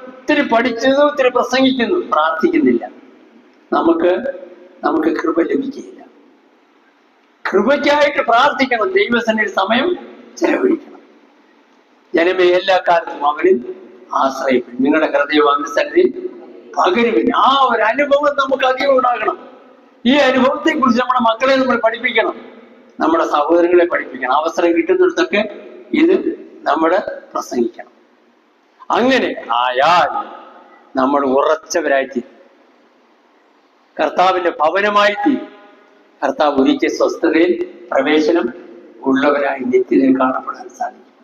ഒത്തിരി പഠിച്ചതും ഒത്തിരി പ്രസംഗിക്കുന്നു, പ്രാർത്ഥിക്കുന്നില്ല. നമുക്ക് കൃപ ലഭിക്കുകയില്ല. കൃപയ്ക്കായിട്ട് പ്രാർത്ഥിക്കണം. ദൈവസന്നിധിയിൽ സമയം ചെലവഴിക്കണം. ജനമേ, എല്ലാ കാലത്തും അവനിൽ ആശ്രയിക്കും. നിങ്ങളുടെ ഹൃദയം അവന്റെ സന്നിധിയിൽ പകരുവില്ല. ആ ഒരു അനുഭവം നമുക്ക് അധികം ഉണ്ടാകണം. ഈ അനുഭവത്തെ കുറിച്ച് നമ്മുടെ മക്കളെ നമ്മൾ പഠിപ്പിക്കണം, നമ്മുടെ സഹോദരങ്ങളെ പഠിപ്പിക്കണം. അവസരം കിട്ടുന്നിടത്തൊക്കെ ഇത് നമ്മൾ പ്രസംഗിക്കണം. അങ്ങനെ ആയാൽ നമ്മൾ ഉറച്ചവരായിത്തീരും, കർത്താവിന്റെ ഭവനമായിത്തീരും. കർത്താവ് ഒരിക്കൽ സ്വസ്ഥതയിൽ പ്രവേശനം ഉള്ളവരായി നിത്യതയിൽ കാണപ്പെടാൻ സാധിക്കും.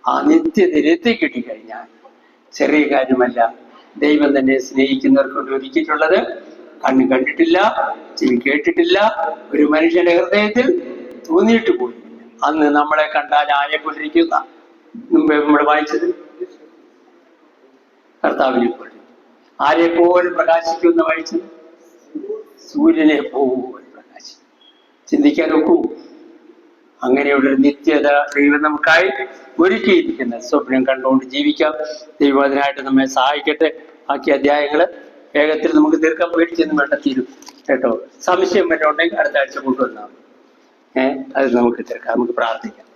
ആ നിത്യതയിൽ എത്തിക്കിട്ടിക്കഴിഞ്ഞാൽ ചെറിയ കാര്യമല്ല. ദൈവം തന്നെ സ്നേഹിക്കുന്നവർക്ക് കൊണ്ട് ഒരുക്കിയിട്ടുള്ളത് കണ്ണ് കണ്ടിട്ടില്ല, ചെവി കേട്ടിട്ടില്ല, ഒരു മനുഷ്യന്റെ ഹൃദയത്തിൽ തോന്നിയിട്ട് പോലുമില്ല. അന്ന് നമ്മളെ കണ്ടാൽ ആരെക്കൊണ്ടിരിക്കുന്ന മുമ്പേ നമ്മൾ വായിച്ചത് കർത്താവിനെ പോലെ, ആരെപ്പോലും പ്രകാശിക്കുന്ന വായിച്ചത് സൂര്യനെ പോലെ പ്രകാശിക്കും. ചിന്തിക്കാൻ ഒക്കും. അങ്ങനെയുള്ളൊരു നിത്യത ദൈവം നമുക്കായി ഒരുക്കിയിരിക്കുന്ന സ്വപ്നം കണ്ടുകൊണ്ട് ജീവിക്കാം. ദൈവം അതിനായിട്ട് നമ്മെ സഹായിക്കട്ടെ. ബാക്കി അധ്യായങ്ങള് വേഗത്തിൽ നമുക്ക് തീർക്കാൻ പേടിച്ചെന്ന് വേണ്ട, തീരും കേട്ടോ. സംശയം വല്ല ഉണ്ടെങ്കിൽ അടുത്ത ആഴ്ച കൊണ്ടുവന്നാൽ അത് നമുക്ക് തീർക്കാം. നമുക്ക് പ്രാർത്ഥിക്കാം.